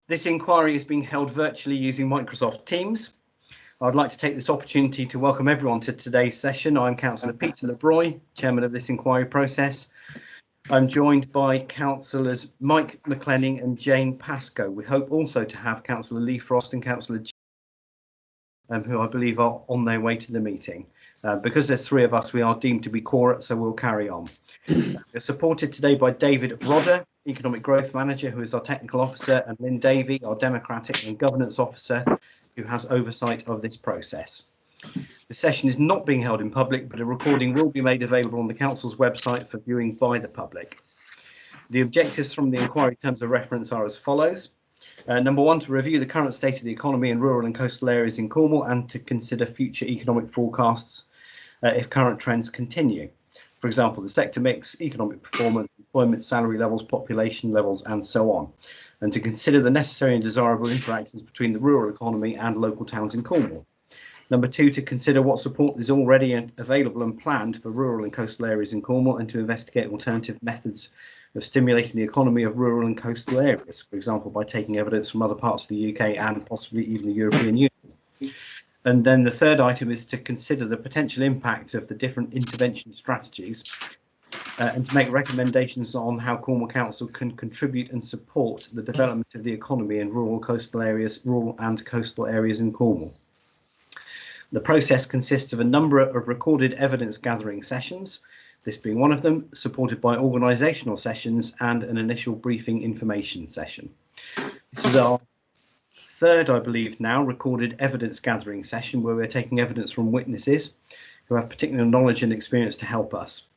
This inquiry is being held virtually using Microsoft Teams. I'd like to take this opportunity to welcome everyone to today's session. I'm Councillor Peter LeBroy, Chairman of this inquiry process. I'm joined by Councillors Mike McLenning and Jane Pascoe. We hope also to have Councillor Lee Frost and Councillor who I believe are on their way to the meeting. Because there's three of us, we are deemed to be quorate, so we'll carry on. We're supported today by David Rodder, Economic Growth Manager, who is our Technical Officer, and Lynn Davey, our Democratic and Governance Officer, who has oversight of this process. The session is not being held in public, but a recording will be made available on the Council's website for viewing by the public. The objectives from the inquiry terms of reference are as follows. Number one, to review the current state of the economy in rural and coastal areas in Cornwall and to consider future economic forecasts if current trends continue. For example, the sector mix, economic performance, employment, salary levels, population levels, and so on. And to consider the necessary and desirable interactions between the rural economy and local towns in Cornwall. Number two, to consider what support is already available and planned for rural and coastal areas in Cornwall and to investigate alternative methods of stimulating the economy of rural and coastal areas, for example, by taking evidence from other parts of the UK and possibly even the European Union. And then the third item is to consider the potential impact of the different intervention strategies and to make recommendations on how Cornwall Council can contribute and support the development of the economy in rural and coastal areas in Cornwall. The process consists of a number of recorded evidence gathering sessions, this being one of them, supported by organisational sessions and an initial briefing information session. This is our third, I believe now, recorded evidence gathering session where we're taking evidence from witnesses who have particular knowledge and experience to help us.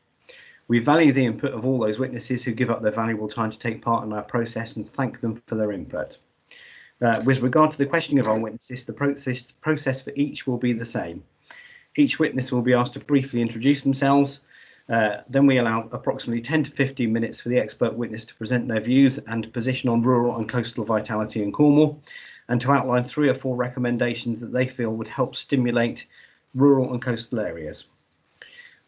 We value the input of all those witnesses who give up their valuable time to take part in our process and thank them for their input. With regard to the questioning of our witnesses, the process for each will be the same. Each witness will be asked to briefly introduce themselves. Then we allow approximately 10 to 15 minutes for the expert witness to present their views and position on rural and coastal vitality in Cornwall, and to outline 3 or 4 recommendations that they feel would help stimulate rural and coastal areas.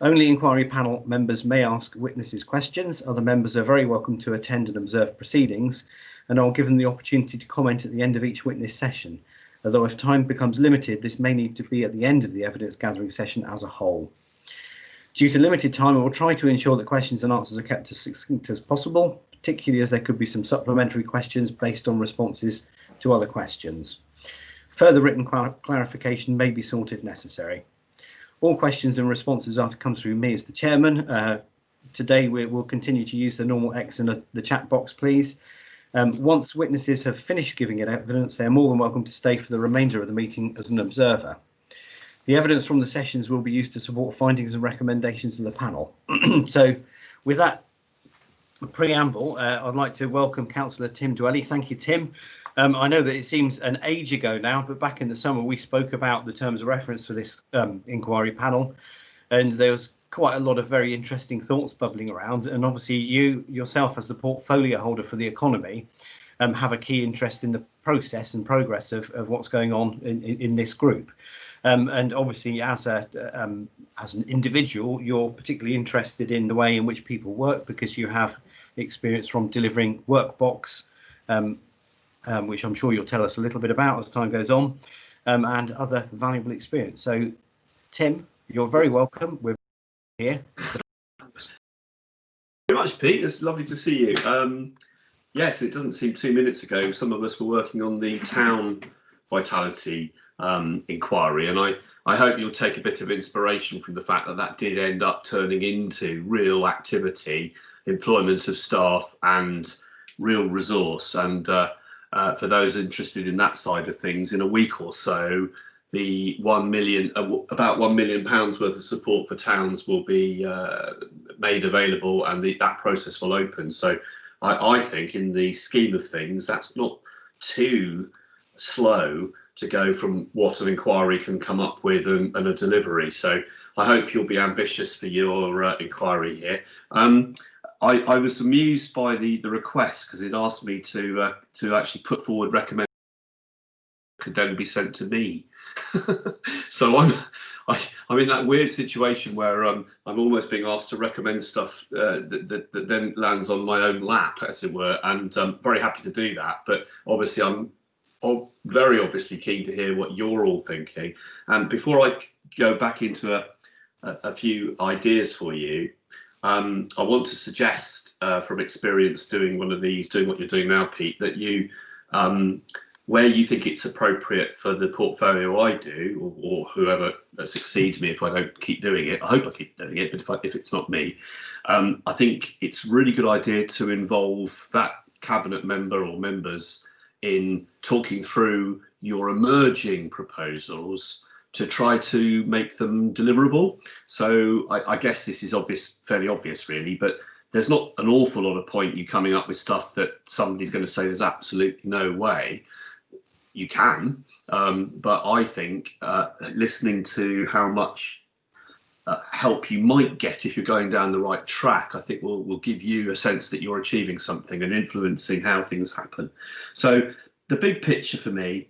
Only inquiry panel members may ask witnesses questions. Other members are very welcome to attend and observe proceedings, and I'll give them the opportunity to comment at the end of each witness session. Although if time becomes limited, this may need to be at the end of the evidence gathering session as a whole. Due to limited time, I will try to ensure that questions and answers are kept as succinct as possible, particularly as there could be some supplementary questions based on responses to other questions. Further written clarification may be sought if necessary. All questions and responses are to come through me as the chairman. Today we will continue to use the normal X in the chat box, please. Once witnesses have finished giving it evidence, they're more than welcome to stay for the remainder of the meeting as an observer. The evidence from the sessions will be used to support findings and recommendations of the panel. So with that preamble, I'd like to welcome Councillor Tim Dwelly. Thank you, Tim. I know that it seems an age ago now, but back in the summer we spoke about the terms of reference for this inquiry panel, and there was quite a lot of very interesting thoughts bubbling around, and obviously you yourself as the portfolio holder for the economy have a key interest in the process and progress of what's going on in this group. And obviously as an individual, you're particularly interested in the way in which people work because you have experience from delivering Workbox, which I'm sure you'll tell us a little bit about as time goes on, and other valuable experience. So, Tim, you're very welcome. We're here. Thank you very much, Pete. It's lovely to see you. Yes, it doesn't seem 2 minutes ago some of us were working on the town vitality inquiry, and I hope you'll take a bit of inspiration from the fact that that did end up turning into real activity, employment of staff and real resource. And for those interested in that side of things, in a week or so, the about £1 million worth of support for towns will be made available, and that process will open. So I think in the scheme of things, that's not too slow to go from what an inquiry can come up with and a delivery. So I hope you'll be ambitious for your inquiry here. I was amused by the request because it asked me to actually put forward recommendations that could then be sent to me. So I'm in that weird situation where I'm almost being asked to recommend stuff that then lands on my own lap, as it were, and I'm very happy to do that. But obviously, I'm very obviously keen to hear what you're all thinking. And before I go back into a few ideas for you, I want to suggest from experience doing one of these, doing what you're doing now, Pete, that you where you think it's appropriate for the portfolio I do, or whoever succeeds me if I don't keep doing it. I hope I keep doing it, but if it's not me, I think it's a really good idea to involve that cabinet member or members in talking through your emerging proposals to try to make them deliverable. So I guess this is fairly obvious really, but there's not an awful lot of point you coming up with stuff that somebody's going to say there's absolutely no way. You can, but I think listening to how much help you might get if you're going down the right track, I think will give you a sense that you're achieving something and influencing how things happen. So the big picture for me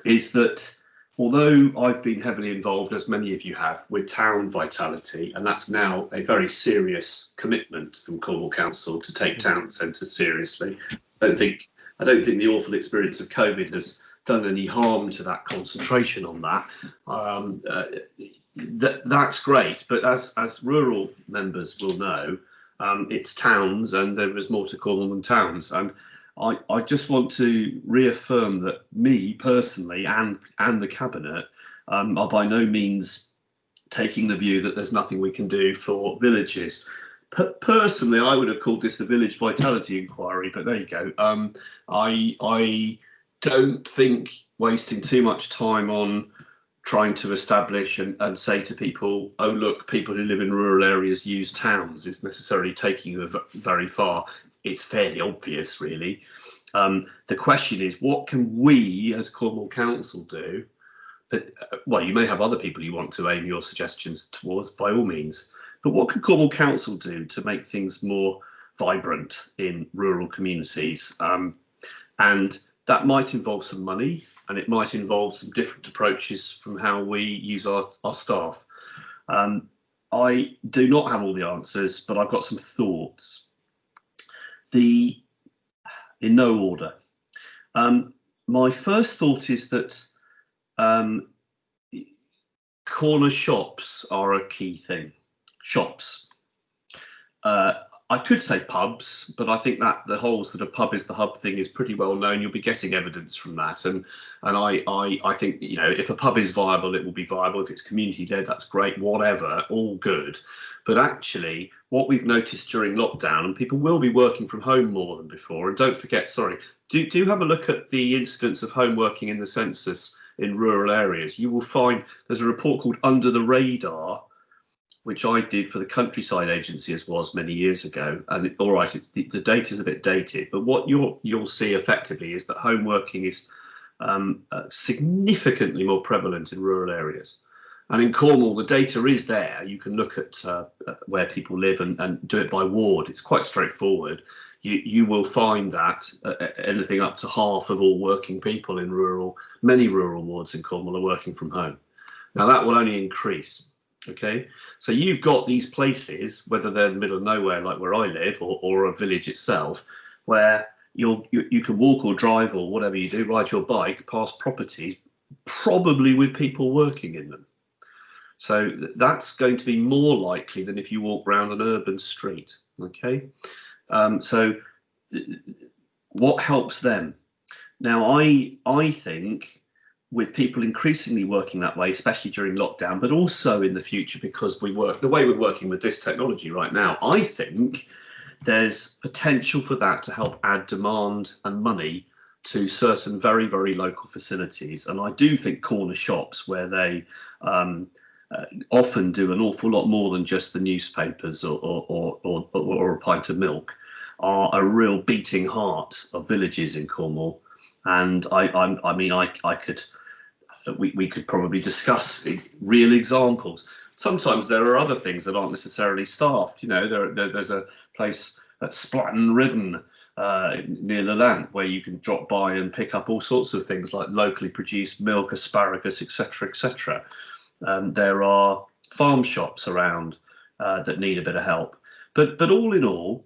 is that although I've been heavily involved, as many of you have, with town vitality, and that's now a very serious commitment from Cornwall Council to take town centres seriously. I don't think the awful experience of COVID has done any harm to that concentration on that. That's great, but as rural members will know, it's towns, and there is more to Cornwall than towns. And I just want to reaffirm that me personally and the cabinet are by no means taking the view that there's nothing we can do for villages. Personally, I would have called this the Village Vitality Inquiry, but there you go. I don't think wasting too much time on trying to establish and say to people, oh, look, people who live in rural areas use towns is necessarily taking you very far. It's fairly obvious, really. The question is, what can we as Cornwall Council do? But, well, you may have other people you want to aim your suggestions towards, by all means. But what can Cornwall Council do to make things more vibrant in rural communities? And that might involve some money, and it might involve some different approaches from how we use our staff. I do not have all the answers, but I've got some thoughts. In no order. My first thought is that corner shops are a key thing. Shops. I could say pubs, but I think that the whole sort of pub is the hub thing is pretty well known. You'll be getting evidence from that, and I think, you know, if a pub is viable, it will be viable. If it's community led, that's great. Whatever, all good. But actually, what we've noticed during lockdown, and people will be working from home more than before. And don't forget, sorry, do have a look at the incidence of home working in the census in rural areas. You will find there's a report called Under the Radar, which I did for the Countryside Agency as was many years ago. And all right, the data is a bit dated, but what you'll see effectively is that home working is significantly more prevalent in rural areas. And in Cornwall, the data is there. You can look at where people live and do it by ward. It's quite straightforward. You will find that anything up to half of all working people in many rural wards in Cornwall are working from home. Now that will only increase. Okay, so you've got these places, whether they're in the middle of nowhere like where I live, or a village itself, where you can walk or drive or whatever you do, ride your bike past properties, probably with people working in them. So that's going to be more likely than if you walk around an urban street. Okay, so what helps them? Now, I think, with people increasingly working that way, especially during lockdown, but also in the future, because the way we're working with this technology right now, I think there's potential for that to help add demand and money to certain very, very local facilities. And I do think corner shops, where they often do an awful lot more than just the newspapers or a pint of milk, are a real beating heart of villages in Cornwall. And I mean, we could probably discuss real examples. Sometimes there are other things that aren't necessarily staffed. You know, there's a place at Splatton Ridden near the Lamp where you can drop by and pick up all sorts of things like locally produced milk, asparagus, etc., etc. There are farm shops around that need a bit of help. But all in all,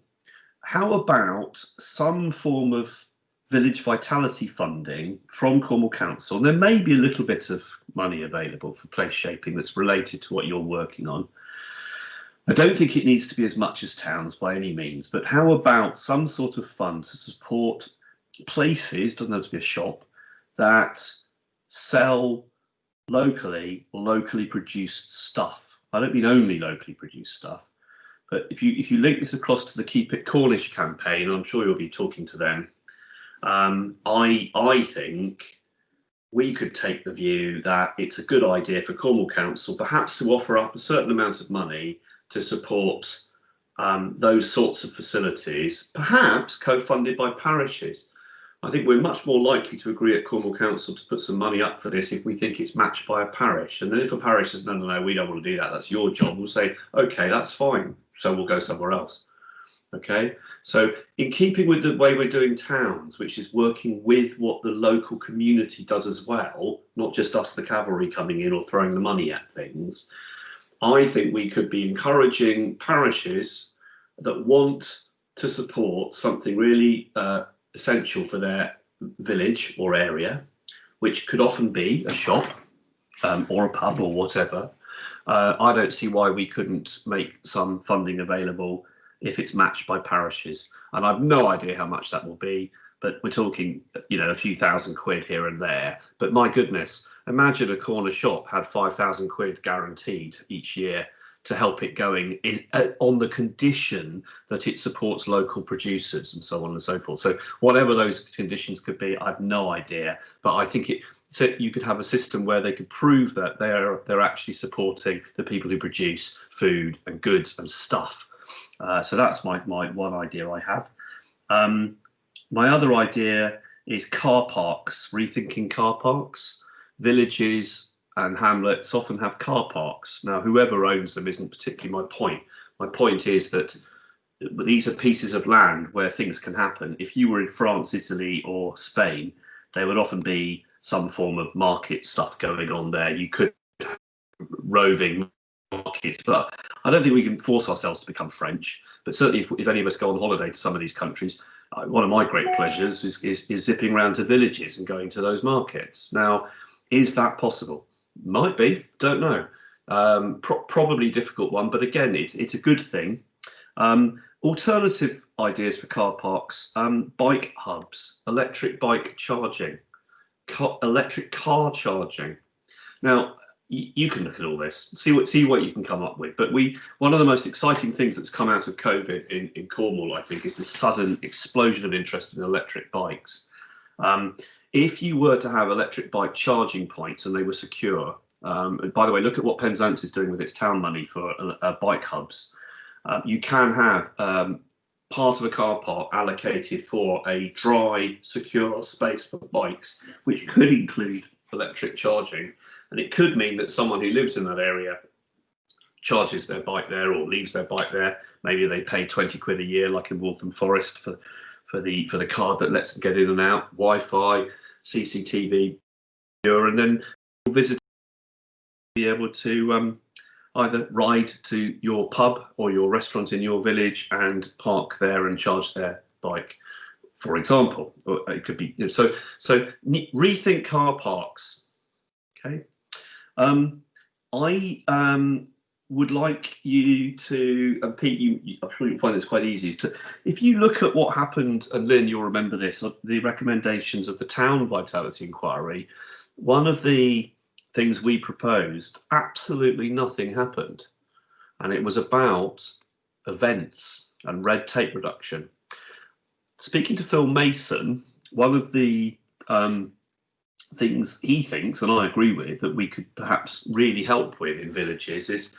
how about some form of village vitality funding from Cornwall Council? And there may be a little bit of money available for place shaping that's related to what you're working on. I don't think it needs to be as much as towns by any means, but how about some sort of fund to support places, doesn't have to be a shop, that sell locally or locally produced stuff. I don't mean only locally produced stuff, but if you link this across to the Keep It Cornish campaign, I'm sure you'll be talking to them. I think we could take the view that it's a good idea for Cornwall Council perhaps to offer up a certain amount of money to support those sorts of facilities, perhaps co-funded by parishes. I think we're much more likely to agree at Cornwall Council to put some money up for this if we think it's matched by a parish. And then if a parish says, no, we don't want to do that, that's your job, we'll say, OK, that's fine. So we'll go somewhere else. OK, so in keeping with the way we're doing towns, which is working with what the local community does as well, not just us, the cavalry, coming in or throwing the money at things, I think we could be encouraging parishes that want to support something really essential for their village or area, which could often be a shop or a pub or whatever. I don't see why we couldn't make some funding available if it's matched by parishes. And I've no idea how much that will be, but we're talking, a few thousand quid here and there. But my goodness, imagine a corner shop had 5,000 quid guaranteed each year to help it going, is on the condition that it supports local producers and so on and so forth. So whatever those conditions could be, I've no idea. But I think so you could have a system where they could prove that they're actually supporting the people who produce food and goods and stuff. So that's my one idea I have. My other idea is car parks, rethinking car parks. Villages and hamlets often have car parks. Now, whoever owns them isn't particularly my point. My point is that these are pieces of land where things can happen. If you were in France, Italy, or Spain, there would often be some form of market stuff going on there. You could have roving markets, but I don't think we can force ourselves to become French. But certainly, if any of us go on holiday to some of these countries, one of my great pleasures is zipping around to villages and going to those markets. Now, is that possible? Might be, don't know. Probably a difficult one, but again, it's a good thing. Alternative ideas for car parks, bike hubs, electric bike charging, electric car charging. Now, you can look at all this, see what you can come up with. But one of the most exciting things that's come out of COVID in Cornwall, I think, is this sudden explosion of interest in electric bikes. If you were to have electric bike charging points and they were secure, and by the way, look at what Penzance is doing with its town money for bike hubs. You can have part of a car park allocated for a dry, secure space for bikes, which could include electric charging. And it could mean that someone who lives in that area charges their bike there or leaves their bike there. Maybe they pay 20 quid a year, like in Waltham Forest, for the card that lets them get in and out, Wi-Fi, CCTV, and then visitors be able to either ride to your pub or your restaurant in your village and park there and charge their bike, for example. Or it could be so rethink car parks. Okay. I would like you to, and Pete, I'm sure you'll find this quite easy, if you look at what happened, and Lynn, you'll remember this, the recommendations of the Town Vitality Inquiry, one of the things we proposed, absolutely nothing happened. And it was about events and red tape reduction. Speaking to Phil Mason, one of the things he thinks, and I agree with, that we could perhaps really help with in villages is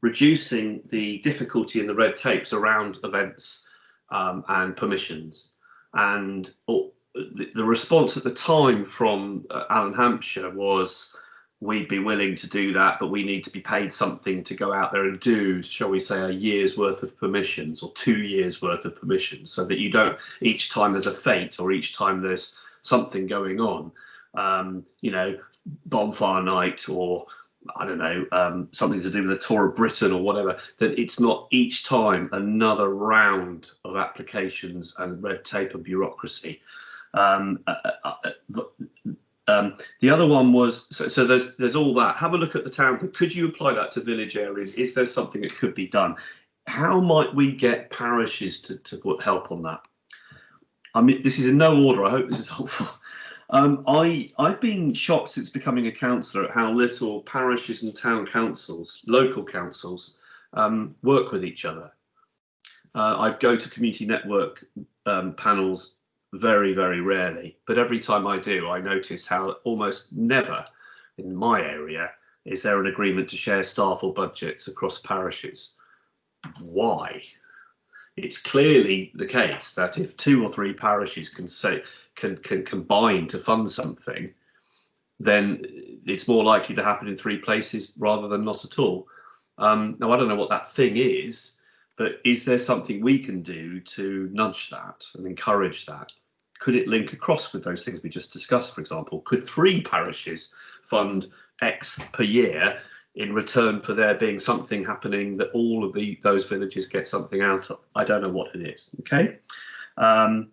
reducing the difficulty in the red tapes around events and permissions. And the response at the time from Alan Hampshire was, we'd be willing to do that, but we need to be paid something to go out there and do, shall we say, a year's worth of permissions or 2 years worth of permissions, so that you don't, each time there's a fete or each time there's something going on, bonfire night or I don't know, something to do with the tour of Britain or whatever, that it's not each time another round of applications and red tape and bureaucracy. The other one was, so there's all that. Have a look at the town. Could you apply that to village areas? Is there something that could be done? How might we get parishes to put help on that? I mean, this is in no order. I hope this is helpful. I've been shocked since becoming a councillor at how little parishes and town councils, local councils, work with each other. I go to community network panels very, very rarely, but every time I do, I notice how almost never in my area is there an agreement to share staff or budgets across parishes. Why? It's clearly the case that if 2 or 3 parishes can combine to fund something, then it's more likely to happen in 3 places rather than not at all. Now, I don't know what that thing is, but is there something we can do to nudge that and encourage that? Could it link across with those things we just discussed, for example? Could 3 parishes fund X per year in return for there being something happening that all of those villages get something out of? I don't know what it is, okay? I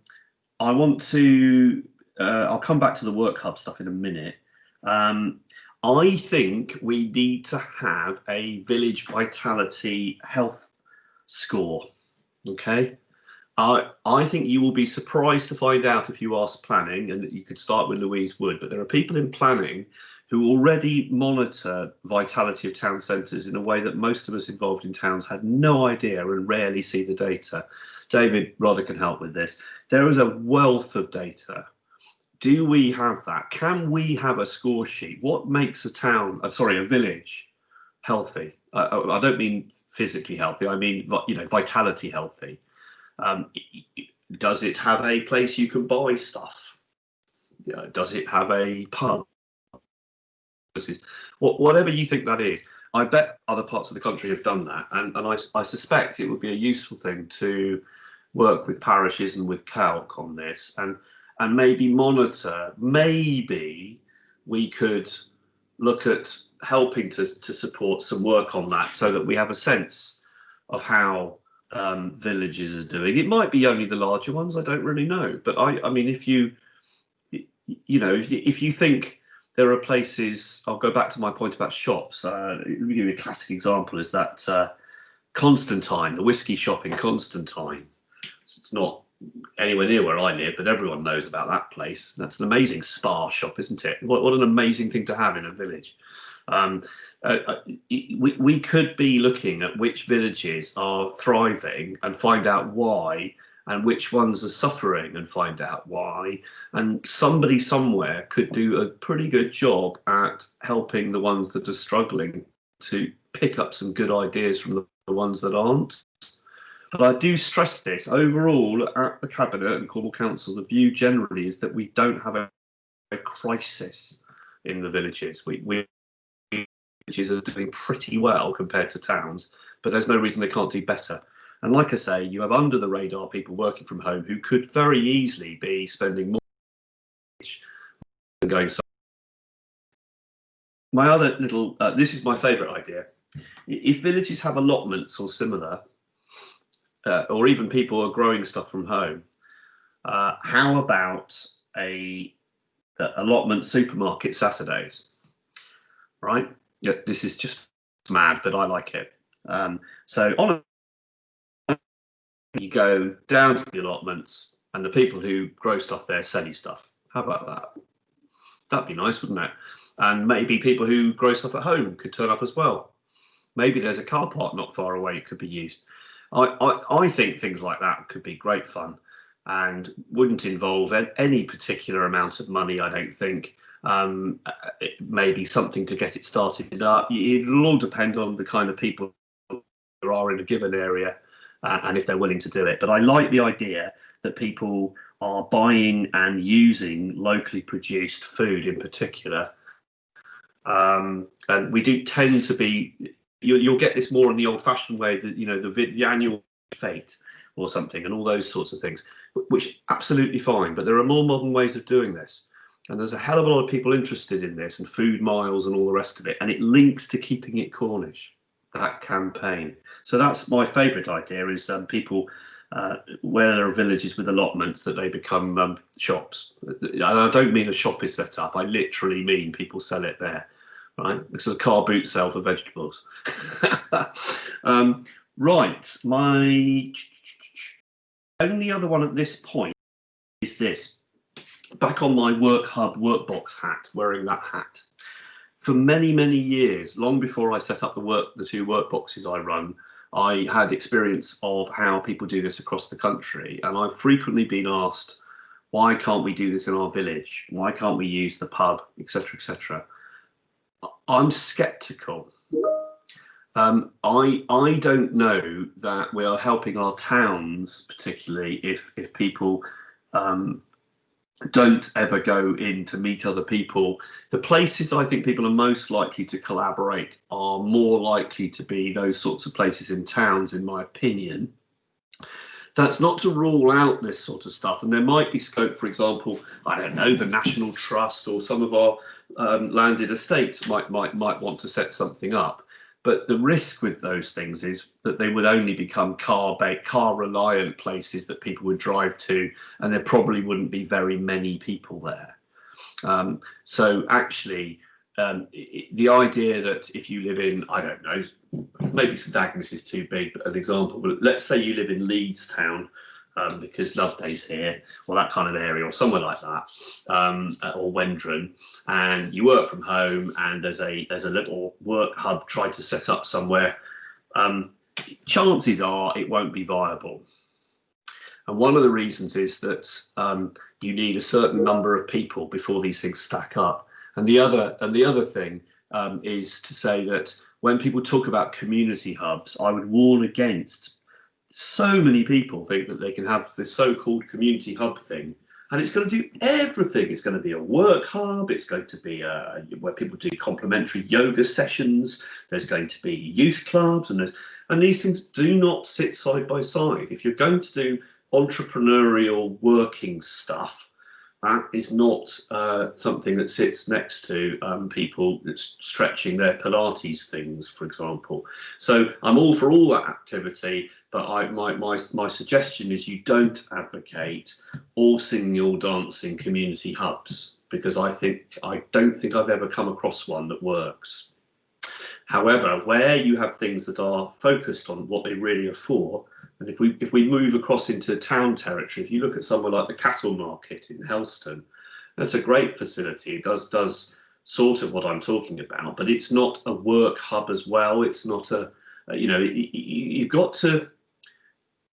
want to, I'll come back to the work hub stuff in a minute. I think we need to have a village vitality health score, okay? I think you will be surprised to find out if you ask planning, and you could start with Louise Wood, but there are people in planning who already monitor vitality of town centres in a way that most of us involved in towns had no idea and rarely see the data. David Rodder can help with this. There is a wealth of data. Do we have that? Can we have a score sheet? What makes a town, a village healthy? I don't mean physically healthy, I mean, vitality healthy. Does it have a place you can buy stuff? Does it have a pub? Whatever you think that is, I bet other parts of the country have done that, and I suspect it would be a useful thing to work with parishes and with CALC on this, and maybe monitor. Maybe we could look at helping to support some work on that, so that we have a sense of how villages are doing. It might be only the larger ones, I don't really know, but I mean, if you think there are places, I'll go back to my point about shops. Let me give you a classic example, is that Constantine, the whiskey shop in Constantine. It's not anywhere near where I live, but everyone knows about that place. That's an amazing spa shop, isn't it? What an amazing thing to have in a village. We could be looking at which villages are thriving and find out why, and which ones are suffering and find out why. And somebody somewhere could do a pretty good job at helping the ones that are struggling to pick up some good ideas from the ones that aren't. But I do stress this, overall at the Cabinet and Cornwall Council, the view generally is that we don't have a crisis in the villages. Villages are doing pretty well compared to towns, but there's no reason they can't do better. And like I say, you have under the radar people working from home who could very easily be spending more than going. My other little, this is my favourite idea. If villages have allotments or similar, or even people are growing stuff from home, how about a allotment supermarket Saturdays? Right? Yeah, this is just mad, but I like it. So on you go down to the allotments, and the people who grow stuff there sell you stuff. How about that? That'd be nice, wouldn't it? And maybe people who grow stuff at home could turn up as well. Maybe there's a car park not far away it could be used. I think things like that could be great fun and wouldn't involve any particular amount of money, I don't think. Maybe something to get it started up. It'll all depend on the kind of people there are in a given area and if they're willing to do it. But I like the idea that people are buying and using locally produced food in particular. And we do tend to be, you'll get this more in the old-fashioned way, that the annual fete or something and all those sorts of things, which absolutely fine. But there are more modern ways of doing this. And there's a hell of a lot of people interested in this, and food miles and all the rest of it. And it links to keeping it Cornish, that campaign. So that's my favourite idea, is people, where there are villages with allotments, that they become shops. And I don't mean a shop is set up, I literally mean people sell it there, right? This is a car boot sale for vegetables. Right, my only other one at this point is this. Back on my work hub workbox hat, wearing that hat. For many, many years, long before I set up the two workboxes I run, I had experience of how people do this across the country. And I've frequently been asked, why can't we do this in our village? Why can't we use the pub, etc., etc.? I'm skeptical. I don't know that we are helping our towns, particularly if people don't ever go in to meet other people. The places I think people are most likely to collaborate are more likely to be those sorts of places in towns, in my opinion. That's not to rule out this sort of stuff, and there might be scope, for example, I don't know, the National Trust or some of our landed estates might want to set something up. But the risk with those things is that they would only become car reliant places that people would drive to, and there probably wouldn't be very many people there. So actually, the idea that if you live in, I don't know, maybe St Agnes is too big, but an example, but let's say you live in Leeds town, because Loveday's here, or that kind of area, or somewhere like that, or Wendron, and you work from home, and there's a little work hub tried to set up somewhere. Chances are it won't be viable, and one of the reasons is that you need a certain number of people before these things stack up. And the other thing is to say that when people talk about community hubs, I would warn against. So many people think that they can have this so-called community hub thing, and it's going to do everything. It's going to be a work hub. It's going to be where people do complimentary yoga sessions. There's going to be youth clubs, and these things do not sit side by side. If you're going to do entrepreneurial working stuff, that is not something that sits next to people that's stretching their Pilates things, for example. So I'm all for all that activity, but my suggestion is you don't advocate all singing, all dancing community hubs, because I don't think I've ever come across one that works. However, where you have things that are focused on what they really are for, and if we move across into town territory, if you look at somewhere like the cattle market in Helston, that's a great facility. It does sort of what I'm talking about, but it's not a work hub as well. It's not you've got to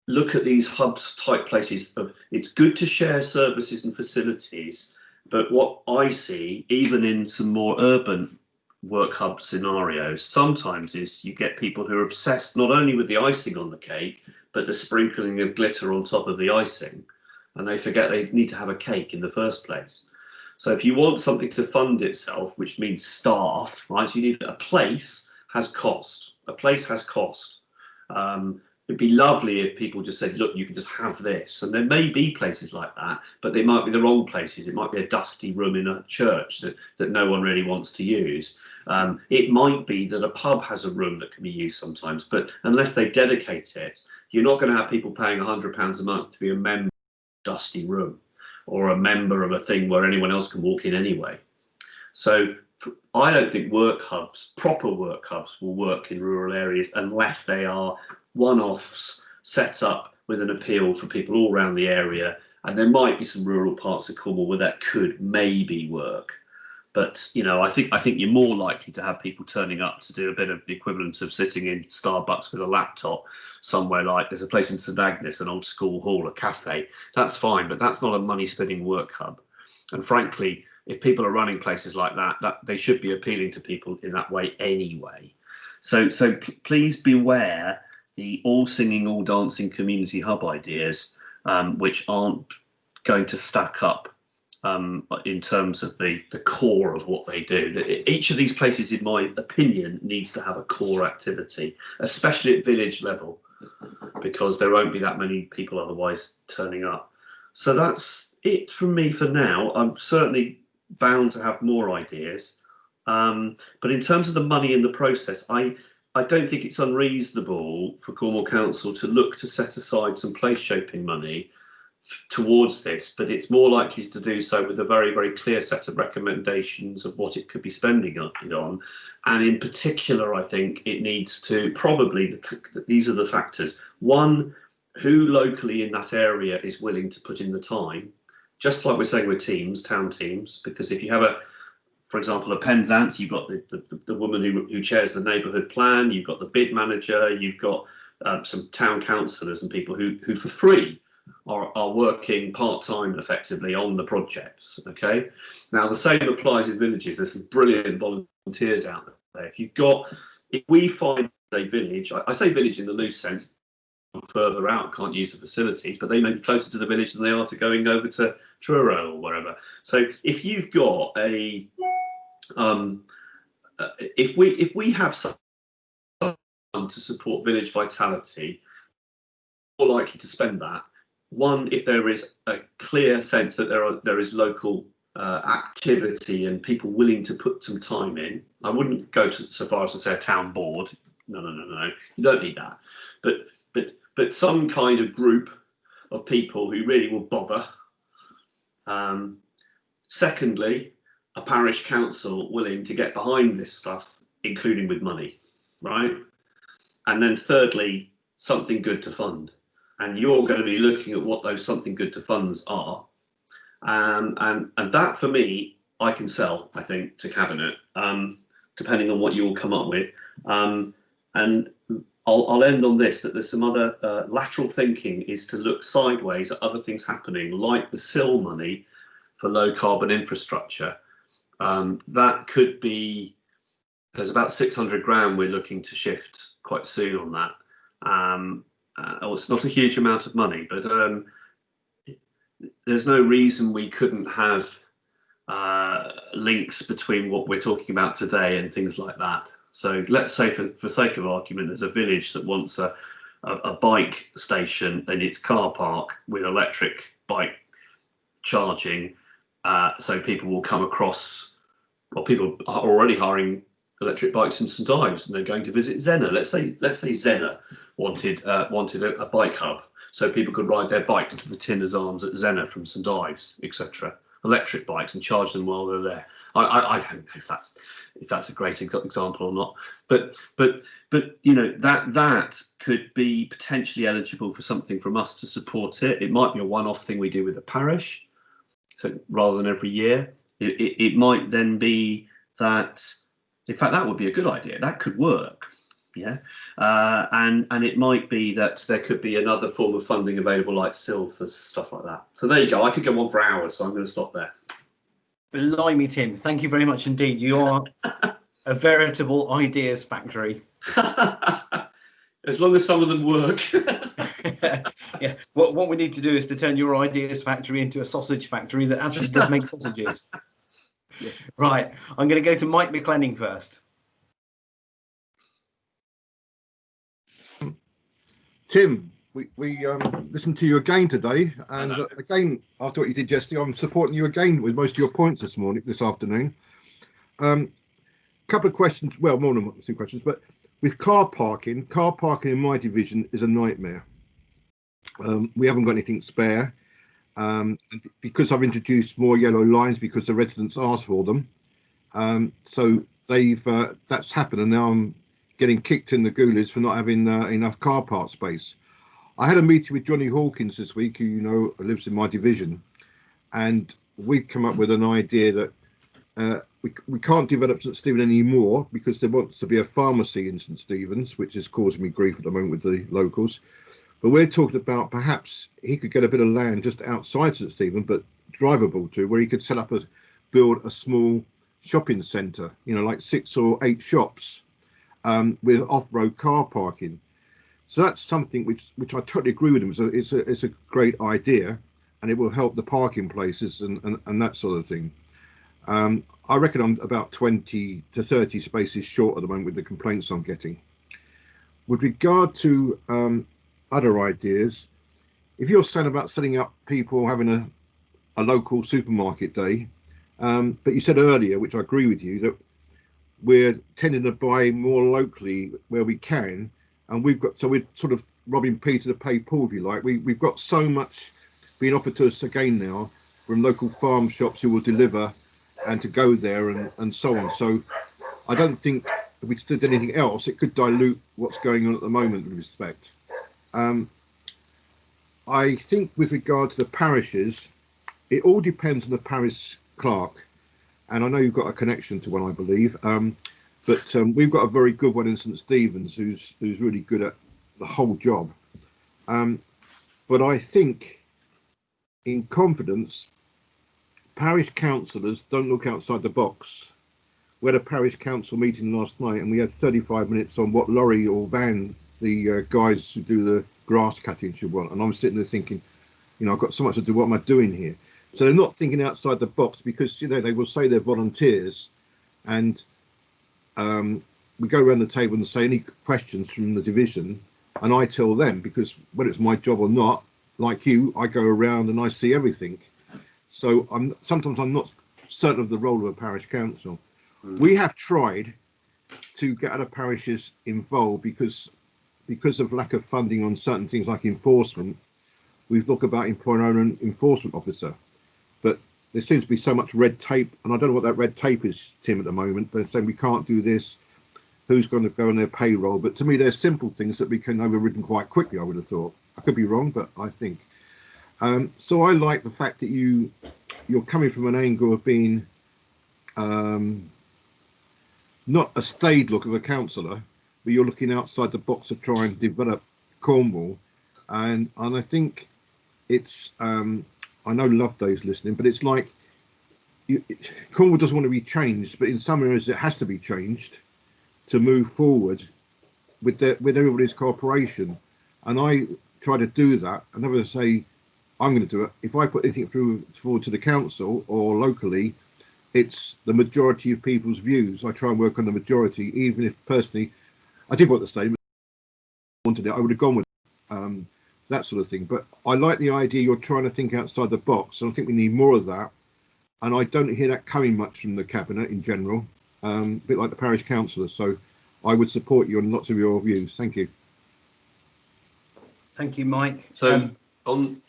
look at these hubs type places. It's good to share services and facilities, but what I see, even in some more urban work hub scenarios, sometimes is you get people who are obsessed not only with the icing on the cake, but the sprinkling of glitter on top of the icing, and they forget they need to have a cake in the first place. So if you want something to fund itself, which means staff, right, you need a place has cost. A place has cost. It'd be lovely if people just said, look, you can just have this. And there may be places like that, but they might be the wrong places. It might be a dusty room in a church that no one really wants to use. It might be that a pub has a room that can be used sometimes, but unless they dedicate it, you're not going to have people paying £100 a month to be a member of a dusty room, or a member of a thing where anyone else can walk in anyway. So I don't think work hubs, proper work hubs, will work in rural areas unless they are one-offs set up with an appeal for people all around the area. And there might be some rural parts of Cornwall where that could maybe work. But, you know, I think you're more likely to have people turning up to do a bit of the equivalent of sitting in Starbucks with a laptop somewhere, like there's a place in St Agnes, an old school hall, a cafe. That's fine, but that's not a money-spinning work hub. And frankly, if people are running places like that they should be appealing to people in that way anyway. So please beware the all singing, all dancing community hub ideas, which aren't going to stack up in terms of the core of what they do. Each of these places, in my opinion, needs to have a core activity, especially at village level, because there won't be that many people otherwise turning up. So that's it from me for now. I'm certainly bound to have more ideas. But in terms of the money in the process, I don't think it's unreasonable for Cornwall Council to look to set aside some place shaping money towards this, but it's more likely to do so with a very, very clear set of recommendations of what it could be spending it on. And in particular, I think it needs to probably, these are the factors. One, who locally in that area is willing to put in the time, just like we're saying with teams, town teams, because if you have for example, a Penzance, you've got the woman who chairs the neighbourhood plan, you've got the bid manager, you've got some town councillors and people who for free are working part-time effectively on the projects. Okay, now the same applies in villages. There's some brilliant volunteers out there. If we find a village, I say village in the loose sense, further out can't use the facilities, but they may be closer to the village than they are to going over to Truro or wherever. So if you've got if we have someone to support village vitality, more likely to spend that. One, if there is a clear sense that there is local activity and people willing to put some time in. I wouldn't go so far as to say a town board. No. You don't need that. But some kind of group of people who really will bother. Secondly, a parish council willing to get behind this stuff, including with money, right? And then thirdly, something good to fund. And you're going to be looking at what those something good to funds are. And that for me, I can sell, I think, to Cabinet, depending on what you will come up with. And I'll end on this, that there's some other lateral thinking is to look sideways at other things happening, like the SIL money for low carbon infrastructure. That could be, there's about 600 grand we're looking to shift quite soon on that. It's not a huge amount of money, but there's no reason we couldn't have links between what we're talking about today and things like that. So let's say, for sake of argument, there's a village that wants a bike station in its car park with electric bike charging, so people will come across. Well, people are already hiring electric bikes in St Ives, and they're going to visit Zena. Let's say Zena wanted a bike hub, so people could ride their bikes to the Tinner's Arms at Zena from St Ives, etc. Electric bikes, and charge them while they're there. I don't know if that's a great example or not, but you know, that could be potentially eligible for something from us to support it. It might be a one-off thing we do with the parish, so rather than every year. It might then be that, in fact, that would be a good idea. That could work, yeah. And it might be that there could be another form of funding available, like SIL for stuff like that. So there you go. I could go on for hours, so I'm going to stop there. Blimey, Tim, thank you very much indeed. You are a veritable ideas factory. As long as some of them work. Yeah. What we need to do is to turn your ideas factory into a sausage factory that actually does make sausages. Yeah. Right. I'm going to go to Mike McLenning first. Tim, we listened to you again today, and again, after what you did yesterday, I'm supporting you again with most of your points this afternoon. Couple of questions, well, more than 2 questions, but with car parking in my division is a nightmare. We haven't got anything spare, because I've introduced more yellow lines because the residents asked for them. So that's happened, and now I'm getting kicked in the goolies for not having enough car park space. I had a meeting with Johnny Hawkins this week, who you know lives in my division, and we've come up with an idea that we can't develop St Stephen anymore because there wants to be a pharmacy in St Stephen's, which is causing me grief at the moment with the locals. But we're talking about perhaps he could get a bit of land just outside St Stephen, but drivable to, where he could build a small shopping centre, you know, like 6 or 8 shops with off-road car parking. So that's something which I totally agree with him. So it's a great idea, and it will help the parking places and that sort of thing. I reckon I'm about 20 to 30 spaces short at the moment with the complaints I'm getting. With regard to other ideas, if you're saying about setting up people having a local supermarket day, But you said earlier, which I agree with you, that we're tending to buy more locally where we can, and we're sort of robbing Peter to pay Paul, if you like. We've got so much being offered to us again now from local farm shops who will deliver and to go there and so on. So I don't think if we did anything else, it could dilute what's going on at the moment with respect. I think with regard to the parishes, it all depends on the parish clerk. And I know you've got a connection to one, I believe. But we've got a very good one in St Stephen's who's really good at the whole job. But I think, in confidence, parish councillors don't look outside the box. We had a parish council meeting last night and we had 35 minutes on what lorry or van the guys who do the grass cutting should want. And I'm sitting there thinking, I've got so much to do, what am I doing here? So they're not thinking outside the box because, they will say they're volunteers and we go around the table and say any questions from the division and I tell them, because whether it's my job or not, like you, I go around and I see everything. So sometimes I'm not certain of the role of a parish council. We have tried to get other parishes involved because of lack of funding on certain things like enforcement. We've looked about employing our own enforcement officer, but there seems to be so much red tape, and I don't know what that red tape is, Tim, at the moment. They're saying we can't do this, who's going to go on their payroll, but to me they're simple things that we can overridden quite quickly, I would have thought. I could be wrong, but I think. So I like the fact that you're coming from an angle of being not a staid look of a councillor, but you're looking outside the box to try and develop Cornwall. And I think it's, I know Loveday's listening, but it's like Cornwall doesn't want to be changed, but in some areas it has to be changed to move forward with everybody's cooperation. And I try to do that. I never say I'm going to do it. If I put anything forward to the council or locally, it's the majority of people's views. I try and work on the majority, even if personally I did want the statement, wanted it, I would have gone with it, that sort of thing. But I like the idea you're trying to think outside the box, and I think we need more of that. And I don't hear that coming much from the cabinet in general, a bit like the parish councillors. So I would support you on lots of your views. Thank you. Thank you, Mike. So on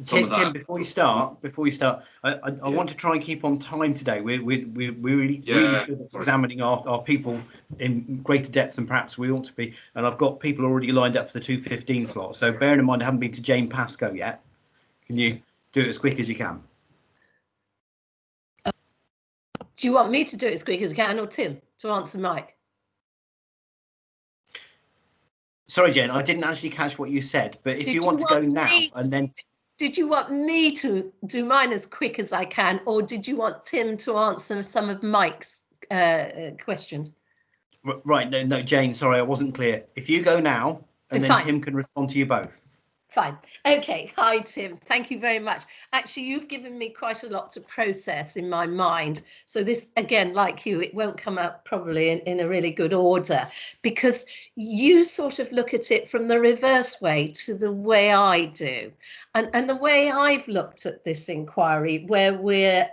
Tim, before you start, I want to try and keep on time today. We're really good at examining our people in greater depth than perhaps we ought to be. And I've got people already lined up for the 2:15 slot. So bearing in mind I haven't been to Jane Pascoe yet, can you do it as quick as you can? Do you want me to do it as quick as I can, or Tim to answer Mike? Sorry, Jane, I didn't actually catch what you said, but if you want to go now and then... Did you want me to do mine as quick as I can, or did you want Tim to answer some of Mike's questions? Right, no, Jane, sorry, I wasn't clear. If you go now, and then Tim can respond to you both. Fine. Okay. Hi, Tim. Thank you very much. Actually, you've given me quite a lot to process in my mind. So this, again, like you, it won't come out probably in a really good order, because you sort of look at it from the reverse way to the way I do. And the way I've looked at this inquiry, where we're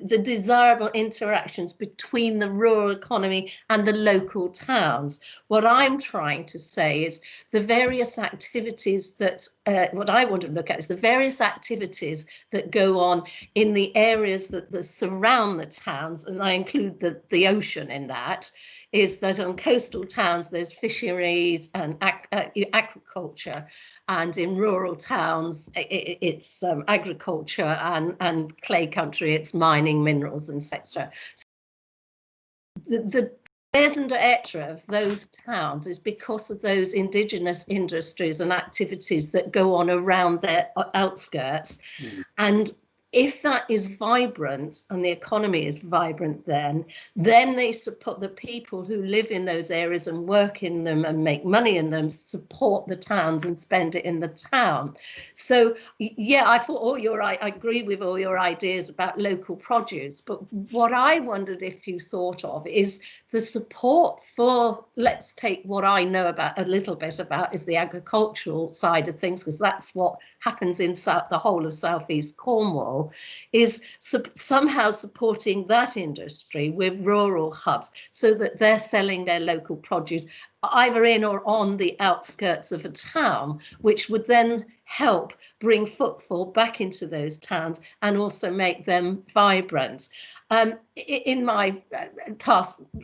the desirable interactions between the rural economy and the local towns, what I'm trying to say is the various activities that what I want to look at is the various activities that go on in the areas that surround the towns, and I include the ocean in that. Is that on coastal towns there's fisheries and agriculture, and in rural towns it's agriculture, and clay country it's mining, minerals, etc. So the raison d'etre of those towns is because of those indigenous industries and activities that go on around their outskirts. And if that is vibrant and the economy is vibrant, then they support the people who live in those areas and work in them and make money in them, support the towns and spend it in the town. So yeah, I thought I agree with all your ideas about local produce, but what I wondered if you thought of is the support for, let's take what I know about a little bit about is the agricultural side of things, because that's what happens in the whole of southeast Cornwall, is somehow supporting that industry with rural hubs so that they're selling their local produce either in or on the outskirts of a town, which would then help bring footfall back into those towns and also make them vibrant. In my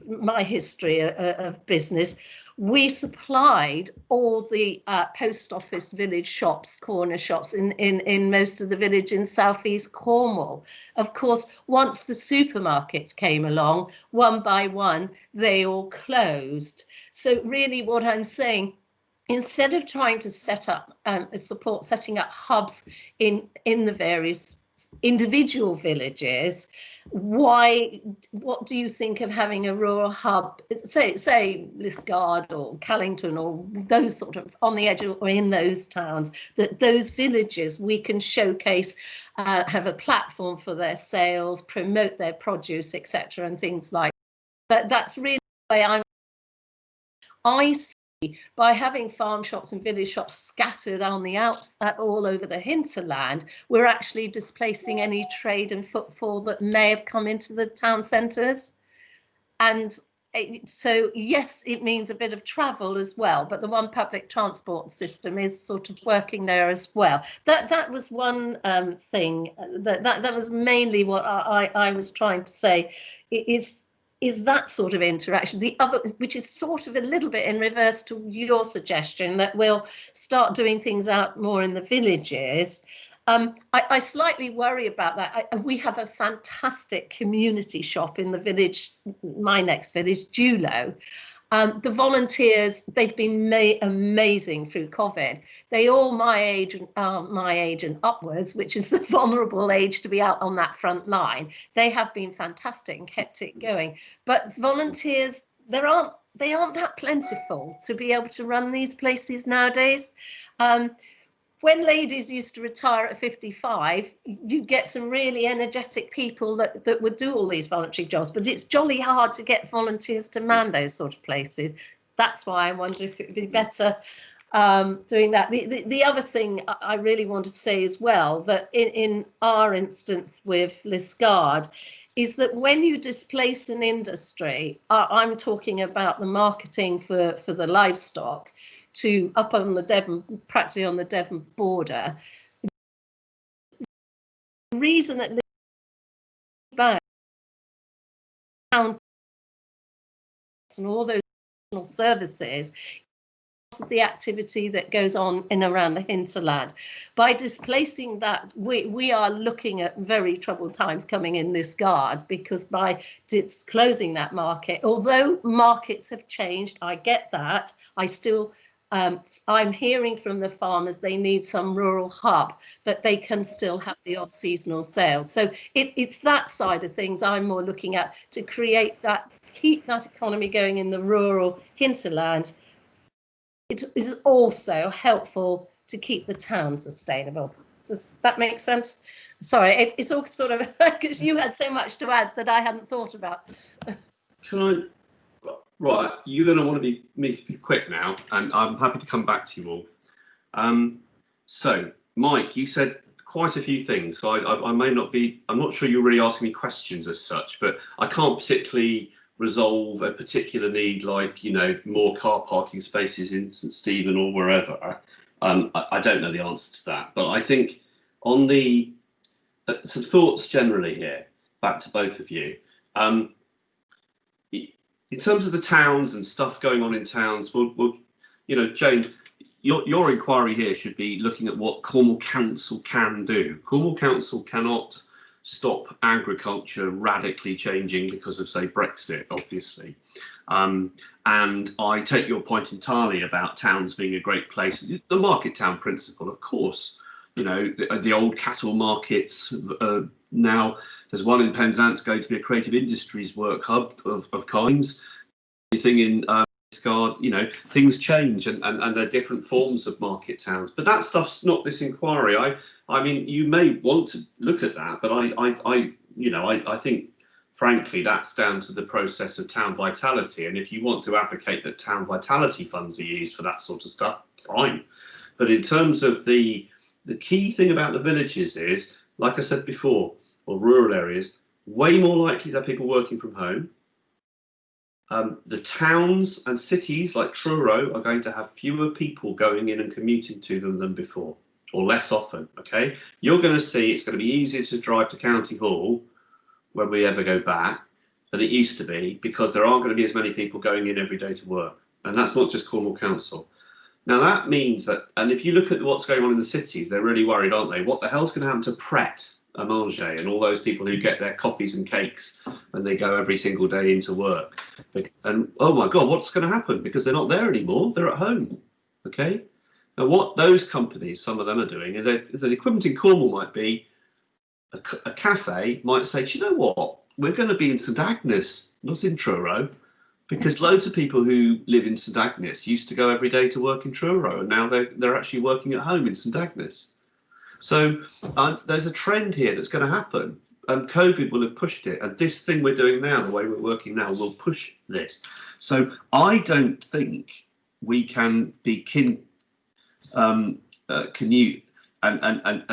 my history of business, we supplied all the post office village shops, corner shops in most of the village in southeast Cornwall. Of course, once the supermarkets came along, one by one, they all closed. So really what I'm saying, instead of trying to set up setting up hubs in the various individual villages, what do you think of having a rural hub, say Liskeard or Callington or those sort of on the edge or in those towns, that those villages we can showcase, have a platform for their sales, promote their produce, etc., and things like that. That's really the way I see, by having farm shops and village shops scattered on the all over the hinterland, we're actually displacing any trade and footfall that may have come into the town centres. And so, yes, it means a bit of travel as well, but the one public transport system is sort of working there as well. That was one thing, that was mainly what I was trying to say, is that sort of interaction. The other, which is sort of a little bit in reverse to your suggestion, that we'll start doing things out more in the villages. I slightly worry about that. We have a fantastic community shop in the village, my next village, Dulo. The volunteers, they've been amazing through COVID. They all my age and upwards, which is the vulnerable age to be out on that front line. They have been fantastic and kept it going. But volunteers, they aren't that plentiful to be able to run these places nowadays. When ladies used to retire at 55, you'd get some really energetic people that would do all these voluntary jobs, but it's jolly hard to get volunteers to man those sort of places. That's why I wonder if it would be better doing that. The other thing I really want to say as well, that in our instance with Liskeard, is that when you displace an industry, I'm talking about the marketing for the livestock, to up on the Devon, practically on the Devon border. The reason that back and all those services is the activity that goes on in around the hinterland. By displacing that, we are looking at very troubled times coming in Liskeard, because by closing that market, although markets have changed, I get that, I still I'm hearing from the farmers they need some rural hub that they can still have the odd seasonal sales. So it's that side of things I'm more looking at, to create that, keep that economy going in the rural hinterland. It is also helpful to keep the town sustainable. Does that make sense? Sorry, it's all sort of, because you had so much to add that I hadn't thought about. Can I? Right, you're going to want me to be quick now, and I'm happy to come back to you all. So, Mike, you said quite a few things, so I may not be, I'm not sure you're really asking me questions as such, but I can't particularly resolve a particular need, like, you know, more car parking spaces in St Stephen or wherever. I don't know the answer to that, but I think on the some thoughts generally here, back to both of you. In terms of the towns and stuff going on in towns, we'll you know, Jane, your inquiry here should be looking at what Cornwall Council can do. Cornwall Council cannot stop agriculture radically changing because of, say, Brexit, obviously. And I take your point entirely about towns being a great place. The market town principle, of course, you know, the old cattle markets, now there's one in Penzance going to be a creative industries work hub of kinds. The thing in Liskeard, you know, things change and there are different forms of market towns. But that stuff's not this inquiry. I mean, you may want to look at that, but I think, frankly, that's down to the process of town vitality. And if you want to advocate that town vitality funds are used for that sort of stuff, fine. But in terms of the the key thing about the villages is, like I said before, or rural areas, way more likely to have people working from home. The towns and cities like Truro are going to have fewer people going in and commuting to them than before, or less often. Okay, you're going to see it's going to be easier to drive to County Hall when we ever go back than it used to be, because there aren't going to be as many people going in every day to work. And that's not just Cornwall Council. Now that means that, and if you look at what's going on in the cities, they're really worried, aren't they? What the hell's going to happen to Pret a Manger and all those people who get their coffees and cakes and they go every single day into work? And oh my God, what's going to happen? Because they're not there anymore, they're at home. Okay. Now what those companies, some of them are doing, and the equivalent in Cornwall might be a cafe might say, do you know what? We're going to be in St Agnes, not in Truro. Because loads of people who live in St Agnes used to go every day to work in Truro, and now they're actually working at home in St Agnes. So there's a trend here that's going to happen, and COVID will have pushed it. And this thing we're doing now, the way we're working now, will push this. So I don't think we can be commute and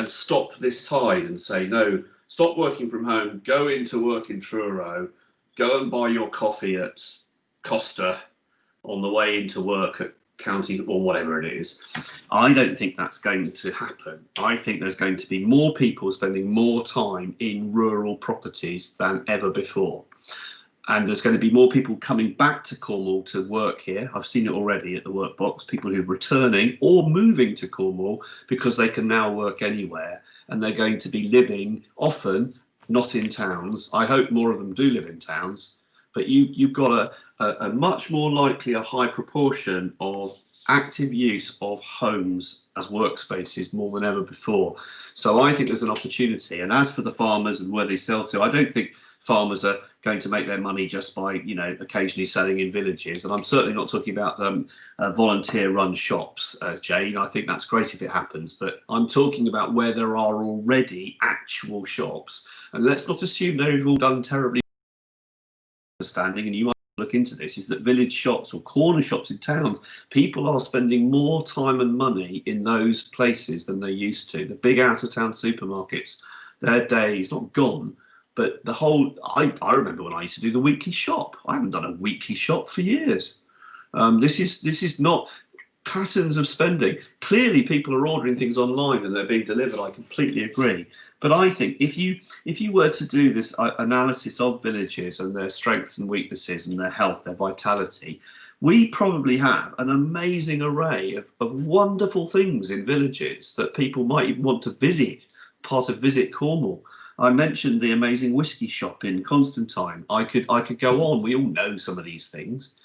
stop this tide and say, no, stop working from home, go into work in Truro, go and buy your coffee at Costa on the way into work at County or whatever it is. I don't think that's going to happen. I think there's going to be more people spending more time in rural properties than ever before. And there's going to be more people coming back to Cornwall to work here. I've seen it already at the Workbox, people who are returning or moving to Cornwall because they can now work anywhere. And they're going to be living often not in towns. I hope more of them do live in towns. But you've got a much more likely a high proportion of active use of homes as workspaces more than ever before. So I think there's an opportunity. And as for the farmers and where they sell to, I don't think farmers are going to make their money just by, you know, occasionally selling in villages. And I'm certainly not talking about volunteer-run shops, Jane. I think that's great if it happens. But I'm talking about where there are already actual shops. And let's not assume they've all done terribly. Understanding, and you might look into this, is that village shops or corner shops in towns, people are spending more time and money in those places than they used to. The big out-of-town supermarkets, their days not gone, but the whole, I remember when I used to do the weekly shop. I haven't done a weekly shop for years. This is not patterns of spending. Clearly people are ordering things online and they're being delivered. I completely agree. But I think if you were to do this analysis of villages and their strengths and weaknesses and their health, their vitality, we probably have an amazing array of wonderful things in villages that people might even want to visit, part of Visit Cornwall. I mentioned the amazing whiskey shop in Constantine. I could go on. We all know some of these things.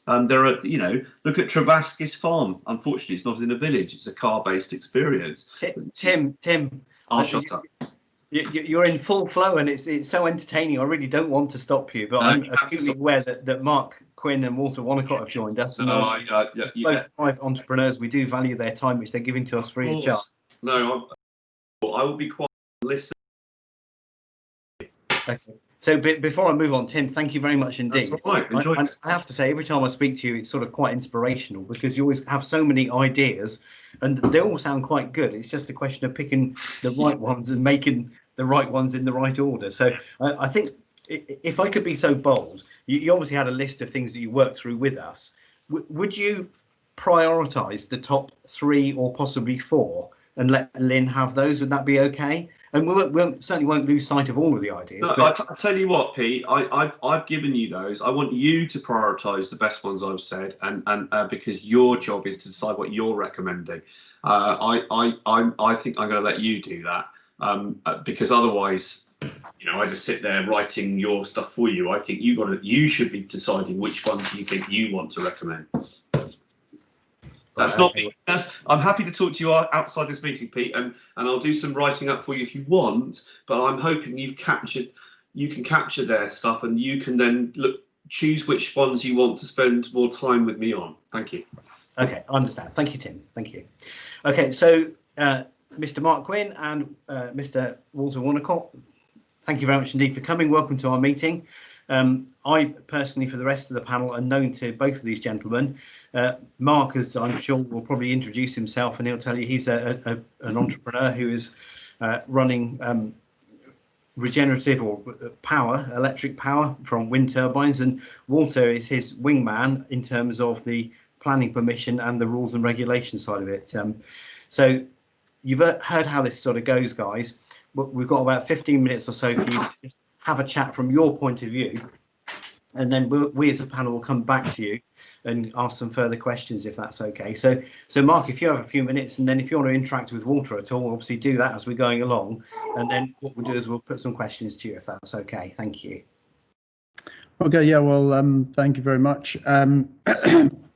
There are, you know, look at Travaskis Farm. Unfortunately, it's not in a village. It's a car-based experience. Tim, I'll shut up. You're in full flow, and it's so entertaining. I really don't want to stop you, but I'm acutely aware that Mark Quinn and Walter Wonnacott have joined us. And both private entrepreneurs, we do value their time, which they're giving to us free of charge. No, I will be quiet and listen. Okay. So before I move on, Tim, thank you very much indeed. That's all right. Enjoy. I have to say, every time I speak to you, it's sort of quite inspirational because you always have so many ideas and they all sound quite good. It's just a question of picking the right ones and making the right ones in the right order. So I think if I could be so bold, you obviously had a list of things that you worked through with us. Would you prioritise the top 3 or possibly 4 and let Lynn have those? Would that be okay? And we certainly won't lose sight of all of the ideas. No, but I'll tell you what, Pete, I've given you those. I want you to prioritise the best ones I've said, and because your job is to decide what you're recommending. I think I'm going to let you do that, because otherwise, you know, I just sit there writing your stuff for you. I think you should be deciding which ones you think you want to recommend. That's not me. I'm happy to talk to you outside this meeting, Pete, and I'll do some writing up for you if you want. But I'm hoping you can capture their stuff, and you can then choose which ones you want to spend more time with me on. Thank you. Okay, I understand. Thank you, Tim. Thank you. Okay, so Mr. Mark Quinn and Mr. Walter Wonnacott, thank you very much indeed for coming. Welcome to our meeting. I personally, for the rest of the panel, are known to both of these gentlemen. Mark, as I'm sure, will probably introduce himself, and he'll tell you he's an entrepreneur who is running regenerative or electric power from wind turbines, and Walter is his wingman in terms of the planning permission and the rules and regulations side of it. So you've heard how this sort of goes, guys. But we've got about 15 minutes or so for you to just have a chat from your point of view, and then we as a panel will come back to you and ask some further questions if that's okay. So Mark, if you have a few minutes, and then if you want to interact with Walter at all, obviously do that as we're going along, and then what we'll do is we'll put some questions to you if that's okay. Thank you. Okay, yeah, well, thank you very much.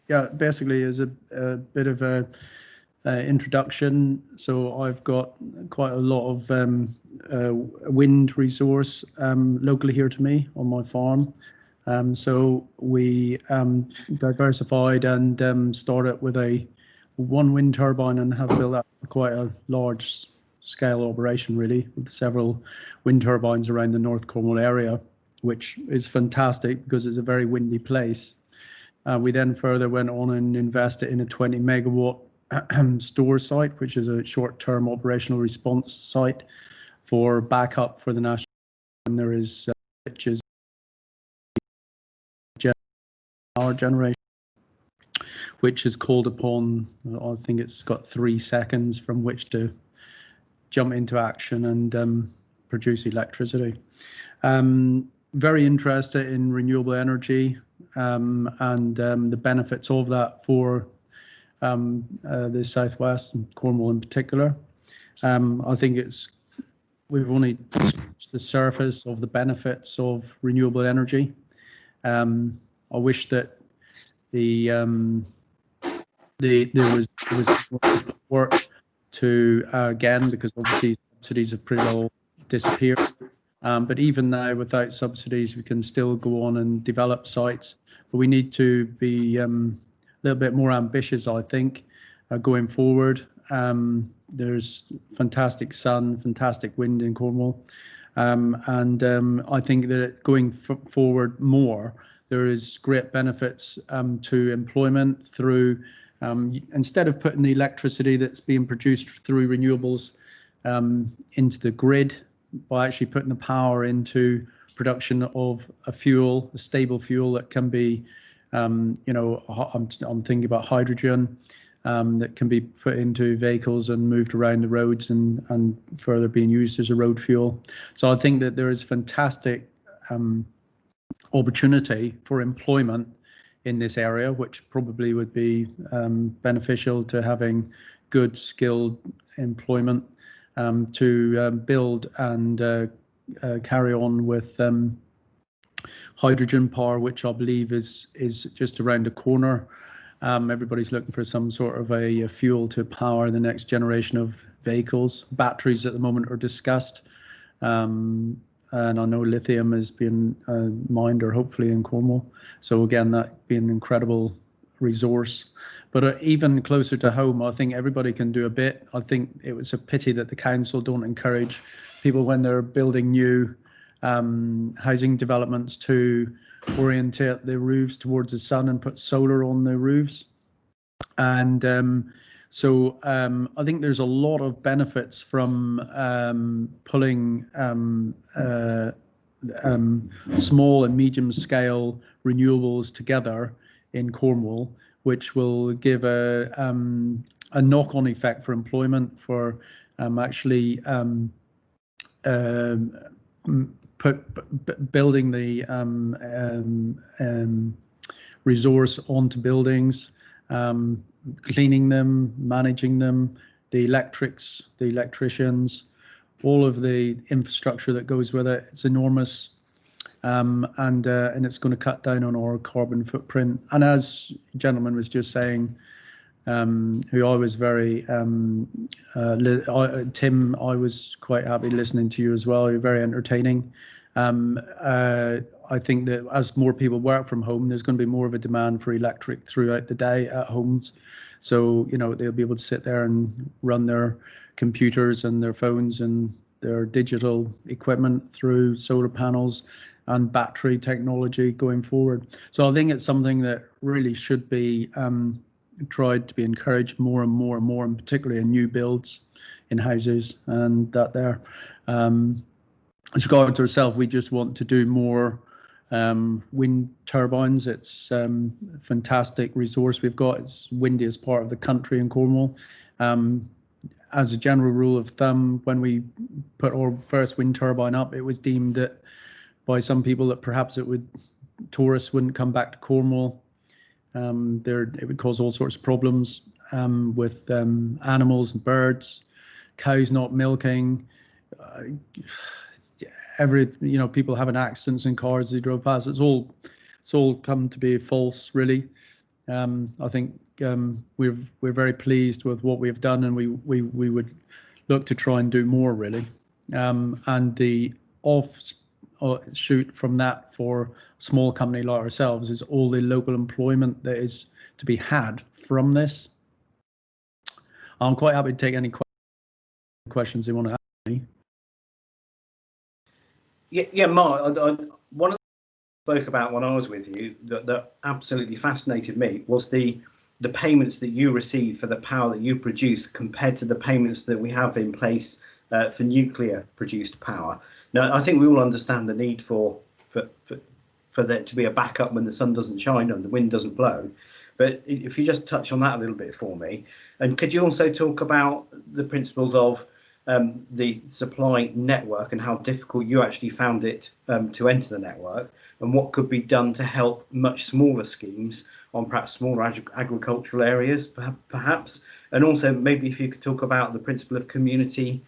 Yeah, basically as a bit of a introduction, so I've got quite a lot of wind resource locally here to me on my farm. So we diversified and started with one wind turbine and have built up quite a large scale operation, really, with several wind turbines around the North Cornwall area, which is fantastic because it's a very windy place. We then further went on and invested in a 20 megawatt store site, which is a short-term operational response site for backup for the national. And there is which is power generation, which is called upon. I think it's got 3 seconds from which to jump into action and produce electricity. Very interested in renewable energy and the benefits of that for the Southwest and Cornwall in particular. I think we've only scratched the surface of the benefits of renewable energy. I wish that there was work to again, because obviously subsidies have pretty well disappeared. But even now, without subsidies, we can still go on and develop sites. But we need to be a little bit more ambitious, I think, going forward. There's fantastic sun, fantastic wind in Cornwall. And I think that going forward more, there is great benefits to employment through, instead of putting the electricity that's being produced through renewables into the grid, by actually putting the power into production of a stable fuel that can be, I'm thinking about hydrogen, that can be put into vehicles and moved around the roads and further being used as a road fuel. So I think that there is fantastic opportunity for employment in this area, which probably would be beneficial to having good skilled employment to build and carry on with hydrogen power, which I believe is just around the corner. Everybody's looking for some sort of a fuel to power the next generation of vehicles. Batteries at the moment are discussed, and I know lithium has been mined, or hopefully in Cornwall. So again, that being an incredible resource. But even closer to home, I think everybody can do a bit. I think it was a pity that the council don't encourage people when they're building new housing developments to orientate the roofs towards the sun and put solar on the roofs. And so I think there's a lot of benefits from pulling small and medium scale renewables together in Cornwall, which will give a knock-on effect for employment, for actually building the resource onto buildings, cleaning them, managing them, the electrics, the electricians, all of the infrastructure that goes with it. It's enormous, and it's going to cut down on our carbon footprint. And as the gentleman was just saying, who I was very, Tim, I was quite happy listening to you as well. You're very entertaining. I think that as more people work from home, there's going to be more of a demand for electric throughout the day at homes. So, you know, they'll be able to sit there and run their computers and their phones and their digital equipment through solar panels. and battery technology going forward. So I think it's something that really should be tried to be encouraged more and more and more, and particularly in new builds in houses. And that there, as regards ourselves, we just want to do more wind turbines. It's a fantastic resource we've got. It's windiest part of the country in Cornwall. As a general rule of thumb, when we put our first wind turbine up, it was deemed that by some people that perhaps tourists wouldn't come back to Cornwall. It would cause all sorts of problems with animals and birds, cows not milking. People having accidents in cars as they drove past. It's all come to be false, really. I think we're very pleased with what we've done, and we would look to try and do more, really. And the offshoot from that for a small company like ourselves is all the local employment that is to be had from this. I'm quite happy to take any questions you want to ask me. Yeah, Mark, one of the things I spoke about when I was with you that absolutely fascinated me was the payments that you receive for the power that you produce compared to the payments that we have in place for nuclear produced power. Now, I think we all understand the need for there to be a backup when the sun doesn't shine and the wind doesn't blow. But if you just touch on that a little bit for me, and could you also talk about the principles of the supply network and how difficult you actually found it to enter the network, and what could be done to help much smaller schemes on perhaps smaller agricultural areas, perhaps, and also maybe if you could talk about the principle of communities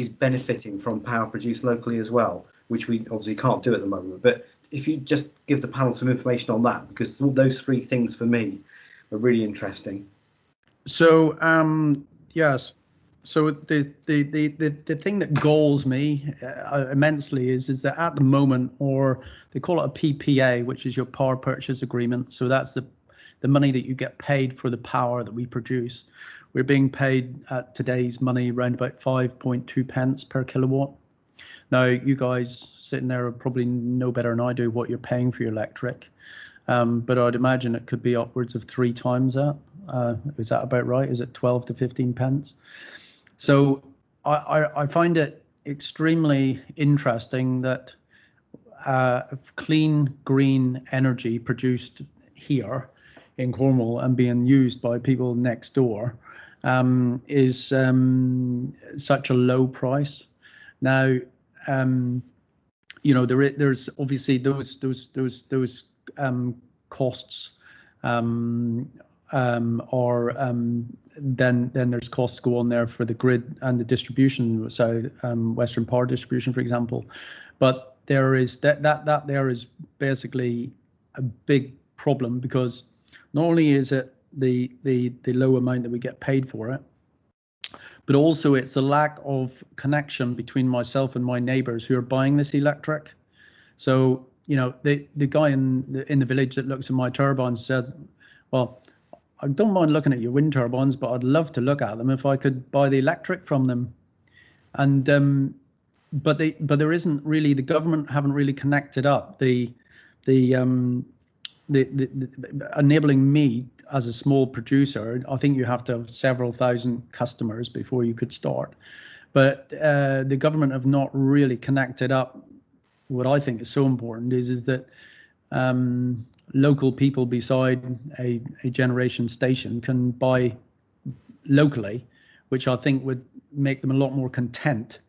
benefiting from power produced locally as well, which we obviously can't do at the moment. But if you just give the panel some information on that, because those three things for me are really interesting. So yes. So the thing that galls me immensely is that at the moment, or they call it a PPA, which is your power purchase agreement. So that's the money that you get paid for the power that we produce. We're being paid at today's money around about 5.2 pence per kilowatt. Now, you guys sitting there probably know better than I do what you're paying for your electric, but I'd imagine it could be upwards of 3 times that. Is that about right? Is it 12 to 15 pence? So I find it extremely interesting that clean green energy produced here in Cornwall and being used by people next door is such a low price. Now, there's obviously those costs then there's costs go on there for the grid and the distribution, so Western Power Distribution, for example. But there is that there is basically a big problem, because not only is it the low amount that we get paid for it, but also it's a lack of connection between myself and my neighbours who are buying this electric. So the guy in the village that looks at my turbines says, well, I don't mind looking at your wind turbines, but I'd love to look at them if I could buy the electric from them. And but there isn't really, the government haven't really connected up the enabling me as a small producer. I think you have to have several thousand customers before you could start. But the government have not really connected up. What I think is so important is that local people beside a generation station can buy locally, which I think would make them a lot more content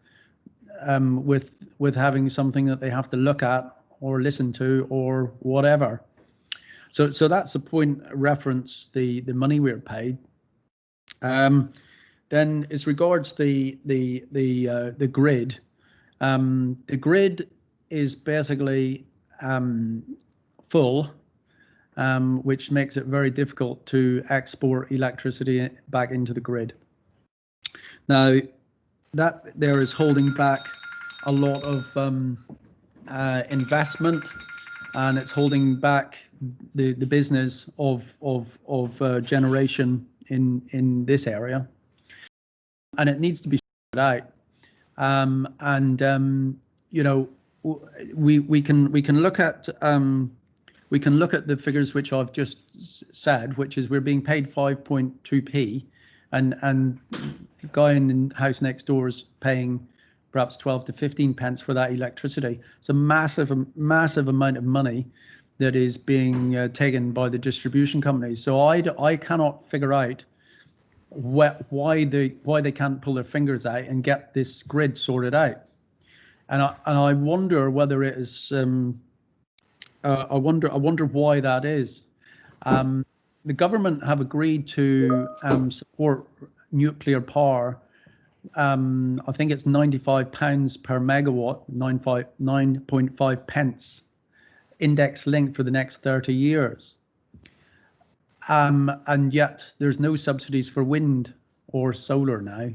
with having something that they have to look at or listen to or whatever. So that's the point. Reference the money we're paid. Then as regards the grid, the grid is basically full, which makes it very difficult to export electricity back into the grid. Now, that there is holding back a lot of investment, and it's holding back the business of generation in this area, and it needs to be sorted out. we can look at the figures which I've just said, which is we're being paid 5.2p, and the guy in the house next door is paying perhaps 12 to 15 pence for that electricity. It's a massive amount of money that is being taken by the distribution companies. So I cannot figure out why they can't pull their fingers out and get this grid sorted out. And I wonder whether it is. I wonder why that is. The government have agreed to support nuclear power. I think it's £95 per megawatt, 9.5 pence, index linked for the next 30 years. And yet there's no subsidies for wind or solar now,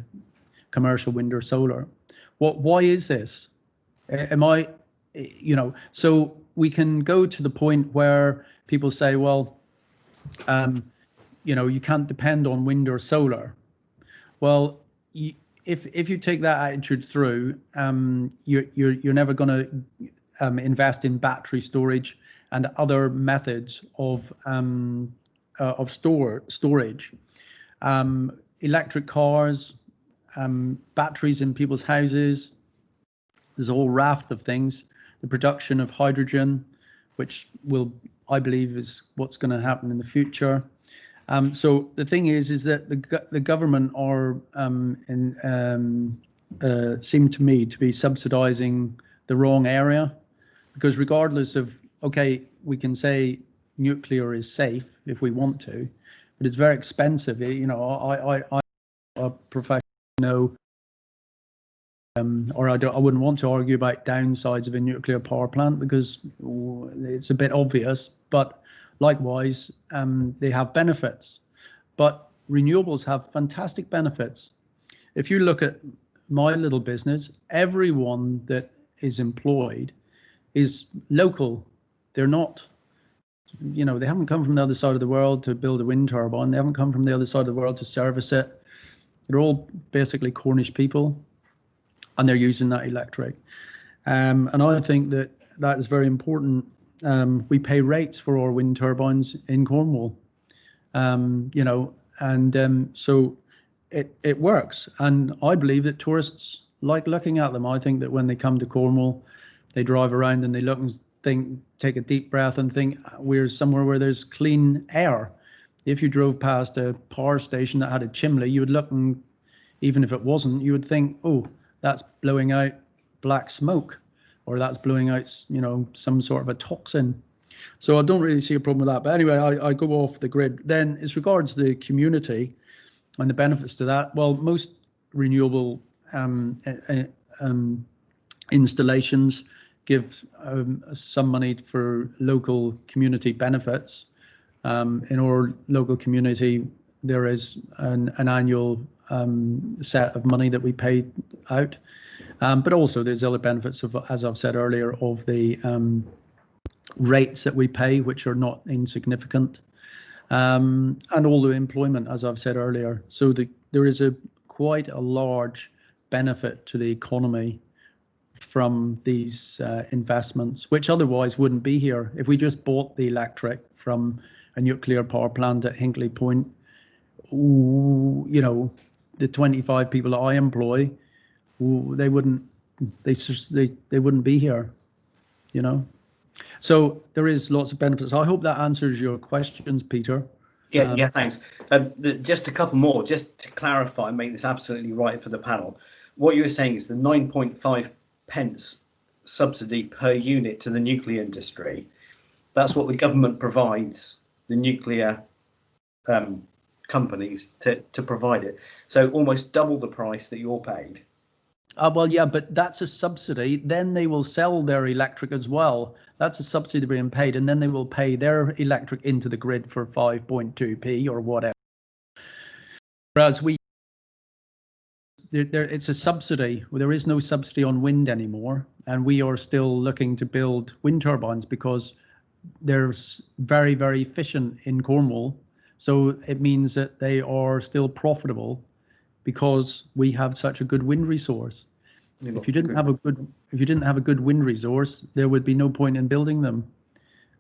commercial wind or solar. Why is this? So we can go to the point where people say, well, you can't depend on wind or solar. Well, if you take that attitude through, you're never going to invest in battery storage and other methods of storage. Electric cars, batteries in people's houses. There's a whole raft of things. The production of hydrogen, which I believe is what's going to happen in the future. So the thing is that the government are seem to me to be subsidising the wrong area, because regardless of, okay, we can say nuclear is safe if we want to, but it's very expensive. I a professional know. Or I wouldn't want to argue about downsides of a nuclear power plant because it's a bit obvious, but likewise, they have benefits. But renewables have fantastic benefits. If you look at my little business, everyone that is employed is local. They're not, they haven't come from the other side of the world to build a wind turbine. They haven't come from the other side of the world to service it. They're all basically Cornish people, and they're using that electric. And I think that is very important. We pay rates for our wind turbines in Cornwall, so it works. And I believe that tourists like looking at them. I think that when they come to Cornwall, they drive around and they look and take a deep breath and think we're somewhere where there's clean air. If you drove past a power station that had a chimney, you would look, and even if it wasn't, you would think, oh, that's blowing out black smoke, or that's blowing out, some sort of a toxin. So I don't really see a problem with that. But anyway, I go off the grid. Then as regards the community and the benefits to that, well, most renewable installations give some money for local community benefits. In our local community, there is an annual set of money that we pay out, but also there's other benefits of, as I've said earlier, of the rates that we pay, which are not insignificant, and all the employment, as I've said earlier. So there is quite a large benefit to the economy from these investments, which otherwise wouldn't be here. If we just bought the electric from a nuclear power plant at Hinkley Point, the 25 people that I employ, they wouldn't be here, So there is lots of benefits. I hope that answers your questions, Peter. Yeah, thanks. Just a couple more, just to clarify and make this absolutely right for the panel. What you were saying is the 9.5 pence subsidy per unit to the nuclear industry. That's what the government provides the nuclear companies to provide it. So almost double the price that you're paid. Well, yeah, but that's a subsidy. Then they will sell their electric as well. That's a subsidy being paid, and then they will pay their electric into the grid for 5.2p or whatever. Whereas it's a subsidy. There is no subsidy on wind anymore, and we are still looking to build wind turbines because they're very, very efficient in Cornwall. So it means that they are still profitable because we have such a good wind resource. If you didn't have a good wind resource, there would be no point in building them.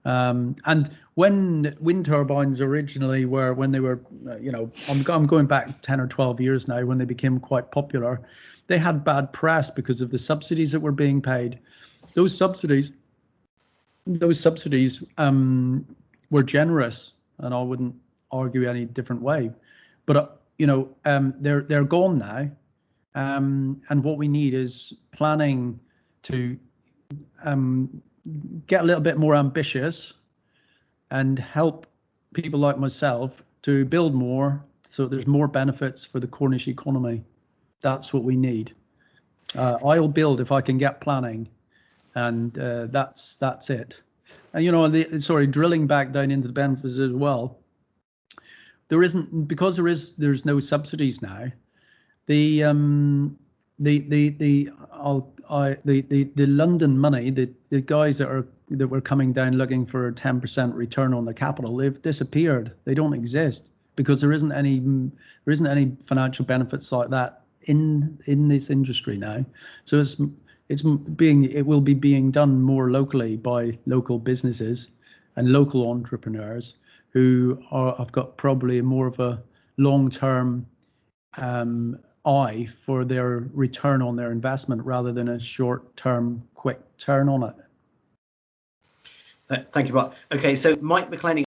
And when wind turbines originally were, when they were, I'm going back 10 or 12 years now, when they became quite popular, they had bad press because of the subsidies that were being paid. Those subsidies were generous, and I wouldn't argue any different way. But they're gone now, and what we need is planning to get a little bit more ambitious and help people like myself to build more, so there's more benefits for the Cornish economy. That's what we need. I'll build if I can get planning, and that's it. And drilling back down into the benefits as well. There isn't, because there's no subsidies now. The London money, the guys that were coming down looking for a 10% return on the capital, they've disappeared. They don't exist because there isn't any financial benefits like that in this industry now. So it will be being done more locally by local businesses and local entrepreneurs who have got probably more of a long-term eye for their return on their investment rather than a short-term quick turn on it. Thank you, Mark. Okay, so Mike McLennan,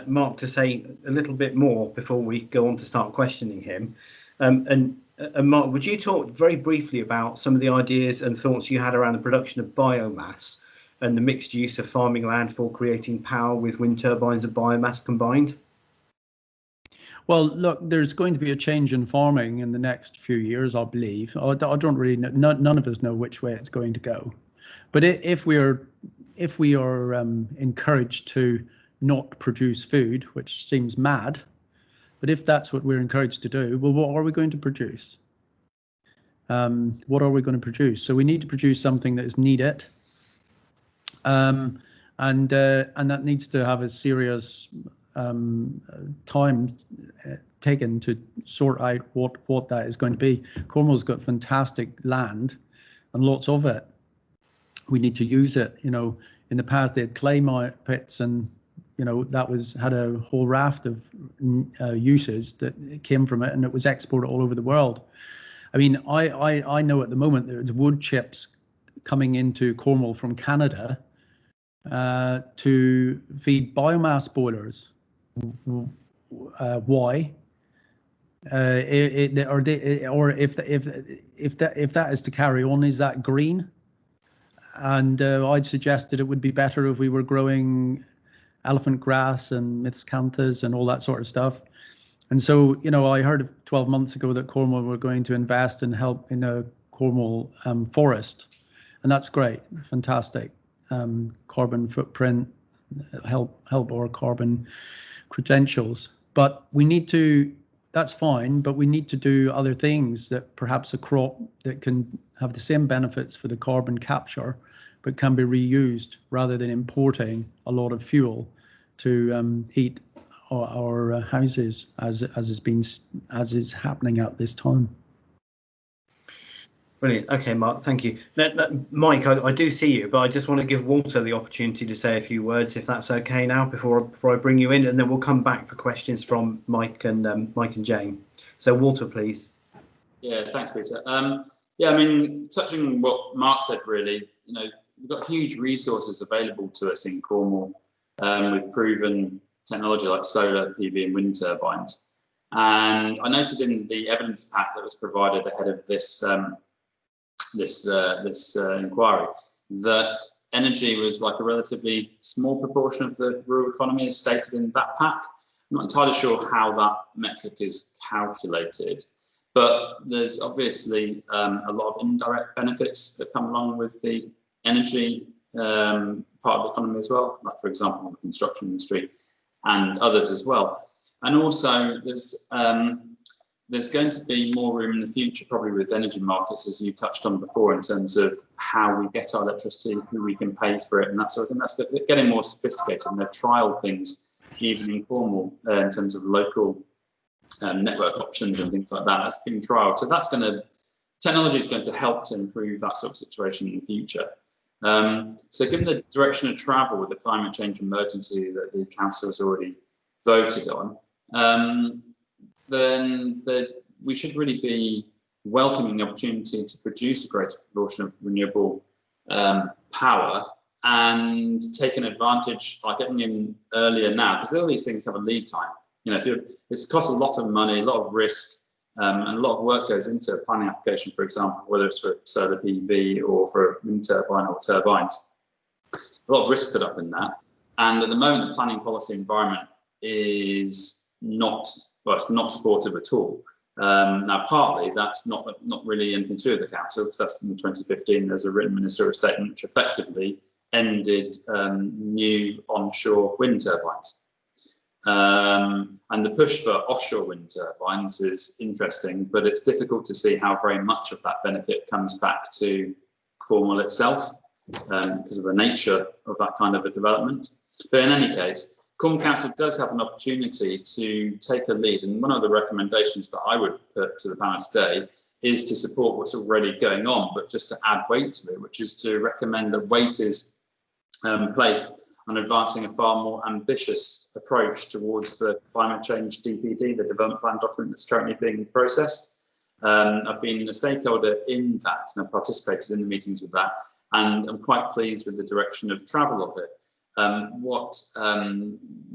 Mark, to say a little bit more before we go on to start questioning him. And Mark, would you talk very briefly about some of the ideas and thoughts you had around the production of biomass and the mixed use of farming land for creating power with wind turbines and biomass combined? Well, look, there's going to be a change in farming in the next few years, I believe. I don't really know. None of us know which way it's going to go. But if we are encouraged to not produce food, which seems mad, but if that's what we're encouraged to do, well, what are we going to produce? What are we going to produce? So we need to produce something that is needed, and that needs to have a serious time taken to sort out what that is going to be. Cornwall's got fantastic land and lots of it. We need to use it. In the past they had clay pits, and that had a whole raft of uses that came from it, and it was exported all over the world. I mean, I know at the moment there's wood chips coming into Cornwall from Canada to feed biomass boilers. Why? Or if that is to carry on, is that green? And I'd suggested it would be better if we were growing elephant grass and miscanthus and all that sort of stuff. And so, I heard 12 months ago that Cornwall were going to invest and help in a Cornwall forest, and that's great, fantastic. Carbon footprint, help our carbon credentials. But that's fine, but we need to do other things, that perhaps a crop that can have the same benefits for the carbon capture, but can be reused rather than importing a lot of fuel to heat our houses, as is happening at this time. Brilliant. Okay, Mark, thank you. Mike, I do see you, but I just want to give Walter the opportunity to say a few words, if that's okay now, before I bring you in, and then we'll come back for questions from Mike and Jane. So Walter, please. Yeah, thanks, Peter. Yeah, I mean, touching on what Mark said, really, we've got huge resources available to us in Cornwall with proven technology like solar, PV, and wind turbines. And I noted in the evidence pack that was provided ahead of this inquiry that energy was like a relatively small proportion of the rural economy, as stated in that pack. I'm not entirely sure how that metric is calculated, but there's obviously a lot of indirect benefits that come along with the energy part of the economy as well, like, for example, the construction industry and others as well. And also there's going to be more room in the future, probably with energy markets, as you touched on before, in terms of how we get our electricity, who we can pay for it, and that sort of thing. That's getting more sophisticated, and they've trialled things even in Cornwall in terms of local network options and things like that. That's being trialled. So that's going to technology is going to help to improve that sort of situation in the future. So given the direction of travel with the climate change emergency that the council has already voted on, then we should really be welcoming the opportunity to produce a greater proportion of renewable power and taking advantage by getting in earlier now, because all these things have a lead time. You know, it costs a lot of money, a lot of risk, and a lot of work goes into a planning application, for example, whether it's for solar PV or for a wind turbine or turbines. A lot of risk put up in that. And at the moment, the planning policy environment is not, well, it's not supportive at all. Now, partly that's not really anything to do with the council, because that's in 2015. There's a written ministerial statement which effectively ended new onshore wind turbines. And the push for offshore wind turbines is interesting, but it's difficult to see how very much of that benefit comes back to Cornwall itself, because of the nature of that kind of a development. But in any case, Cornwall Council does have an opportunity to take a lead, and one of the recommendations that I would put to the panel today is to support what's already going on, but just to add weight to it, which is to recommend that weight is placed on advancing a far more ambitious approach towards the climate change DPD, the development plan document that's currently being processed. I've been a stakeholder in that, and I've participated in the meetings with that, and I'm quite pleased with the direction of travel of it. What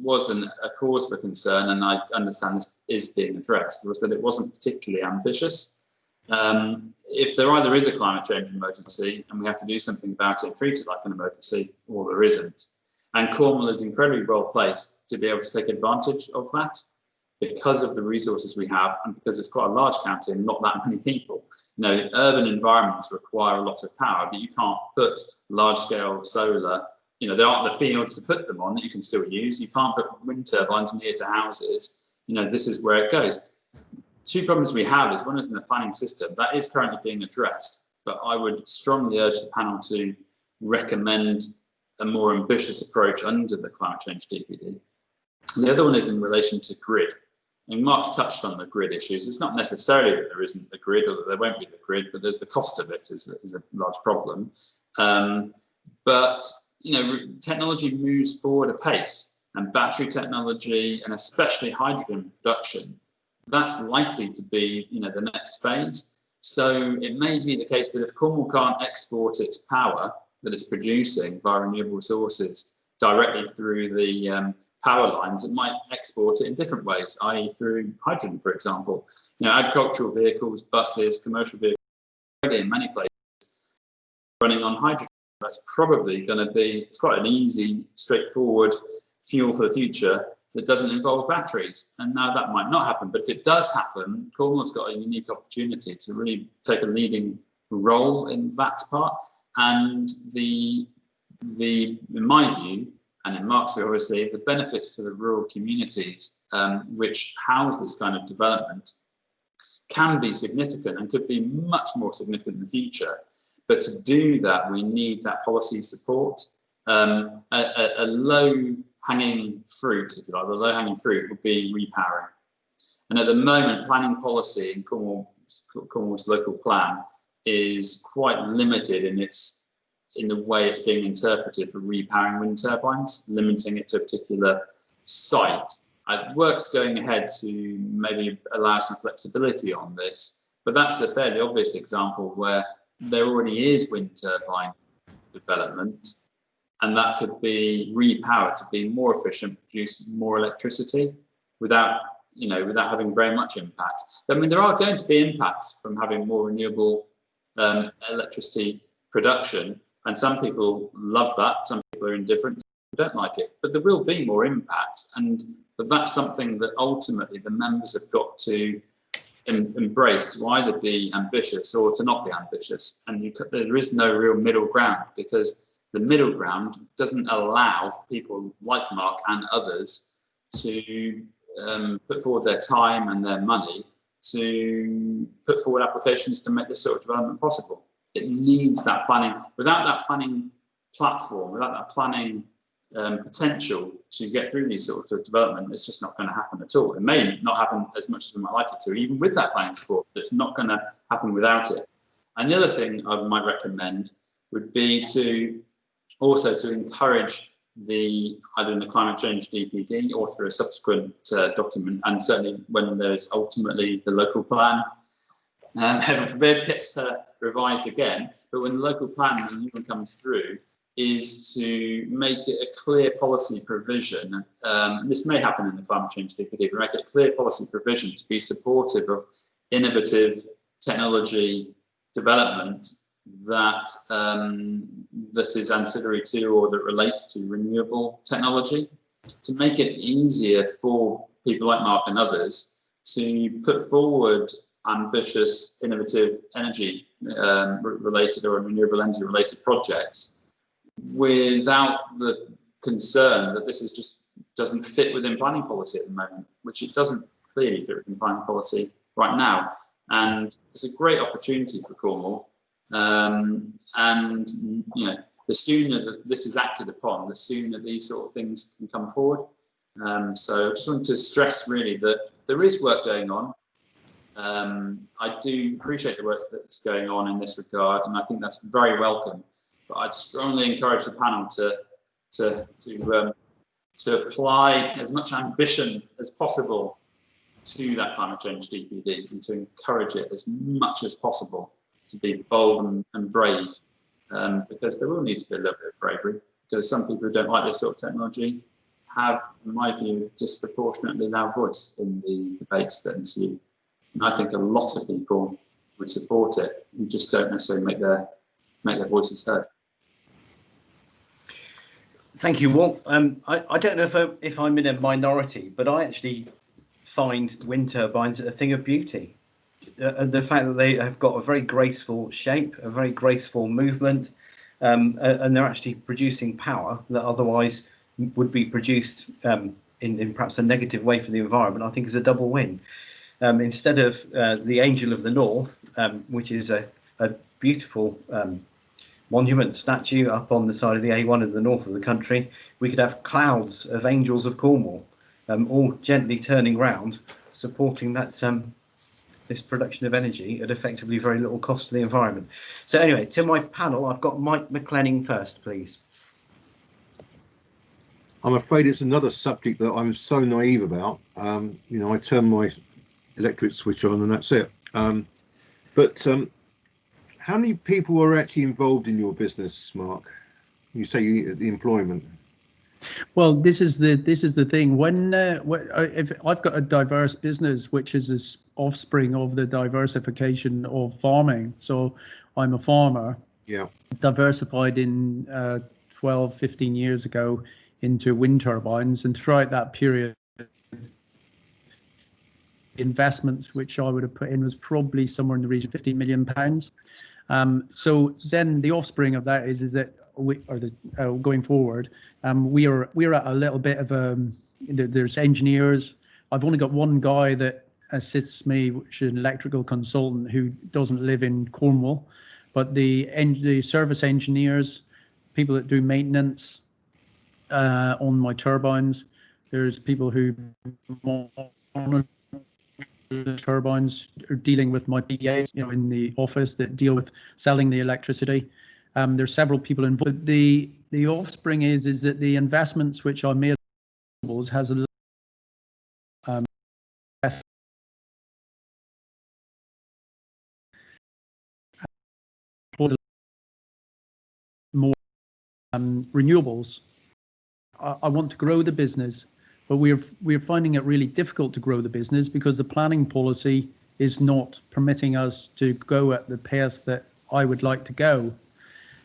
was a cause for concern, and I understand this is being addressed, was that it wasn't particularly ambitious. If there either is a climate change emergency and we have to do something about it, treat it like an emergency, or there isn't. And Cornwall is incredibly well placed to be able to take advantage of that because of the resources we have, and because it's quite a large county and not that many people. You know, urban environments require a lot of power, but you can't put large scale solar, you know, there aren't the fields to put them on that you can still use. You can't put wind turbines near to houses. You know, this is where it goes. Two problems we have is one is in the planning system that is currently being addressed, but I would strongly urge the panel to recommend a more ambitious approach under the climate change DPD. And the other one is in relation to grid. And Mark's touched on the grid issues. It's not necessarily that there isn't the grid or that there won't be the grid, but there's the cost of it is a large problem. But you know, technology moves forward apace, and battery technology, and especially hydrogen production, that's likely to be, you know, the next phase. So it may be the case that if Cornwall can't export its power that it's producing via renewable sources directly through the power lines, it might export it in different ways, i.e. through hydrogen, for example. You know, agricultural vehicles, buses, commercial vehicles, in many places running on hydrogen. That's probably going to be, it's quite an easy, straightforward fuel for the future that doesn't involve batteries. And now that might not happen, but if it does happen, Cornwall's got a unique opportunity to really take a leading role in that part. And in my view, and in Mark's view, obviously, the benefits to the rural communities which house this kind of development can be significant and could be much more significant in the future. But to do that, we need that policy support. A low-hanging fruit, if you like, the low-hanging fruit would be repowering. And at the moment, planning policy in Cornwall's local plan is quite limited in the way it's being interpreted for repowering wind turbines, limiting it to a particular site. Work's going ahead to maybe allow some flexibility on this, but that's a fairly obvious example where there already is wind turbine development, and that could be repowered to be more efficient, produce more electricity without having very much impact. I mean, there are going to be impacts from having more renewable electricity production, and some people love that, some people are indifferent, don't like it, but there will be more impacts, but that's something that ultimately the members have got to embrace, to either be ambitious or to not be ambitious. And there is no real middle ground, because the middle ground doesn't allow people like Mark and others to put forward their time and their money to put forward applications to make this sort of development possible. It needs that planning. Without that planning platform, without that planning potential to get through these sorts of development, it's just not going to happen at all. It may not happen as much as we might like it to, even with that planning support, but it's not going to happen without it. And the other thing I might recommend would be to also to encourage either in the climate change DPD or through a subsequent document, and certainly when there's ultimately the local plan, heaven forbid, gets revised again, but when the local plan, the new one comes through, is to make it a clear policy provision, this may happen in the climate change DPD, but make it a clear policy provision to be supportive of innovative technology development that that is ancillary to or that relates to renewable technology, to make it easier for people like Mark and others to put forward ambitious, innovative energy related or renewable energy related projects without the concern that this is just doesn't fit within planning policy at the moment, which it doesn't clearly fit within planning policy right now. And it's a great opportunity for Cornwall. And you know, the sooner that this is acted upon, the sooner these sort of things can come forward. So I just want to stress really that there is work going on. I do appreciate the work that's going on in this regard, and I think that's very welcome. But I'd strongly encourage the panel to apply as much ambition as possible to that climate change DPD, and to encourage it as much as possible to be bold and brave, because there will need to be a little bit of bravery, because some people who don't like this sort of technology have, in my view, disproportionately loud voice in the debates that ensue. And I think a lot of people would support it, who just don't necessarily make their voices heard. Thank you, Walt. I don't know if I'm in a minority, but I actually find wind turbines a thing of beauty. The fact that they have got a very graceful shape, a very graceful movement, and they're actually producing power that otherwise would be produced in perhaps a negative way for the environment, I think is a double win. Instead of the Angel of the North, which is a beautiful monument statue up on the side of the A1 in the north of the country, we could have clouds of angels of Cornwall, all gently turning round, supporting that this production of energy at effectively very little cost to the environment. So anyway, to my panel, I've got Mike McLenning first, please. I'm afraid it's another subject that I'm so naive about. You know, I turn my electric switch on and that's it. But how many people are actually involved in your business, Mark? You say the employment. Well, this is the thing. If I've got a diverse business, which is this offspring of the diversification of farming. So I'm a farmer. Yeah. Diversified in 12, 15 years ago into wind turbines, and throughout that period, investments which I would have put in was probably somewhere in the region of £15 million. So then the offspring of that is that going forward, we're at a little bit of there's engineers. I've only got one guy that assists me, which is an electrical consultant who doesn't live in Cornwall, but the service engineers, people that do maintenance on my turbines. There's people who monitor the turbines, are dealing with my PDAs, you know, in the office that deal with selling the electricity. There's several people involved. The offspring is that the investments which I made has a more renewables. I want to grow the business, but we're finding it really difficult to grow the business because the planning policy is not permitting us to go at the pace that I would like to go.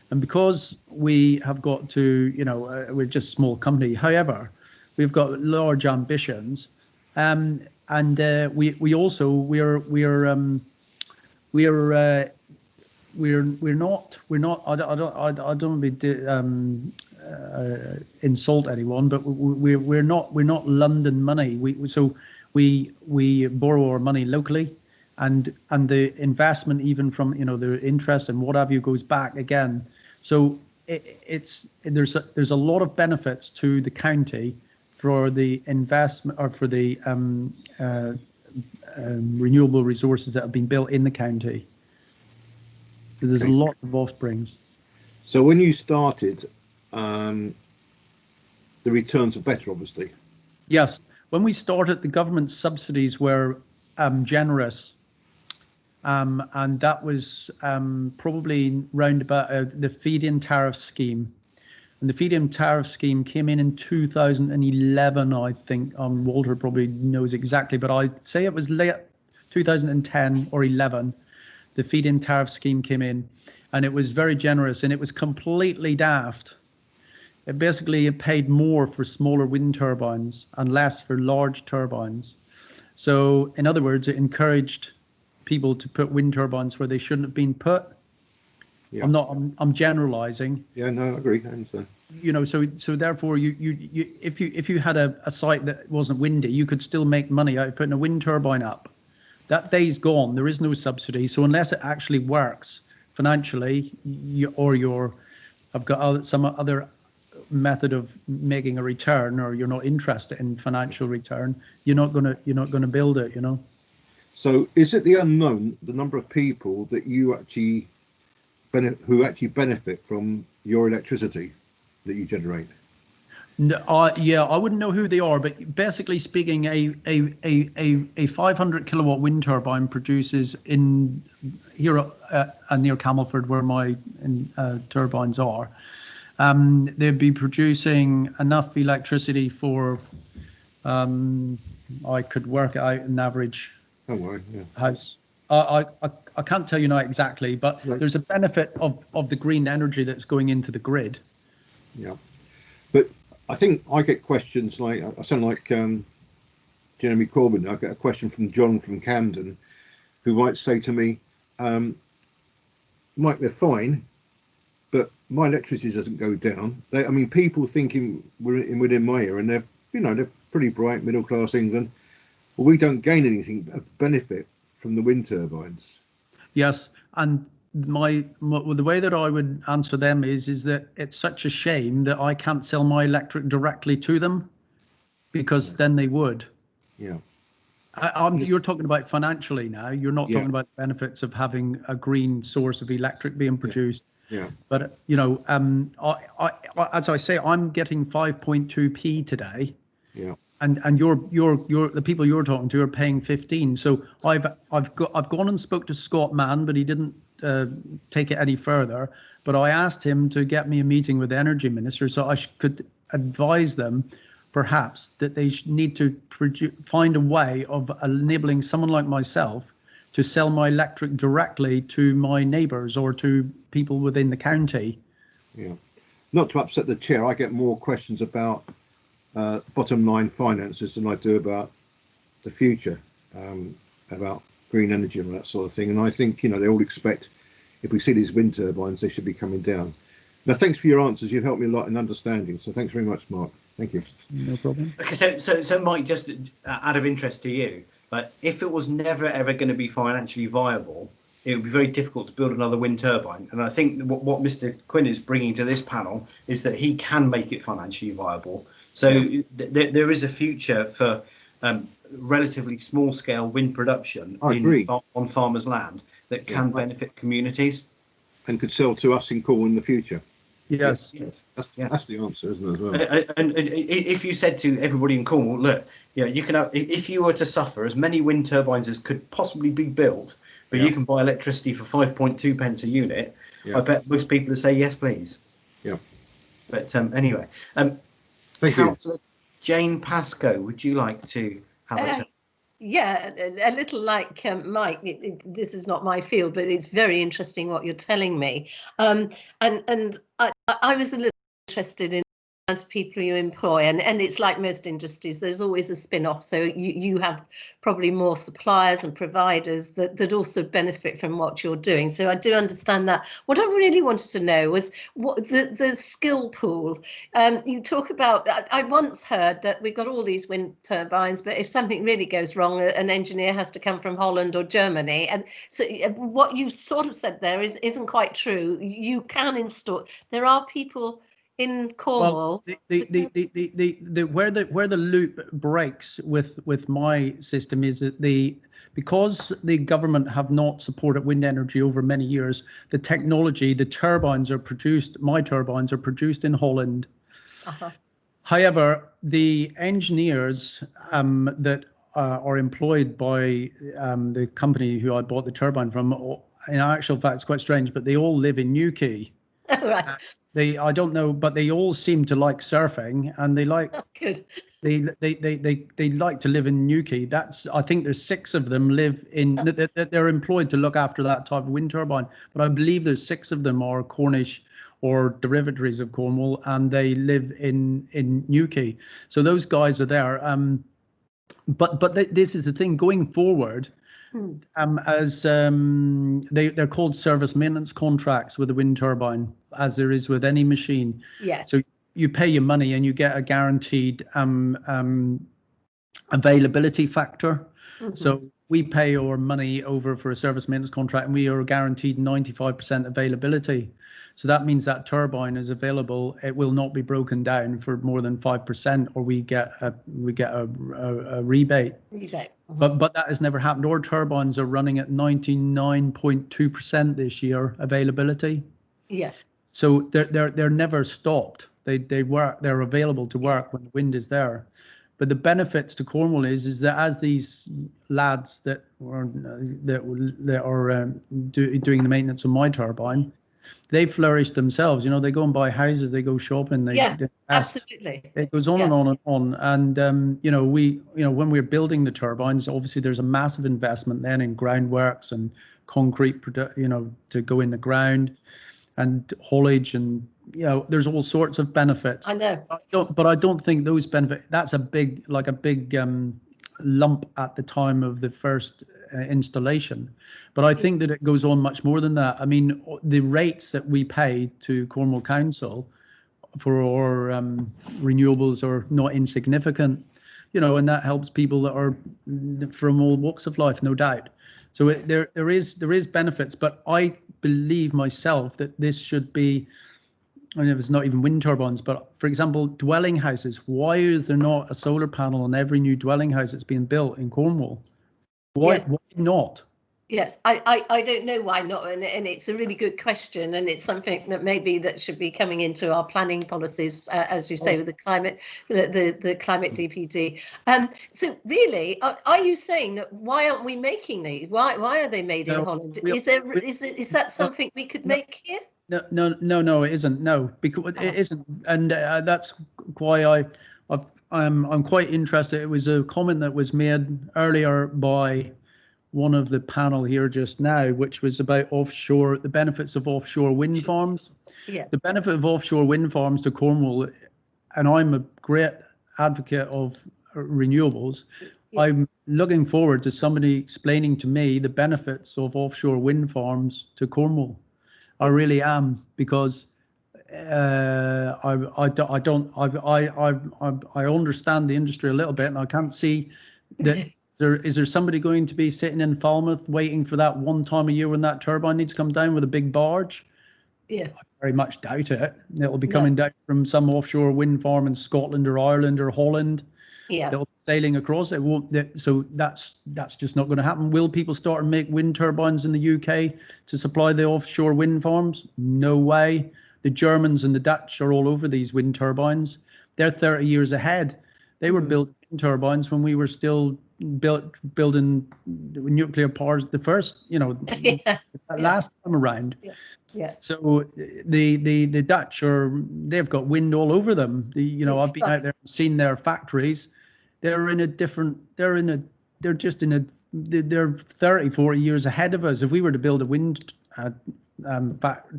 And because we have got to, you know, we're just a small company. However, we've got large ambitions, and we're not. I don't want to insult anyone, but we're not London money. We borrow our money locally, and the investment, even from, you know, the interest and what have you, goes back again. So there's a lot of benefits to the county for the investment, or for the renewable resources that have been built in the county. There's Okay. a lot of offsprings. So when you started, the returns are better, obviously. Yes, when we started, the government subsidies were generous, and that was probably round about the feed-in tariff scheme. And the feed-in tariff scheme came in 2011, I think. Walter probably knows exactly, but I'd say it was late 2010 or 11. The feed-in tariff scheme came in, and it was very generous, and it was completely daft. It paid more for smaller wind turbines and less for large turbines. So, in other words, it encouraged people to put wind turbines where they shouldn't have been put. Yeah. I'm generalizing. Yeah, no, I agree. I understand. You know, so therefore, if you had a site that wasn't windy, you could still make money out of putting a wind turbine up. That day's gone. There is no subsidy. So unless it actually works financially, I've got some other method of making a return, or you're not interested in financial return, you're not gonna build it. You know. So is it the unknown, the number of people that you actually benefit from your electricity that you generate? No, yeah, I wouldn't know who they are, but basically speaking, a 500 kilowatt wind turbine produces here near Camelford, where my turbines are. They'd be producing enough electricity for, I could work out an average house. I can't tell you now exactly, but there's a benefit of the green energy that's going into the grid. Yeah, but I think I get questions like, I sound like Jeremy Corbyn. I get a question from John from Camden, who might say to me, Mike, they're fine, but my electricity doesn't go down. I mean, people thinking within my area, and they're pretty bright, middle class England. Well, we don't gain anything of benefit from the wind turbines. Yes, and the way that I would answer them is that it's such a shame that I can't sell my electric directly to them, because then they would. Yeah. You're talking about financially now. You're not talking about the benefits of having a green source of electric being produced. Yeah. But as I say, I'm getting 5.2p today. Yeah. And the people you're talking to are paying 15. So I've gone and spoke to Scott Mann, but he didn't take it any further. But I asked him to get me a meeting with the energy minister, so I could advise them perhaps that they need to find a way of enabling someone like myself to sell my electric directly to my neighbours or to people within the county. Yeah. Not to upset the chair, I get more questions about bottom line finances than I do about the future, about green energy and that sort of thing. And I think, they all expect, if we see these wind turbines, they should be coming down. Now, thanks for your answers. You've helped me a lot in understanding. So thanks very much, Mark. Thank you. No problem. Okay, so Mike, just out of interest to you, but if it was never ever going to be financially viable, it would be very difficult to build another wind turbine. And I think what Mr. Quinn is bringing to this panel is that he can make it financially viable. So there is a future for relatively small scale wind production on farmers' land that can benefit communities. And could sell to us in Cornwall in the future. Yes. That's the answer, isn't it, as well? And if you said to everybody in Cornwall, look, you can have, if you were to suffer as many wind turbines as could possibly be built, but you can buy electricity for 5.2 pence a unit, I bet most people would say yes, please. Yeah. But anyway, thank Councillor you. Jane Pascoe, would you like to have a turn? Yeah, a little like Mike, this is not my field, but it's very interesting what you're telling me. And I was a little interested in the kinds of people you employ, and it's like most industries, there's always a spin-off. So you have probably more suppliers and providers that also benefit from what you're doing. So I do understand that. What I really wanted to know was what the skill pool. You talk about, I once heard that we've got all these wind turbines, but if something really goes wrong, an engineer has to come from Holland or Germany. And so what you sort of said there isn't quite true. You can install, there are people in Cornwall. Well, where the loop breaks with my system is that because the government have not supported wind energy over many years, the technology, the turbines are produced. My turbines are produced in Holland. Uh-huh. However, the engineers that are employed by the company who I bought the turbine from, in actual fact, it's quite strange, but they all live in Newquay. Right. I don't know, but they all seem to like surfing, and they like Good. they like to live in Newquay. I think there's 6 of them live in. They're employed to look after that type of wind turbine, but I believe there's 6 of them are Cornish or derivatives of Cornwall, and they live in Newquay. So those guys are there. But this is the thing going forward. They're called service maintenance contracts with a wind turbine, as there is with any machine. Yes. So you pay your money and you get a guaranteed availability factor. So we pay our money over for a service maintenance contract, and we are guaranteed 95% availability. So that means that turbine is available. It will not be broken down for more than 5%, or we get a rebate. But that has never happened. Our turbines are running at 99.2% this year availability. Yes. So they're never stopped. They work. They're available to work when the wind is there. But the benefits to Cornwall is that as these lads that are doing the maintenance on my turbine, they flourish themselves. You know, they go and buy houses, they go shopping. They absolutely. It goes on and on and on. And when we're building the turbines, obviously there's a massive investment then in groundworks and concrete, to go in the ground, and haulage, and there's all sorts of benefits. I know. But I don't think those benefits. That's a big lump at the time of the first installation. But I think that it goes on much more than that. I mean, the rates that we pay to Cornwall Council for our renewables are not insignificant, and that helps people that are from all walks of life, no doubt. So there is benefits, but I believe myself that this should be. I mean, it's not even wind turbines, but for example, dwelling houses. Why is there not a solar panel on every new dwelling house that's being built in Cornwall? Why not? Yes, I don't know why not, and it's a really good question, and it's something that maybe that should be coming into our planning policies, as you say, with the climate DPD. So really, are you saying that why aren't we making these? Why are they made in Holland? Is that something we could make here? No, it isn't. No, because it isn't, and that's why I'm quite interested. It was a comment that was made earlier by one of the panel here just now, which was about the benefits of offshore wind farms. Yeah. The benefit of offshore wind farms to Cornwall, and I'm a great advocate of renewables. Yeah. I'm looking forward to somebody explaining to me the benefits of offshore wind farms to Cornwall. I really am, because I understand the industry a little bit, and I can't see that. Is there somebody going to be sitting in Falmouth waiting for that one time a year when that turbine needs to come down with a big barge? Yeah. I very much doubt it. It'll be coming down from some offshore wind farm in Scotland or Ireland or Holland. Yeah. They'll be sailing across. It won't. So that's just not going to happen. Will people start to make wind turbines in the UK to supply the offshore wind farms? No way. The Germans and the Dutch are all over these wind turbines. They're 30 years ahead. They were building wind turbines when we were still building nuclear powers the first, last time around. Yeah. So the Dutch they've got wind all over them. I've been out there and seen their factories. They're 30, 40 years ahead of us. If we were to build a wind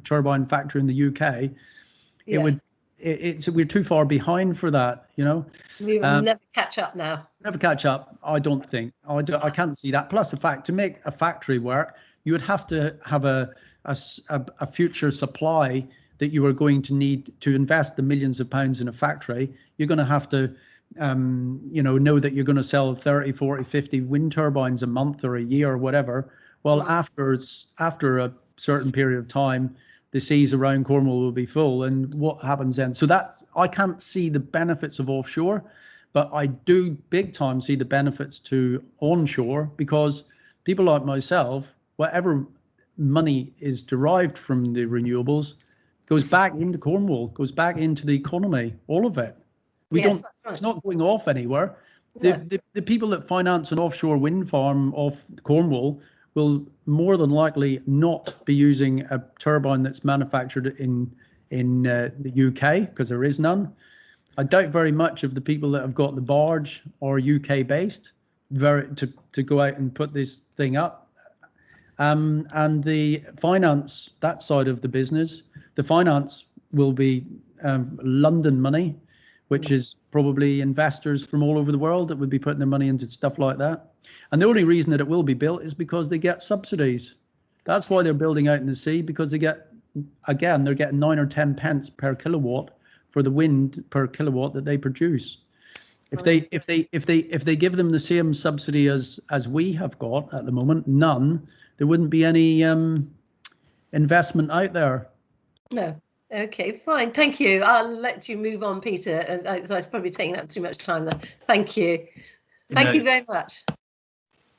turbine factory in the UK, it would. We're too far behind for that, We will never catch up now. Never catch up, I don't think. I can't see that. Plus the fact, to make a factory work, you would have to have a future supply that you are going to need to invest the millions of pounds in a factory. You're going to have to, know that you're going to sell 30, 40, 50 wind turbines a month or a year or whatever. Well, after a certain period of time, the seas around Cornwall will be full, and what happens then? So that I can't see the benefits of offshore, but I do big time see the benefits to onshore, because people like myself, whatever money is derived from the renewables goes back into Cornwall, goes back into the economy, all of it. We Yes, don't, that's right. it's not going off anywhere. No. The people that finance an offshore wind farm off Cornwall will more than likely not be using a turbine that's manufactured in the UK, because there is none. I doubt very much of the people that have got the barge are UK based to go out and put this thing up. And the finance, that side of the business, the finance will be London money, which is probably investors from all over the world that would be putting their money into stuff like that. And the only reason that it will be built is because they get subsidies. That's why they're building out in the sea, because they get, again, they're getting 9 or 10 pence per kilowatt for the wind per kilowatt that they produce. If they give them the same subsidy as we have got at the moment, none, there wouldn't be any investment out there. No. Okay, fine. Thank you. I'll let you move on, Peter, as I was probably taking up too much time there. Thank you. Thank you very much.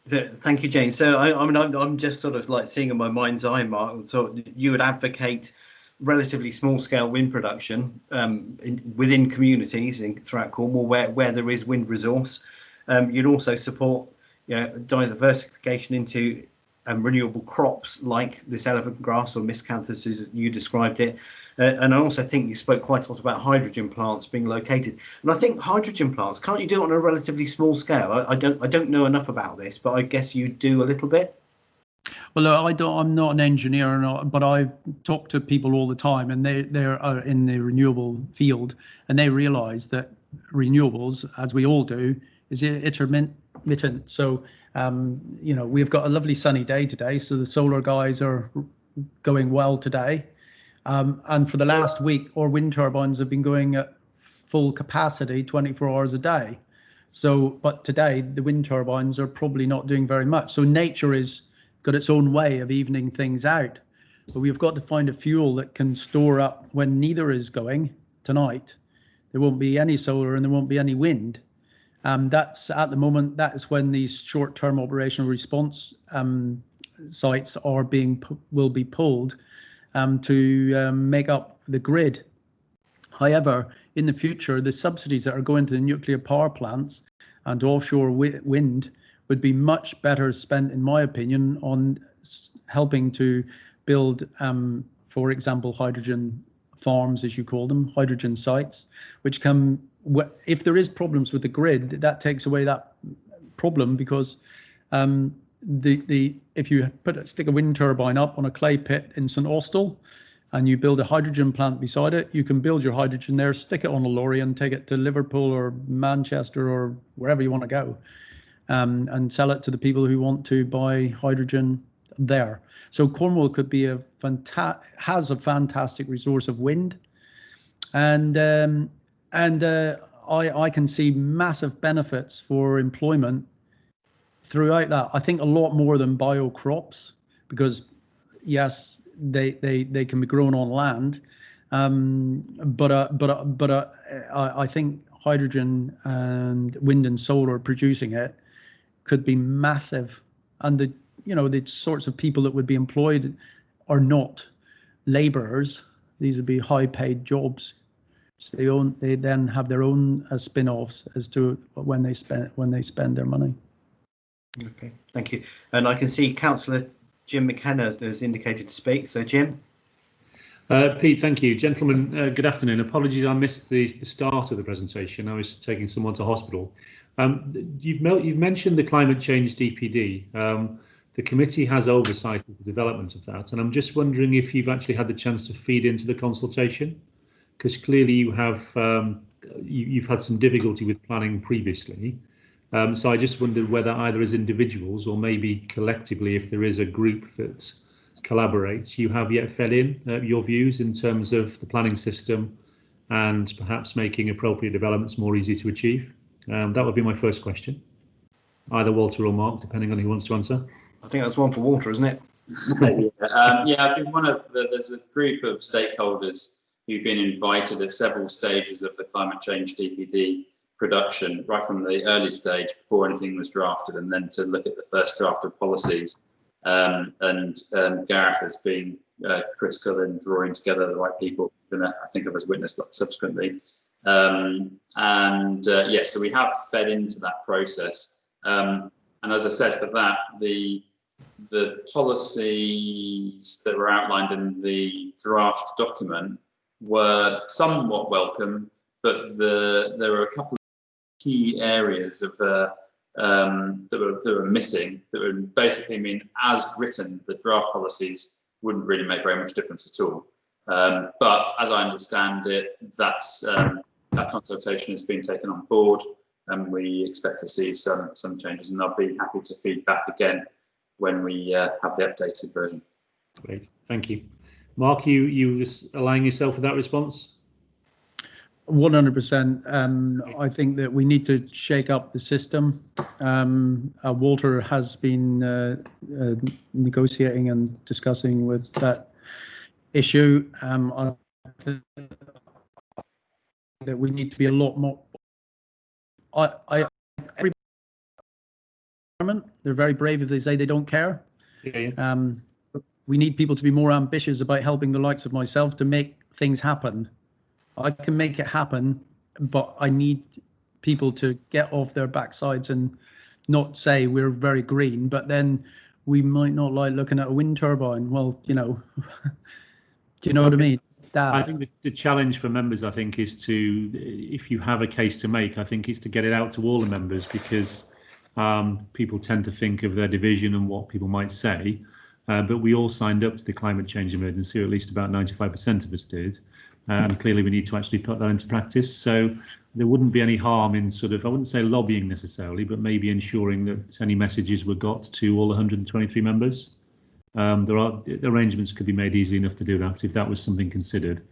Thank you, Jane. So I'm just sort of like seeing in my mind's eye, Mark, so you would advocate relatively small scale wind production within communities throughout Cornwall where there is wind resource. You'd also support diversification into renewable crops like this elephant grass or miscanthus as you described it. And I also think you spoke quite a lot about hydrogen plants being located. And I think hydrogen plants, can't you do it on a relatively small scale? I don't know enough about this, but I guess you do a little bit. Well, I'm not an engineer, but I've talked to people all the time, and they're in the renewable field, and they realise that renewables, as we all do, is intermittent. So, we've got a lovely sunny day today, so the solar guys are going well today. And for the last week, our wind turbines have been going at full capacity 24 hours a day. So, but today the wind turbines are probably not doing very much. So nature is got its own way of evening things out. But we've got to find a fuel that can store up when neither is going tonight. There won't be any solar and there won't be any wind. That's at the moment, that is when these short-term operational response sites will be pulled to make up the grid. However, in the future, the subsidies that are going to the nuclear power plants and offshore wind would be much better spent, in my opinion, on helping to build, for example, hydrogen farms, as you call them, hydrogen sites, which can, if there is problems with the grid, that takes away that problem, because if you stick a wind turbine up on a clay pit in St Austell and you build a hydrogen plant beside it, you can build your hydrogen there, stick it on a lorry and take it to Liverpool or Manchester or wherever you want to go, and sell it to the people who want to buy hydrogen there. So Cornwall could be has a fantastic resource of wind, and I can see massive benefits for employment throughout that. I think a lot more than bio crops, because yes, they can be grown on land, but I think hydrogen and wind and solar producing it could be massive, and the sorts of people that would be employed are not labourers. These would be high paid jobs. So they then have their own spin-offs as to when they spend their money. Okay, thank you. And I can see Councillor Jim McKenna has indicated to speak. So Jim. Pete, thank you. Gentlemen, good afternoon. Apologies, I missed the start of the presentation. I was taking someone to hospital. You've mentioned the climate change DPD. The committee has oversight of the development of that, and I'm just wondering if you've actually had the chance to feed into the consultation, because clearly you have you've had some difficulty with planning previously. So I just wondered whether either as individuals or maybe collectively, if there is a group that collaborates, you have yet fed in your views in terms of the planning system and perhaps making appropriate developments more easy to achieve. That would be my first question. Either Walter or Mark, depending on who wants to answer. I think that's one for Walter, isn't it? I've been one of there's a group of stakeholders who've been invited at several stages of the climate change DPD production, right from the early stage before anything was drafted, and then to look at the first draft of policies. Gareth has been critical in drawing together the right people, I think of as witnessed subsequently. So we have fed into that process. And as I said, for that, the policies that were outlined in the draft document were somewhat welcome, but there were a couple of key areas of that were missing, that would basically mean, as written, the draft policies wouldn't really make very much difference at all. But as I understand it, that consultation has been taken on board, and we expect to see some changes, and I'll be happy to feed back again when we have the updated version. Great, thank you. Mark, you aligning yourself with that response? 100%. I think that we need to shake up the system. Walter has been negotiating and discussing with that issue. I think that we need to be a lot more. They're very brave if they say they don't care. Yeah. We need people to be more ambitious about helping the likes of myself to make things happen. I can make it happen, but I need people to get off their backsides and not say we're very green, but then we might not like looking at a wind turbine. Well, do you know what I mean? I think the challenge for members, I think, is to, if you have a case to make, I think it's to get it out to all the members, because people tend to think of their division and what people might say. But we all signed up to the climate change emergency, or at least about 95% of us did. And clearly we need to actually put that into practice. So there wouldn't be any harm in sort of, I wouldn't say lobbying necessarily, but maybe ensuring that any messages were got to all 123 members. Arrangements could be made easily enough to do that if that was something considered.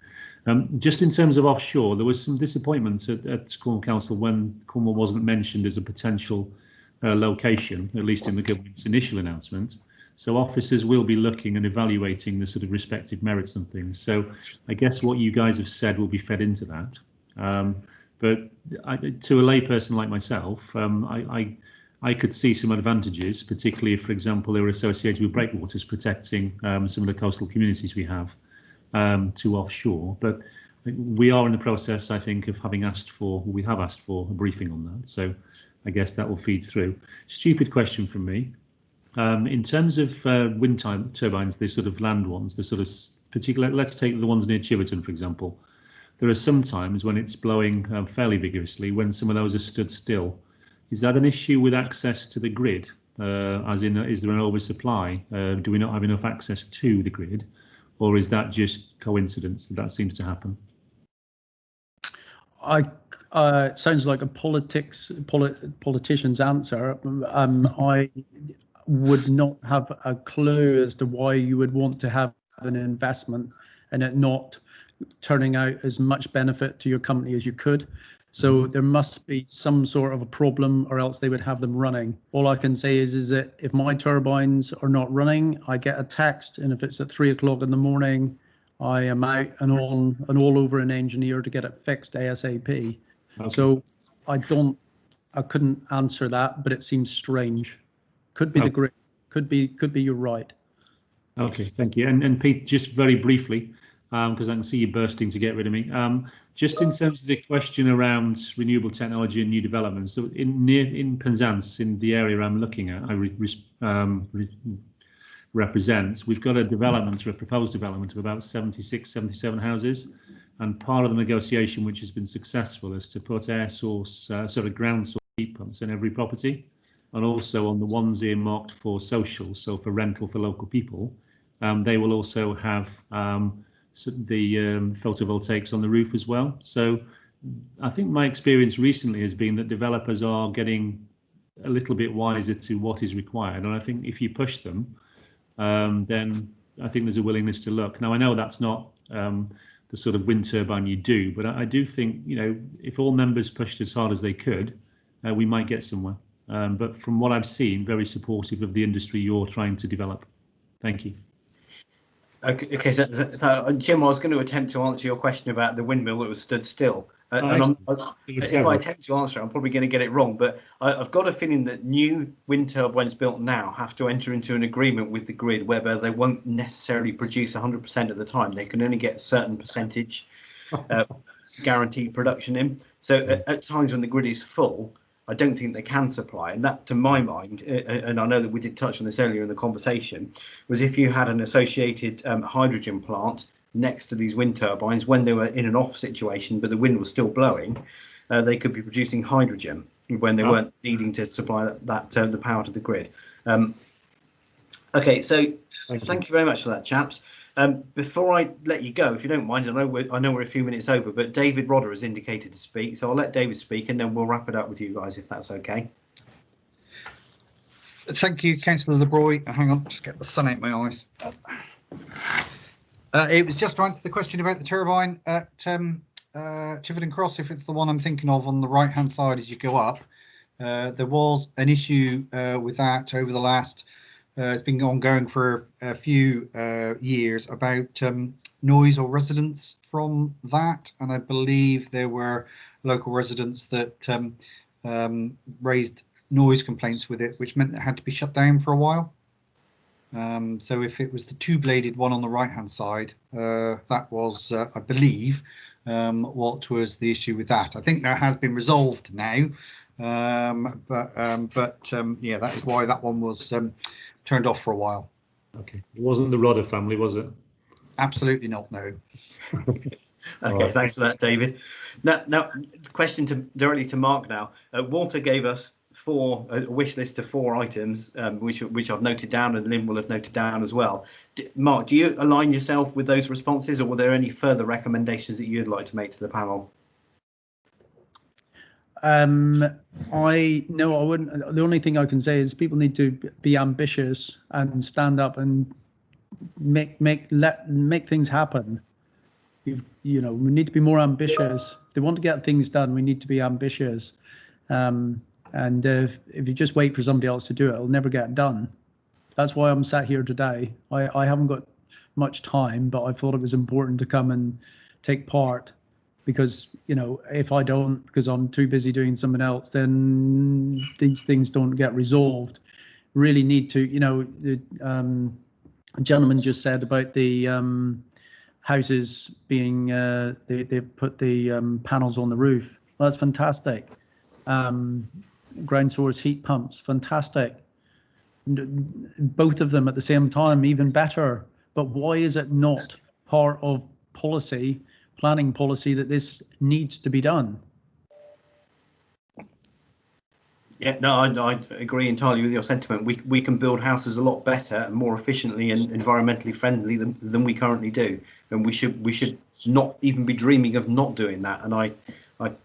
Just in terms of offshore, there was some disappointment at Cornwall Council when Cornwall wasn't mentioned as a potential location, at least in the government's initial announcement. So officers will be looking and evaluating the sort of respective merits and things. So I guess what you guys have said will be fed into that. But to a layperson like myself, I could see some advantages, particularly if, for example, they were associated with breakwaters, protecting some of the coastal communities we have to offshore. But we are in the process, I think, of having asked for, we have asked for a briefing on that. So I guess that will feed through. Stupid question from me. In terms of wind turbines, the sort of land ones, the sort of particular, let's take the ones near Chiverton, for example. There are some times when it's blowing fairly vigorously, when some of those are stood still. Is that an issue with access to the grid? As in, is there an oversupply? Do we not have enough access to the grid? Or is that just coincidence that seems to happen? Sounds like a politician's answer. I would not have a clue as to why you would want to have an investment and it not turning out as much benefit to your company as you could. So there must be some sort of a problem, or else they would have them running. All I can say is that if my turbines are not running, I get a text, and if it's at 3 o'clock in the morning, I am out and on and all over an engineer to get it fixed ASAP. Okay. So I couldn't answer that, but it seems strange. Could be the grid. Could be you're right. Okay, thank you. And Pete, just very briefly, because I can see you bursting to get rid of me. Just in terms of the question around renewable technology and new developments, so in Penzance, in the area I'm looking at, represent, we've got a development, or a proposed development of about 76, 77 houses. And part of the negotiation, which has been successful, is to put air source, ground source heat pumps in every property, and also on the ones earmarked for social, so for rental for local people. They will also have the photovoltaics on the roof as well. So I think my experience recently has been that developers are getting a little bit wiser to what is required. And I think if you push them, then I think there's a willingness to look. Now, I know that's not the sort of wind turbine you do, but I do think, if all members pushed as hard as they could, we might get somewhere. But from what I've seen, very supportive of the industry you're trying to develop. Thank you. Okay, so Jim, I was going to attempt to answer your question about the windmill that was stood still. If I attempt to answer it, I'm probably going to get it wrong, but I've got a feeling that new wind turbines built now have to enter into an agreement with the grid whereby they won't necessarily produce 100% of the time. They can only get a certain percentage guaranteed production in. So at times when the grid is full, I don't think they can supply. And that, to my mind, and I know that we did touch on this earlier in the conversation, was if you had an associated hydrogen plant next to these wind turbines when they were in an off situation, but the wind was still blowing, they could be producing hydrogen when they weren't needing to supply the power to the grid. Okay, so thank you very much for that, chaps. Before I let you go, if you don't mind, I know we're a few minutes over, but David Rodder has indicated to speak, so I'll let David speak and then we'll wrap it up with you guys, if that's okay. Thank you, Councillor LeBroy. Hang on, just get the sun out my eyes. It was just to answer the question about the turbine at Chiverton Cross, if it's the one I'm thinking of on the right-hand side as you go up. There was an issue with that over the last, it's been ongoing for a few years, about noise or residents from that. And I believe there were local residents that raised noise complaints with it, which meant it had to be shut down for a while. So if it was the two-bladed one on the right-hand side, that was, I believe, what was the issue with that. I think that has been resolved now, but yeah, that is why that one was turned off for a while. Okay, it wasn't the Rodder family, was it? Absolutely not, no. Okay, right. Thanks for that, David. Now question directly to Mark now. Walter gave us a wish list of 4 items, which I've noted down and Lynn will have noted down as well. Mark, do you align yourself with those responses, or were there any further recommendations that you'd like to make to the panel? I wouldn't. The only thing I can say is people need to be ambitious and stand up and make things happen. You know, we need to be more ambitious. If they want to get things done, we need to be ambitious. And if you just wait for somebody else to do it, it'll never get done. That's why I'm sat here today. I haven't got much time, but I thought it was important to come and take part, because, you know, if I don't, because I'm too busy doing something else, then these things don't get resolved. Really need to, you know, a gentleman just said about the houses being, they've put the panels on the roof. Well, that's fantastic. Ground source heat pumps, fantastic. Both of them at the same time, even better. But why is it not part of policy, planning policy, that this needs to be done? Yeah, no, I agree entirely with your sentiment. We can build houses a lot better and more efficiently and environmentally friendly than we currently do, and we should not even be dreaming of not doing that. And I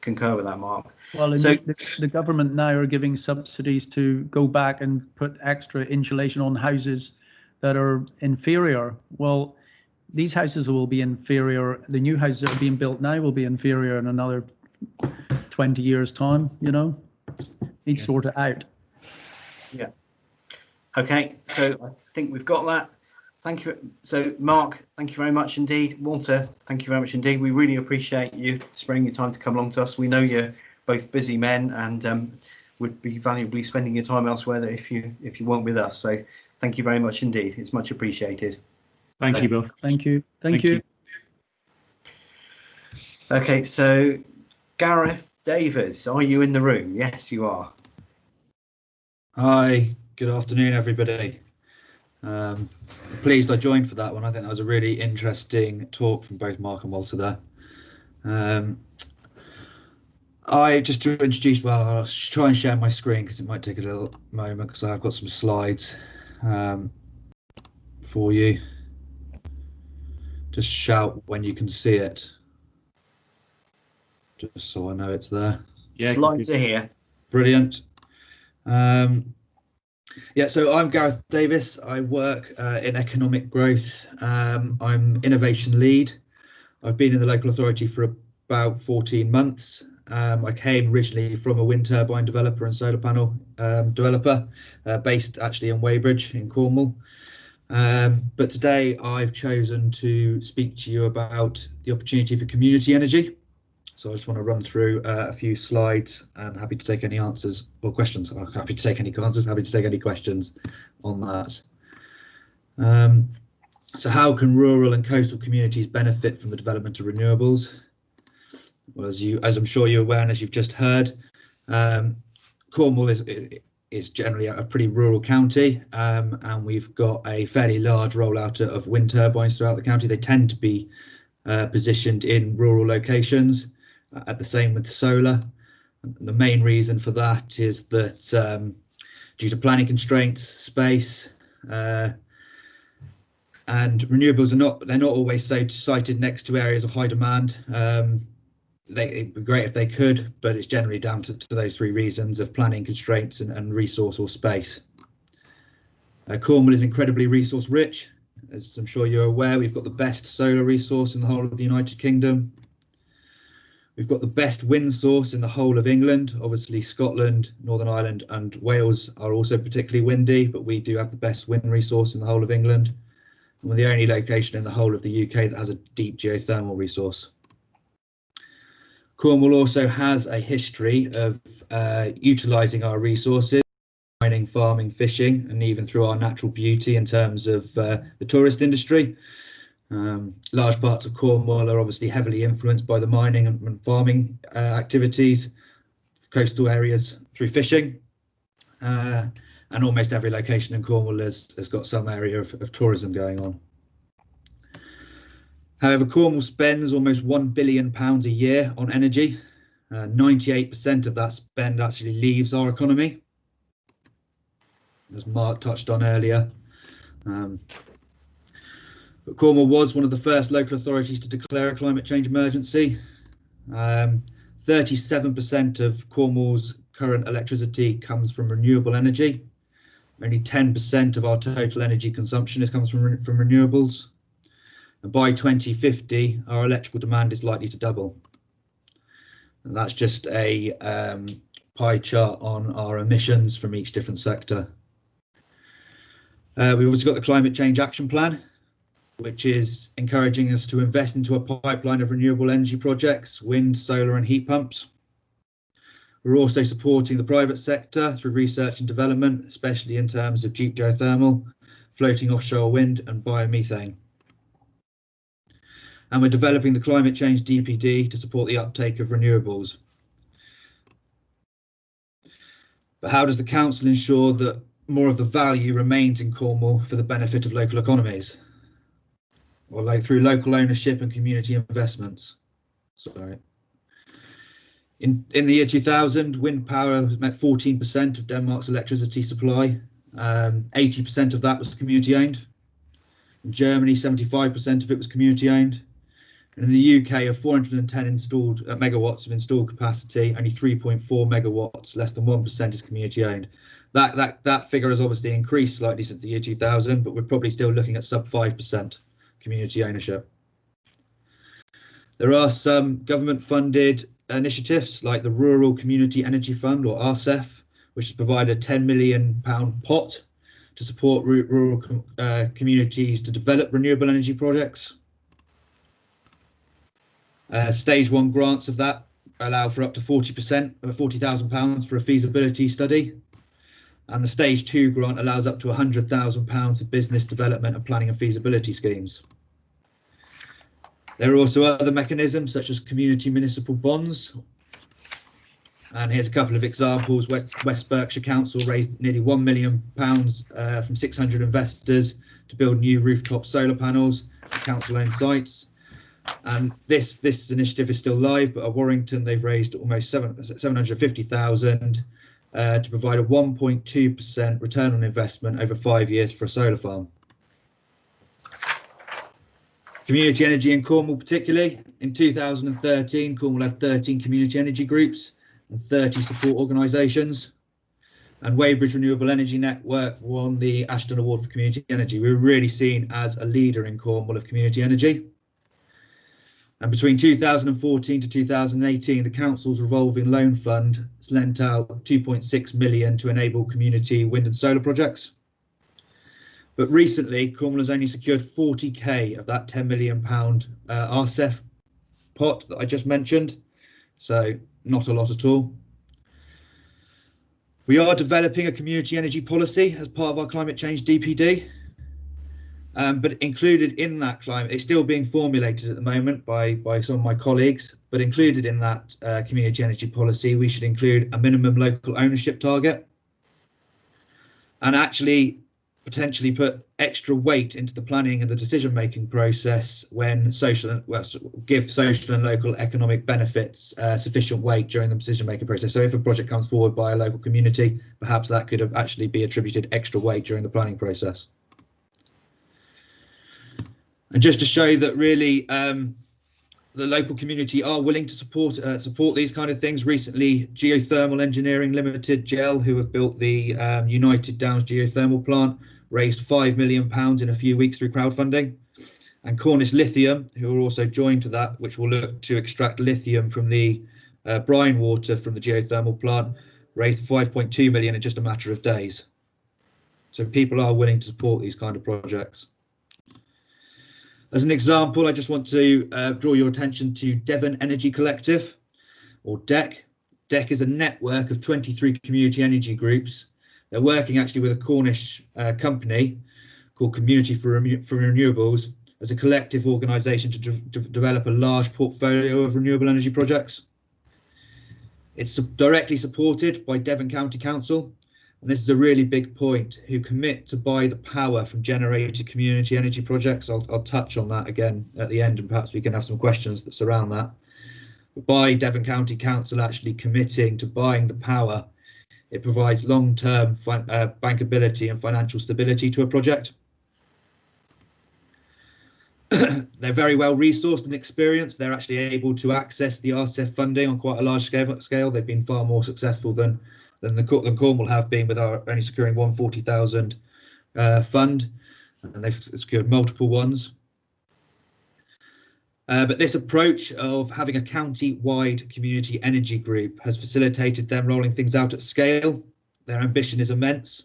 concur with that, Mark. Well, so the government now are giving subsidies to go back and put extra insulation on houses that are inferior. Well, these houses will be inferior. The new houses that are being built now will be inferior in another 20 years' time, you know. Need to sort it out. Yeah. Okay, so I think we've got that. Thank you. So, Mark, thank you very much indeed. Walter, thank you very much indeed. We really appreciate you sparing your time to come along to us. We know you're both busy men and would be valuably spending your time elsewhere if you weren't with us. So, thank you very much indeed. It's much appreciated. Thank you both. Thank you. Thank you. Okay, so Gareth Davis, are you in the room? Yes, you are. Hi, good afternoon, everybody. Pleased I joined for that one. I think that was a really interesting talk from both Mark and Walter there. I just to introduce, well, I'll just try and share my screen because it might take a little moment because I've got some slides for you. Just shout when you can see it, just so I know it's there. Yeah, slides are here. Brilliant. Yeah, so I'm Gareth Davis. I work in economic growth. I'm innovation lead. I've been in the local authority for about 14 months. I came originally from a wind turbine developer and solar panel developer based actually in Weybridge in Cornwall. But today I've chosen to speak to you about the opportunity for community energy. So I just want to run through a few slides, and happy to take any answers or questions. Happy to take any answers, happy to take any questions on that. So how can rural and coastal communities benefit from the development of renewables? Well, as I'm sure you're aware, and as you've just heard, Cornwall is generally a pretty rural county, and we've got a fairly large rollout of wind turbines throughout the county. They tend to be positioned in rural locations, at the same with solar. And the main reason for that is that due to planning constraints, space, and renewables they're not always sited next to areas of high demand. It'd be great if they could, but it's generally down to those three reasons of planning constraints and resource or space. Cornwall is incredibly resource rich. As I'm sure you're aware, we've got the best solar resource in the whole of the United Kingdom. We've got the best wind source in the whole of England. Obviously, Scotland, Northern Ireland and Wales are also particularly windy, but we do have the best wind resource in the whole of England. And we're the only location in the whole of the UK that has a deep geothermal resource. Cornwall also has a history of utilising our resources, mining, farming, fishing, and even through our natural beauty in terms of the tourist industry. Large parts of Cornwall are obviously heavily influenced by the mining and farming activities, coastal areas through fishing, and almost every location in Cornwall has got some area of tourism going on. However, Cornwall spends almost £1 billion a year on energy. 98% of that spend actually leaves our economy, as Mark touched on earlier. But Cornwall was one of the first local authorities to declare a climate change emergency. 37% of Cornwall's current electricity comes from renewable energy. Only 10% of our total energy consumption comes from renewables. And by 2050, our electrical demand is likely to double. And that's just a pie chart on our emissions from each different sector. We've also got the Climate Change Action Plan, which is encouraging us to invest into a pipeline of renewable energy projects, wind, solar and heat pumps. We're also supporting the private sector through research and development, especially in terms of deep geothermal, floating offshore wind and biomethane. And we're developing the Climate Change DPD to support the uptake of renewables. But how does the council ensure that more of the value remains in Cornwall for the benefit of local economies? Well, through local ownership and community investments. Sorry. In the year 2000, wind power met 14% of Denmark's electricity supply. 80% of that was community owned. In Germany, 75% of it was community owned. And in the UK, of 410 installed megawatts of installed capacity, only 3.4 megawatts, less than 1% is community owned. That figure has obviously increased slightly since the year 2000, but we're probably still looking at sub 5% community ownership. There are some government funded initiatives like the Rural Community Energy Fund, or RCEF, which has provided a £10 million pot to support rural communities to develop renewable energy projects. Stage 1 grants of that allow for up to 40% of £40,000 for a feasibility study. And the Stage 2 grant allows up to £100,000 for business development and planning and feasibility schemes. There are also other mechanisms such as community municipal bonds. And here's a couple of examples. West Berkshire Council raised nearly £1 million from 600 investors to build new rooftop solar panels at council-owned sites. And this initiative is still live, but at Warrington they've raised almost 750,000 to provide a 1.2% return on investment over 5 years for a solar farm. Community energy in Cornwall particularly. In 2013, Cornwall had 13 community energy groups and 30 support organisations. And Weybridge Renewable Energy Network won the Ashton Award for Community Energy. We were really seen as a leader in Cornwall of community energy. And between 2014 to 2018, the council's revolving loan fund has lent out 2.6 million to enable community wind and solar projects. But recently, Cornwall has only secured 40k of that £10 million RCEF pot that I just mentioned. So not a lot at all. We are developing a community energy policy as part of our climate change DPD. But included in that climate, it's still being formulated at the moment by some of my colleagues, but included in that community energy policy, we should include a minimum local ownership target and actually potentially put extra weight into the planning and the decision making process when give social and local economic benefits sufficient weight during the decision making process. So if a project comes forward by a local community, perhaps that could have actually be attributed extra weight during the planning process. And just to show that really the local community are willing to support these kind of things. Recently, Geothermal Engineering Limited, GEL, who have built the United Downs geothermal plant, raised £5 million in a few weeks through crowdfunding. And Cornish Lithium, who are also joined to that, which will look to extract lithium from the brine water from the geothermal plant, raised 5.2 million in just a matter of days. So people are willing to support these kind of projects. As an example, I just want to draw your attention to Devon Energy Collective, or DEC. DEC is a network of 23 community energy groups. They're working actually with a Cornish company called Community for Renewables as a collective organisation to develop a large portfolio of renewable energy projects. It's directly supported by Devon County Council, and this is a really big point, who commit to buy the power from generated community energy projects. I'll touch on that again at the end, and perhaps we can have some questions that surround that. But by Devon County Council actually committing to buying the power, it provides long-term bankability and financial stability to a project. They're very well resourced and experienced. They're actually able to access the RCEF funding on quite a large scale. They've been far more successful than Cornwall have been, with our only securing 140,000 fund, and they've secured multiple ones. But this approach of having a county-wide community energy group has facilitated them rolling things out at scale. Their ambition is immense.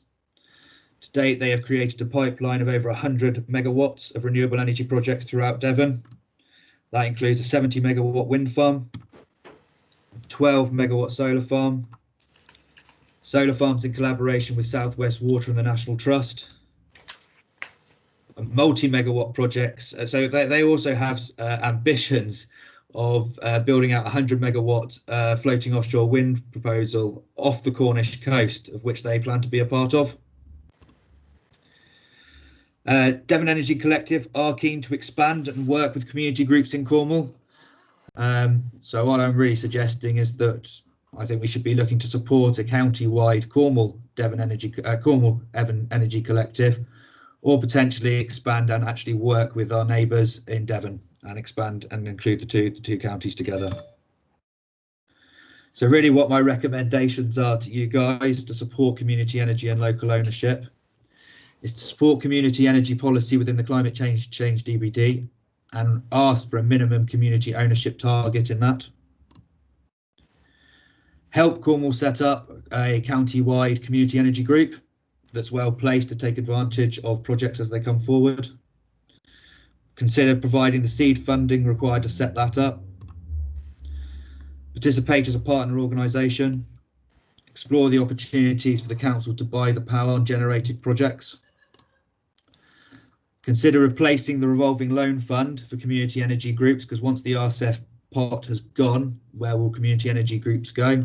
To date, they have created a pipeline of over 100 megawatts of renewable energy projects throughout Devon. That includes a 70 megawatt wind farm, 12 megawatt solar farm, solar farms in collaboration with South West Water and the National Trust, multi-megawatt projects. So they also have ambitions of building out 100 megawatt floating offshore wind proposal off the Cornish coast, of which they plan to be a part of. Devon Energy Collective are keen to expand and work with community groups in Cornwall. So what I'm really suggesting is that I think we should be looking to support a county-wide Cornwall Energy Collective, or potentially expand and actually work with our neighbours in Devon and expand and include the two counties together. So really what my recommendations are to you guys to support community energy and local ownership is to support community energy policy within the climate change DBD and ask for a minimum community ownership target in that. Help Cornwall set up a county-wide community energy group that's well placed to take advantage of projects as they come forward. Consider providing the seed funding required to set that up. Participate as a partner organisation. Explore the opportunities for the council to buy the power on generated projects. Consider replacing the revolving loan fund for community energy groups, because once the RCEF pot has gone, where will community energy groups go?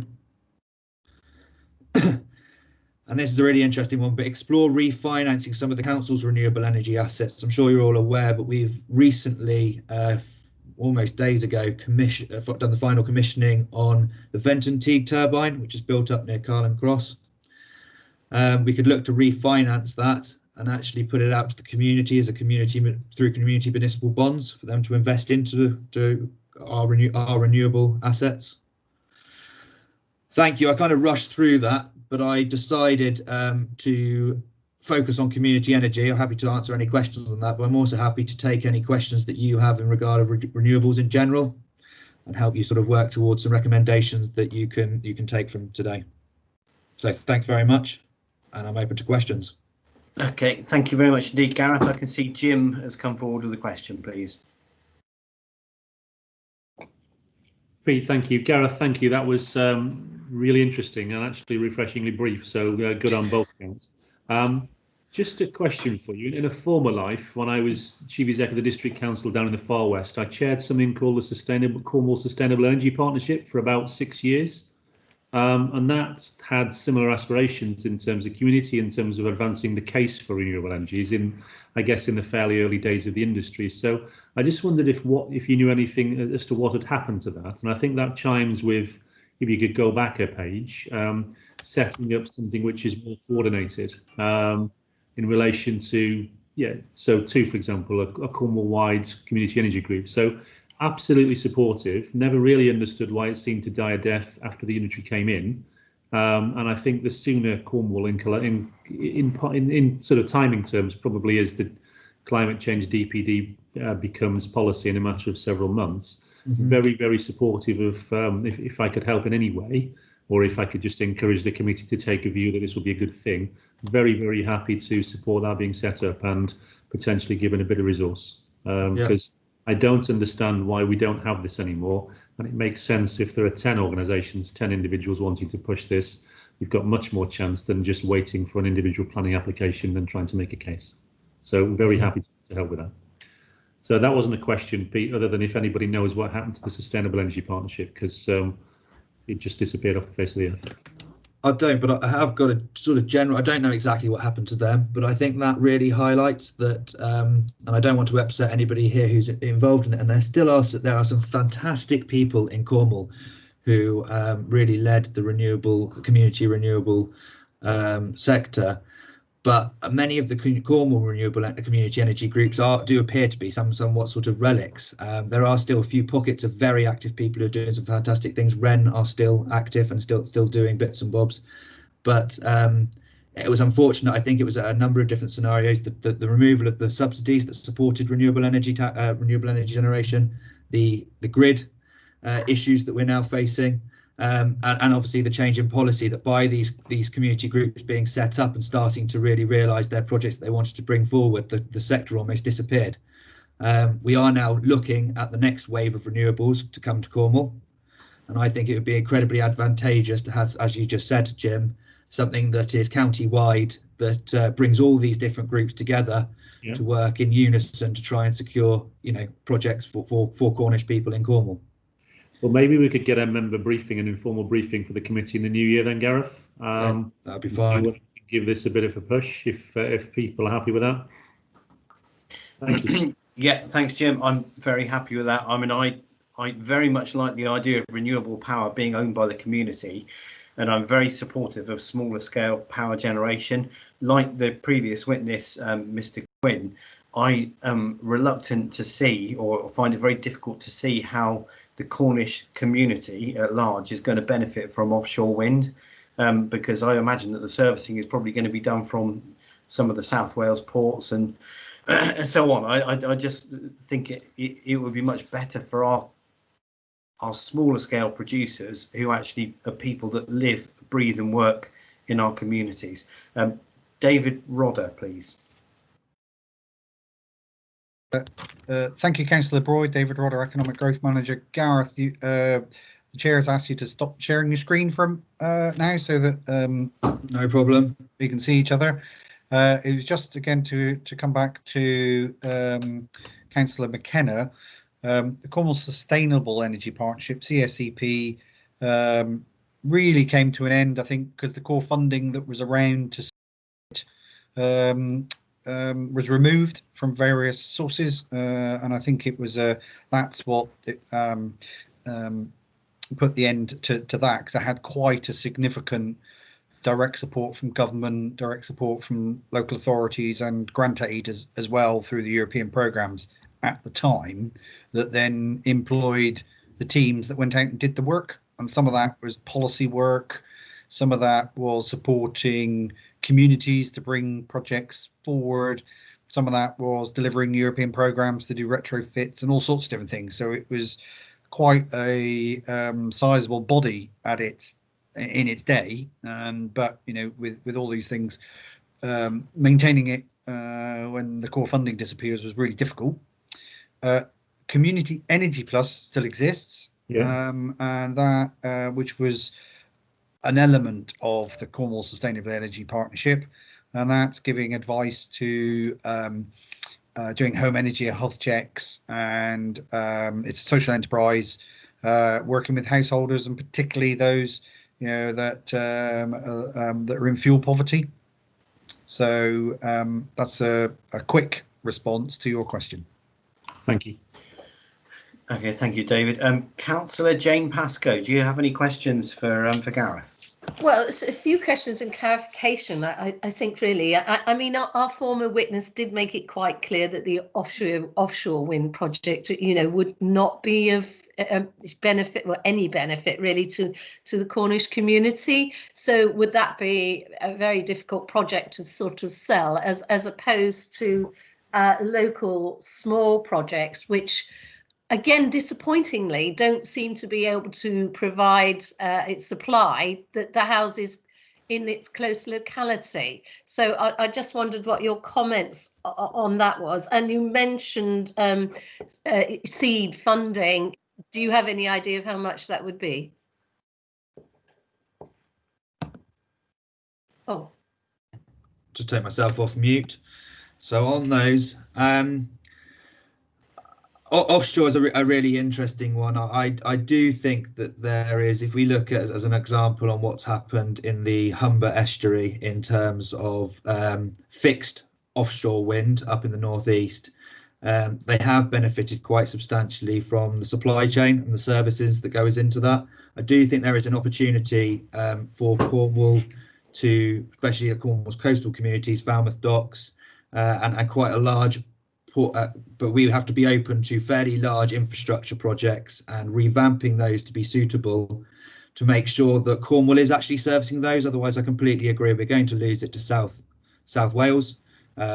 And this is a really interesting one, but explore refinancing some of the council's renewable energy assets. I'm sure you're all aware, but we've recently, almost days ago, done the final commissioning on the Venton Teague turbine, which is built up near Carlin Cross. We could look to refinance that and actually put it out to the community as a community through community municipal bonds for them to invest into our renewable assets. Thank you. I kind of rushed through that, but I decided to focus on community energy. I'm happy to answer any questions on that, but I'm also happy to take any questions that you have in regard of renewables in general and help you sort of work towards some recommendations that you can take from today. So thanks very much, and I'm open to questions. Okay, thank you very much indeed, Gareth. I can see Jim has come forward with a question, please. Pete, thank you. Gareth, thank you. That was really interesting and actually refreshingly brief, so good on both counts. Just a question for you. In a former life, when I was Chief Executive of the District Council down in the Far West, I chaired something called the Cornwall Sustainable Energy Partnership for about 6 years. And that had similar aspirations in terms of community, in terms of advancing the case for renewable energies I guess, in the fairly early days of the industry. So I just wondered if you knew anything as to what had happened to that. And I think that chimes with, if you could go back a page, setting up something which is more coordinated in relation to, for example, a Cornwall-wide community energy group. So absolutely supportive, never really understood why it seemed to die a death after the unitary came in. And I think the sooner Cornwall in sort of timing terms, probably as the climate change DPD becomes policy in a matter of several months, very, very supportive of if I could help in any way, or if I could just encourage the committee to take a view that this will be a good thing, very, very happy to support that being set up and potentially given a bit of resource. Because I don't understand why we don't have this anymore. And it makes sense if there are 10 organisations, 10 individuals wanting to push this, we've got much more chance than just waiting for an individual planning application and trying to make a case. So we're very happy to help with that. So that wasn't a question, Pete, other than if anybody knows what happened to the Sustainable Energy Partnership, because it just disappeared off the face of the earth. I don't, but I have got a sort of general, I don't know exactly what happened to them, but I think that really highlights that, and I don't want to upset anybody here who's involved in it, and there are some fantastic people in Cornwall who really led the community renewable sector. But many of the Cornwall renewable community energy groups do appear to be somewhat sort of relics. There are still a few pockets of very active people who are doing some fantastic things. Wren are still active and still doing bits and bobs. But it was unfortunate. I think it was a number of different scenarios. The removal of the subsidies that supported renewable energy generation, the grid issues that we're now facing. And obviously the change in policy that by these community groups being set up and starting to really realise their projects that they wanted to bring forward, the sector almost disappeared. We are now looking at the next wave of renewables to come to Cornwall, and I think it would be incredibly advantageous to have, as you just said, Jim, something that is county-wide, that brings all these different groups together to work in unison to try and secure, projects for Cornish people in Cornwall. Well, maybe we could get a member briefing, an informal briefing for the committee in the new year then, Gareth. That'd be fine. Give this a bit of a push if people are happy with that. Thank you. Yeah, thanks, Jim. I'm very happy with that. I mean, I very much like the idea of renewable power being owned by the community, and I'm very supportive of smaller scale power generation. Like the previous witness, Mr. Quinn, I am reluctant to see, or find it very difficult to see, how the Cornish community at large is going to benefit from offshore wind, because I imagine that the servicing is probably going to be done from some of the South Wales ports and so on. I just think it would be much better for our smaller scale producers, who actually are people that live, breathe and work in our communities. David Rodder, please. Thank you, Councillor Broyd. David Rodder, Economic Growth Manager. Gareth, the chair has asked you to stop sharing your screen from now, so that no problem, we can see each other. It was just again to come back to Councillor McKenna. The Cornwall Sustainable Energy Partnership, CSEP, really came to an end, I think, because the core funding that was around to was removed from various sources, and I think it was that's what put the end to that, because I had quite a significant direct support from government, direct support from local authorities and grant aid as well through the European programmes at the time, that then employed the teams that went out and did the work. And some of that was policy work, some of that was supporting communities to bring projects forward, some of that was delivering European programs to do retrofits and all sorts of different things. So it was quite a sizable body in its day, but with all these things maintaining it when the core funding disappears was really difficult. Community Energy Plus still exists, and that which was an element of the Cornwall Sustainable Energy Partnership, and that's giving advice to doing home energy health checks, and it's a social enterprise working with householders, and particularly those that are in fuel poverty. So that's a quick response to your question. Thank you. Okay, thank you, David. Councillor Jane Pascoe, do you have any questions for Gareth? Well, it's a few questions and clarification. I think really. I mean, our former witness did make it quite clear that the offshore wind project, would not be of benefit or any benefit really to the Cornish community. So would that be a very difficult project to sort of sell as opposed to local small projects, which again, disappointingly, don't seem to be able to provide its supply that the houses in its close locality. So I just wondered what your comments on that was. And you mentioned seed funding. Do you have any idea of how much that would be? Oh. Just take myself off mute. So on those, offshore is a really interesting one. I do think that there is, if we look at as an example on what's happened in the Humber estuary in terms of fixed offshore wind up in the northeast, they have benefited quite substantially from the supply chain and the services that goes into that. I do think there is an opportunity for Cornwall to, especially at Cornwall's coastal communities, Falmouth Docks, and quite a large but we have to be open to fairly large infrastructure projects and revamping those to be suitable to make sure that Cornwall is actually servicing those. Otherwise, I completely agree. We're going to lose it to South Wales,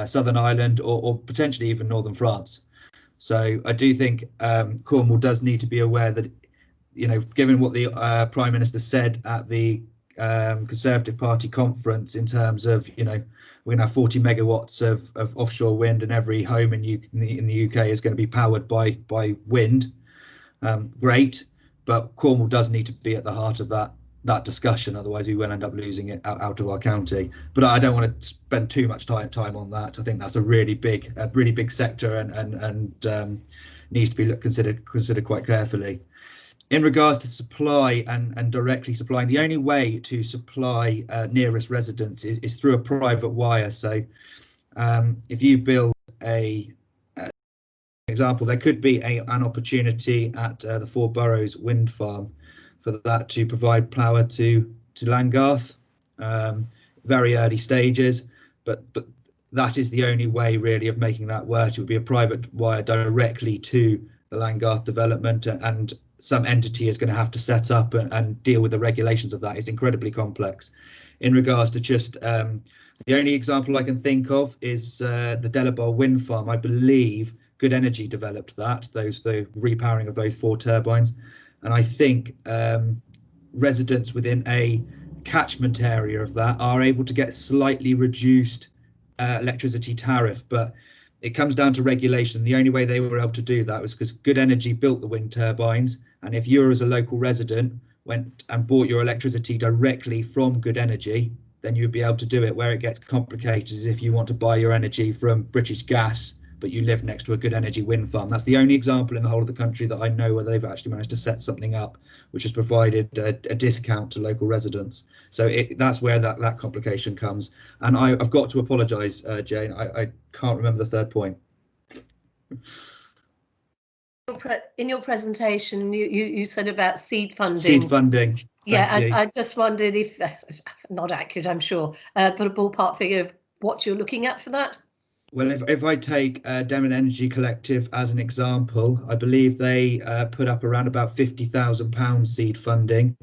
Southern Ireland, or potentially even Northern France. So I do think Cornwall does need to be aware that, given what the Prime Minister said at the Conservative Party conference in terms of, we're going to have 40 megawatts of offshore wind, and every home in the UK is going to be powered by wind. Great, but Cornwall does need to be at the heart of that discussion. Otherwise, we will end up losing it out of our county. But I don't want to spend too much time on that. I think that's a really big sector and needs to be considered quite carefully. In regards to supply and directly supplying, the only way to supply nearest residents is through a private wire. So if you build an example, there could be an opportunity at the Four Boroughs wind farm for that to provide power to Langarth, very early stages, but that is the only way really of making that work. It would be a private wire directly to the Langarth development, and some entity is going to have to set up and deal with the regulations of that. It's incredibly complex. In regards to just the only example I can think of is the Delabole wind farm. I believe Good Energy developed that, the repowering of those 4 turbines, and I think residents within a catchment area of that are able to get slightly reduced electricity tariff, but it comes down to regulation. The only way they were able to do that was because Good Energy built the wind turbines, and if you as a local resident went and bought your electricity directly from Good Energy, then you'd be able to do it. Where it gets complicated is if you want to buy your energy from British Gas, but you live next to a Good Energy wind farm. That's the only example in the whole of the country that I know where they've actually managed to set something up which has provided a discount to local residents. So that's where that complication comes. And I've got to apologise, Jane, I can't remember the third point. In your presentation, you said about seed funding. Seed funding. Yeah, I just wondered if, not accurate, I'm sure, but a ballpark figure of what you're looking at for that? Well, if I take Devon Energy Collective as an example, I believe they put up around about £50,000 seed funding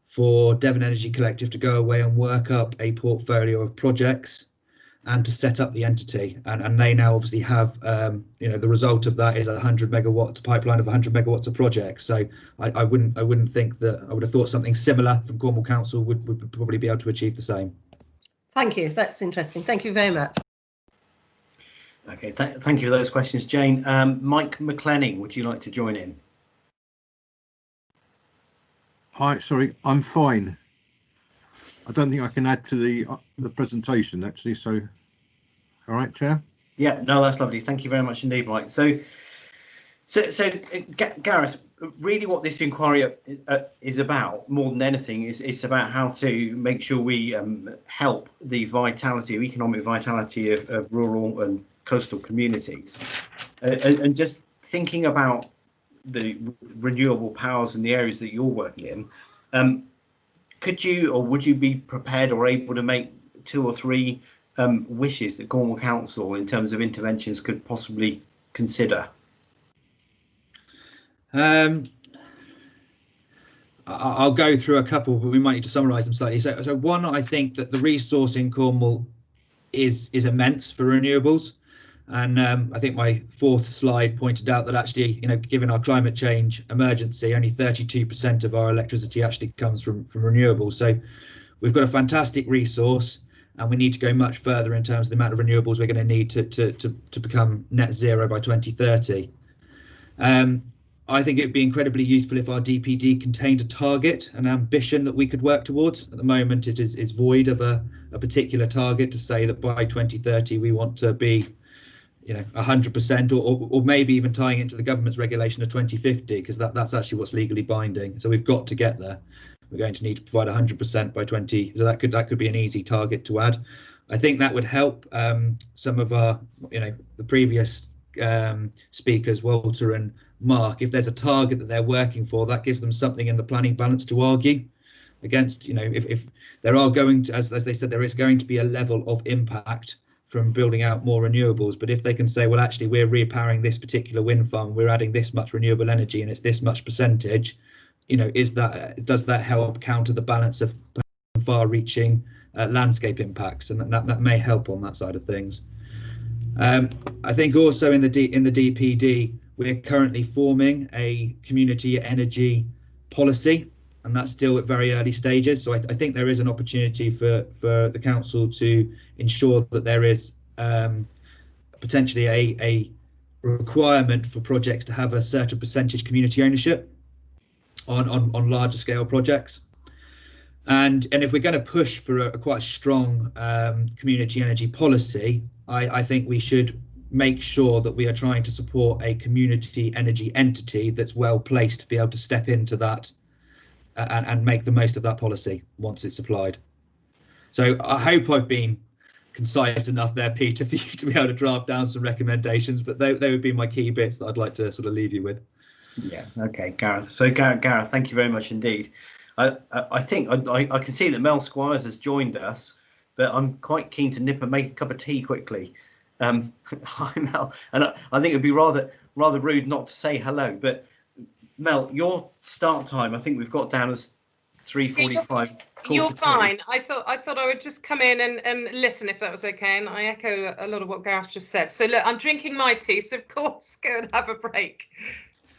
for Devon Energy Collective to go away and work up a portfolio of projects and to set up the entity. And they now obviously have, the result of that is 100 megawatt pipeline of 100 megawatts of projects. So I wouldn't think that, I would have thought something similar from Cornwall Council would probably be able to achieve the same. Thank you. That's interesting. Thank you very much. Okay, thank you for those questions, Jane. Mike McClenning, would you like to join in? Hi, sorry, I'm fine. I don't think I can add to the presentation actually. So, all right, Chair. Yeah, no, that's lovely. Thank you very much indeed, Mike. So Gareth, really what this inquiry is about, more than anything, is it's about how to make sure we help the vitality, economic vitality of rural and coastal communities. And just thinking about the renewable powers in the areas that you're working in, could you or would you be prepared or able to make 2 or 3 wishes that Cornwall Council in terms of interventions could possibly consider? I'll go through a couple, but we might need to summarise them slightly. So one, I think that the resource in Cornwall is immense for renewables, and I think my 4th slide pointed out that actually, given our climate change emergency, only 32% of our electricity actually comes from renewables. So we've got a fantastic resource, and we need to go much further in terms of the amount of renewables we're going to need to become net zero by 2030. I think it'd be incredibly useful if our DPD contained a target, an ambition that we could work towards. At the moment, it is void of a particular target to say that by 2030 we want to be, 100%, or maybe even tying into the government's regulation of 2050, because that's actually what's legally binding. So we've got to get there. We're going to need to provide 100% by 20. So that could be an easy target to add. I think that would help some of our, the previous speakers, Walter and Mark. If there's a target that they're working for, that gives them something in the planning balance to argue against. If there are going to, as they said, there is going to be a level of impact from building out more renewables, but if they can say, well, actually we're repowering this particular wind farm, we're adding this much renewable energy and it's this much percentage, does that help counter the balance of far-reaching landscape impacts? And that may help on that side of things. I think also in the DPD, we're currently forming a community energy policy, and that's still at very early stages. So I think there is an opportunity for the council to ensure that there is potentially a requirement for projects to have a certain percentage community ownership on larger scale projects. And if we're going to push for a quite strong community energy policy, I think we should make sure that we are trying to support a community energy entity that's well placed to be able to step into that and make the most of that policy once it's applied. So I hope I've been concise enough there, Peter, for you to be able to draft down some recommendations, but they would be my key bits that I'd like to sort of leave you with. Yeah. Okay, Gareth. So Gareth, thank you very much indeed. I think I can see that Mel Squires has joined us, but I'm quite keen to nip and make a cup of tea quickly. Hi, Mel, and I think it'd be rather rude not to say hello. But Mel, your start time, I think we've got down as 3:45. You're fine. I thought I would just come in and listen if that was okay. And I echo a lot of what Gareth just said. So look, I'm drinking my tea, so of course go and have a break.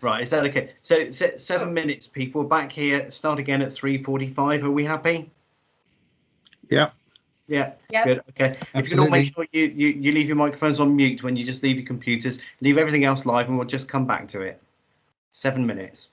Right, is that okay? So 7 minutes, people. Back here, start again at 3:45. Are we happy? Yeah. Yeah. Yep. Good. Okay. If you can all make sure you leave your microphones on mute when you just leave your computers, leave everything else live, and we'll just come back to it. 7 minutes.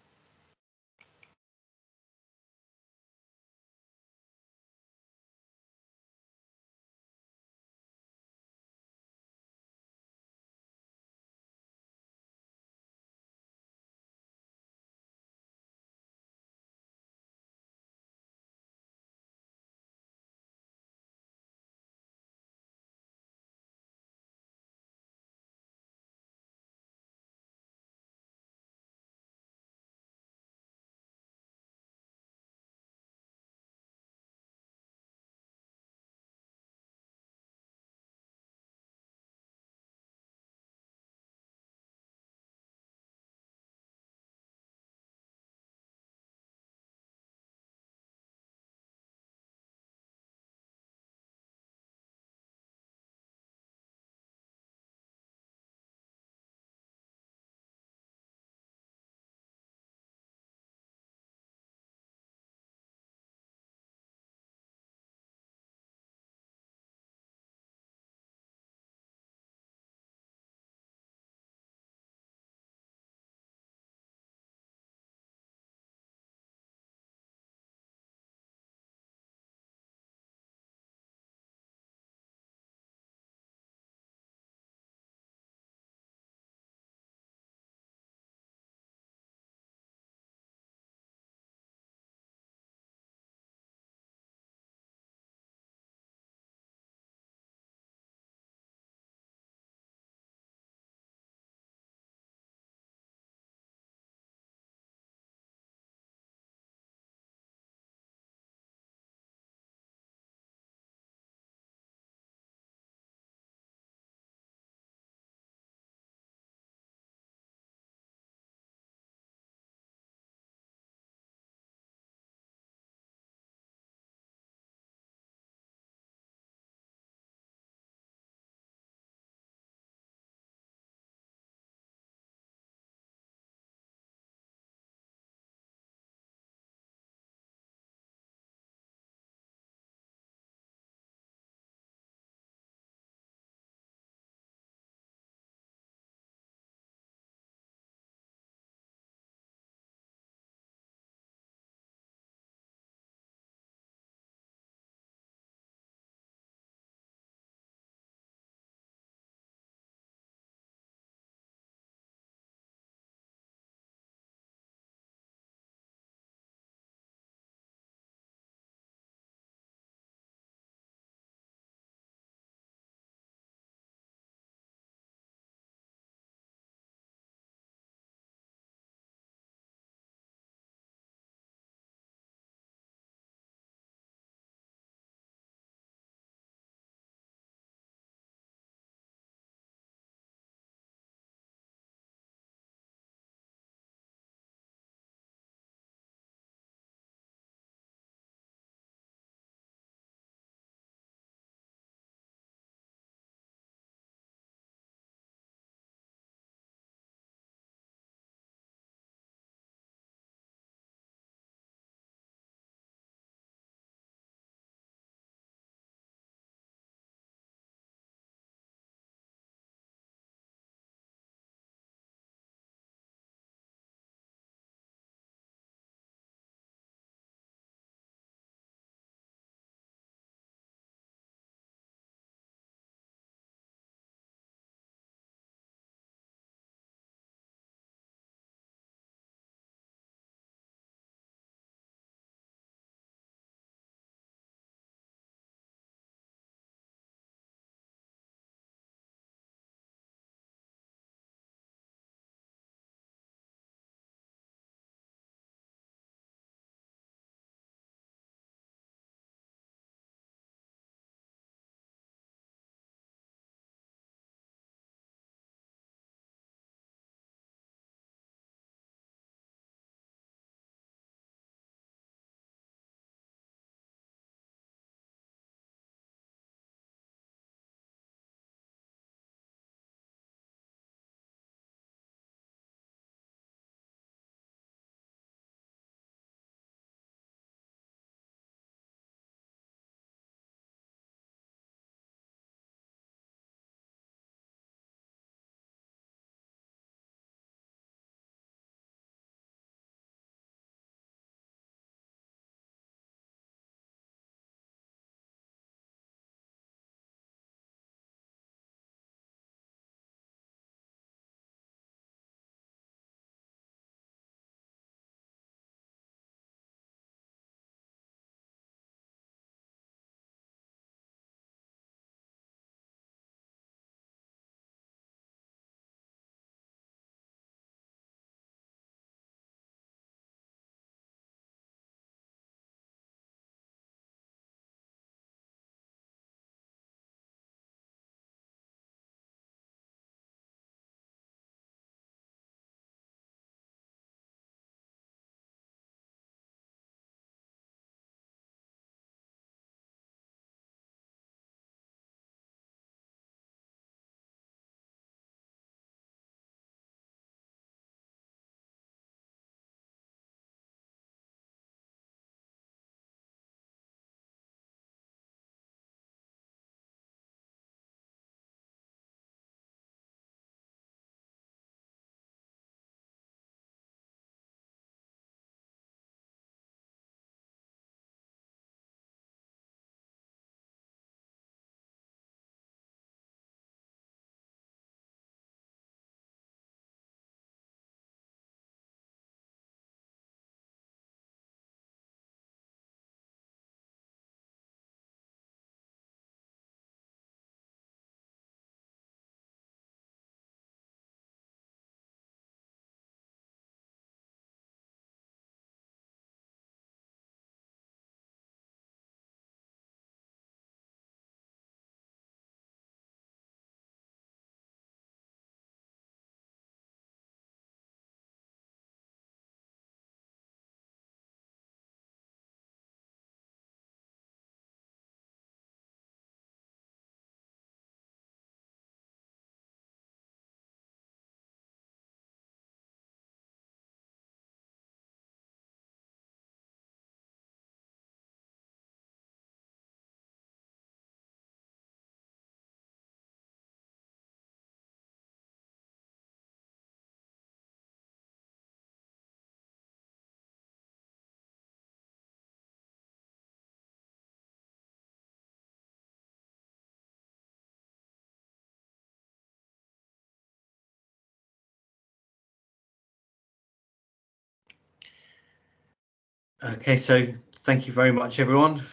Okay, so thank you very much, everyone.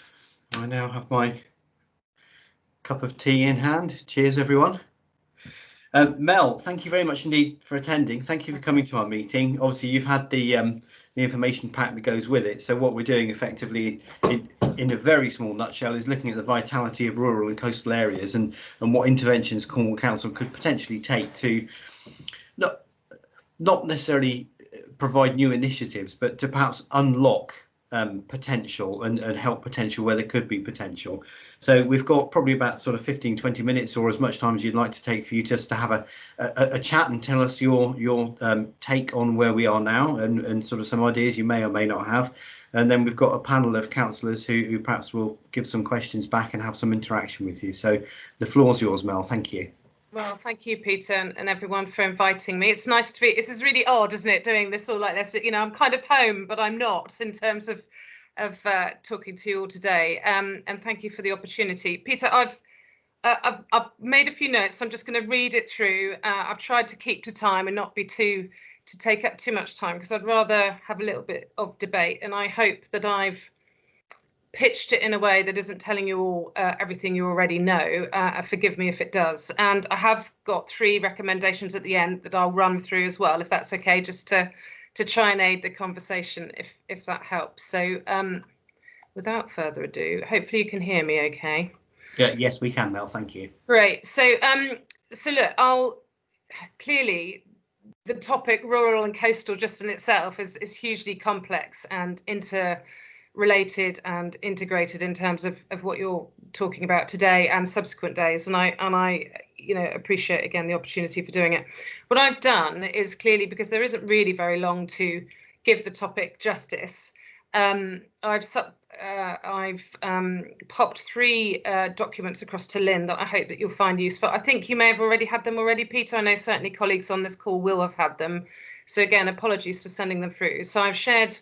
I now have my cup of tea in hand. Cheers, everyone. Mel, thank you very much indeed for attending. Thank you for coming to our meeting. Obviously, you've had the information pack that goes with it. So what we're doing effectively, in a very small nutshell, is looking at the vitality of rural and coastal areas and what interventions Cornwall Council could potentially take to not necessarily provide new initiatives, but to perhaps unlock potential and help potential where there could be potential. So we've got probably about sort of 15-20 minutes or as much time as you'd like to take for you just to have a chat and tell us your take on where we are now and sort of some ideas you may or may not have. And then we've got a panel of councillors who perhaps will give some questions back and have some interaction with you. So the floor's yours, Mel. Thank you. Well, thank you, Peter, and everyone for inviting me. It's nice to be. This is really odd, isn't it? Doing this all like this. You know, I'm kind of home, but I'm not in terms of talking to you all today. And thank you for the opportunity, Peter. I've made a few notes. So I'm just going to read it through. I've tried to keep to time and not be to take up too much time because I'd rather have a little bit of debate. And I hope that I've pitched it in a way that isn't telling you all everything you already know. Forgive me if it does. And I have got 3 recommendations at the end that I'll run through as well, if that's okay, just to try and aid the conversation, if that helps. So without further ado, hopefully you can hear me okay. Yeah, yes, we can, Mel. Thank you. Great. So look, clearly the topic rural and coastal just in itself is hugely complex and interrelated and integrated in terms of what you're talking about today and subsequent days, and I appreciate again the opportunity for doing it. What I've done is clearly, because there isn't really very long to give the topic justice, I've popped 3 documents across to Lynn that I hope that you'll find useful. I think you may have already had them already, Peter. I know certainly colleagues on this call will have had them, so again, apologies for sending them through. So I've shared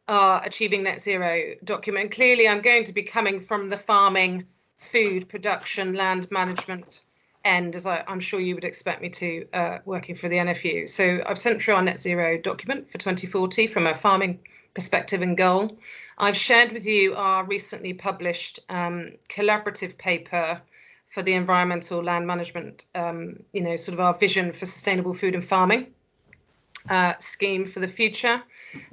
our Achieving Net Zero document. Clearly, I'm going to be coming from the farming, food production, land management end, as I'm sure you would expect me to, working for the NFU. So I've sent through our Net Zero document for 2040 from a farming perspective and goal. I've shared with you our recently published collaborative paper for the environmental land management, sort of our vision for sustainable food and farming scheme for the future.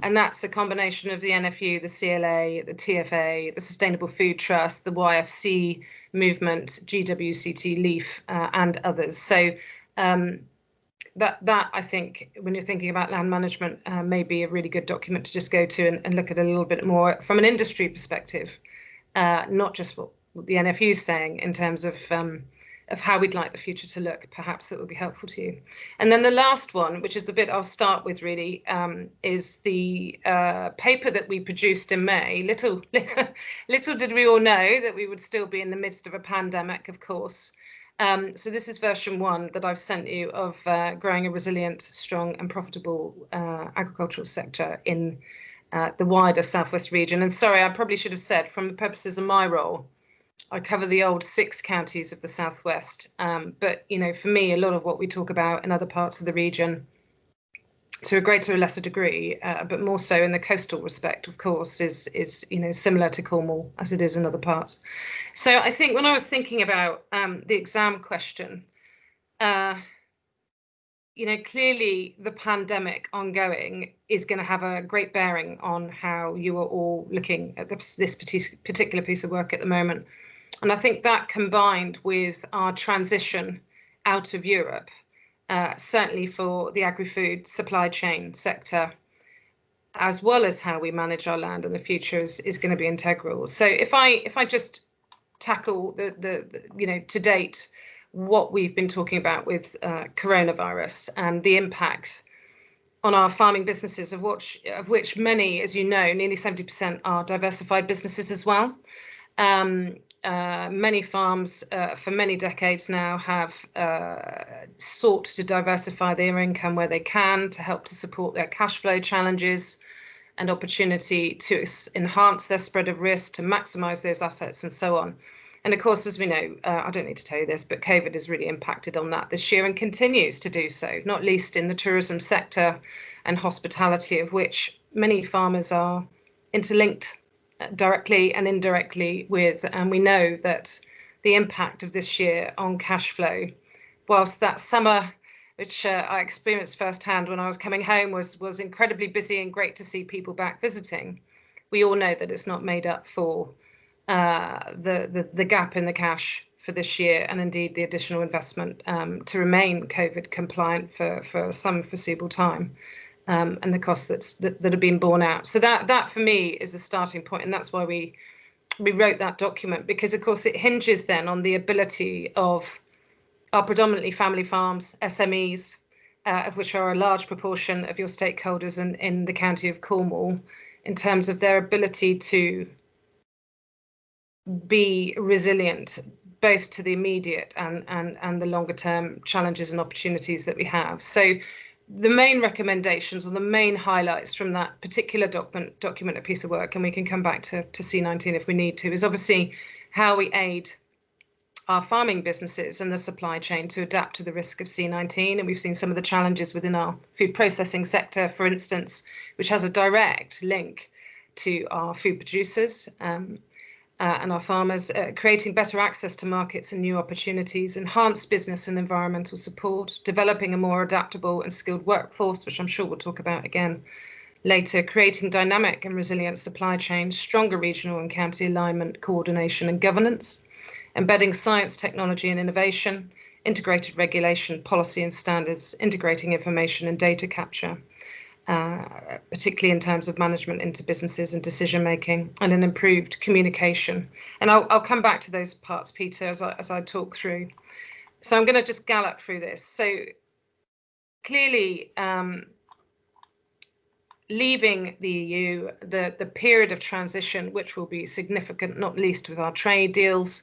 And that's a combination of the NFU, the CLA, the TFA, the Sustainable Food Trust, the YFC movement, GWCT, LEAF, and others. So that I think, when you're thinking about land management, may be a really good document to just go to and look at a little bit more from an industry perspective, not just what the NFU is saying in terms of how we'd like the future to look. Perhaps that would be helpful to you. And then the last one, which is the bit I'll start with really, is the paper that we produced in May. Little did we all know that we would still be in the midst of a pandemic, of course. So this is version 1 that I've sent you of growing a resilient, strong and profitable agricultural sector in the wider Southwest region. And sorry, I probably should have said, from the purposes of my role, I cover the old 6 counties of the Southwest, but for me, a lot of what we talk about in other parts of the region, to a greater or lesser degree, but more so in the coastal respect, of course, is similar to Cornwall as it is in other parts. So I think when I was thinking about the exam question, clearly the pandemic ongoing is going to have a great bearing on how you are all looking at this particular piece of work at the moment. And I think that, combined with our transition out of Europe, certainly for the agri-food supply chain sector, as well as how we manage our land in the future, is going to be integral. So if I just tackle the to date what we've been talking about with coronavirus and the impact on our farming businesses, of which many, as you know, nearly 70% are diversified businesses as well. Many farms for many decades now have sought to diversify their income where they can to help to support their cash flow challenges and opportunity to enhance their spread of risk, to maximise those assets and so on. And of course, as we know, I don't need to tell you this, but COVID has really impacted on that this year and continues to do so, not least in the tourism sector and hospitality, of which many farmers are interlinked directly and indirectly with, and we know that the impact of this year on cash flow, whilst that summer, which I experienced firsthand when I was coming home, was incredibly busy and great to see people back visiting, we all know that it's not made up for the gap in the cash for this year, and indeed the additional investment to remain COVID compliant for some foreseeable time, and the costs that have been borne out. So that for me is the starting point, and that's why we wrote that document, because of course it hinges then on the ability of our predominantly family farms, SMEs, of which are a large proportion of your stakeholders in the county of Cornwall, in terms of their ability to be resilient, both to the immediate and the longer term challenges and opportunities that we have. So the main recommendations or the main highlights from that particular document, a piece of work, and we can come back to C19 if we need to, is obviously how we aid our farming businesses and the supply chain to adapt to the risk of C19. And we've seen some of the challenges within our food processing sector, for instance, which has a direct link to our food producers and our farmers, creating better access to markets and new opportunities, enhanced business and environmental support, developing a more adaptable and skilled workforce, which I'm sure we'll talk about again later, creating dynamic and resilient supply chains, stronger regional and county alignment, coordination and governance, embedding science, technology and innovation, integrated regulation, policy and standards, integrating information and data capture, particularly in terms of management into businesses and decision making, and an improved communication. And I'll come back to those parts, Peter, as I talk through. So I'm going to just gallop through this. So clearly, leaving the EU, the period of transition, which will be significant, not least with our trade deals,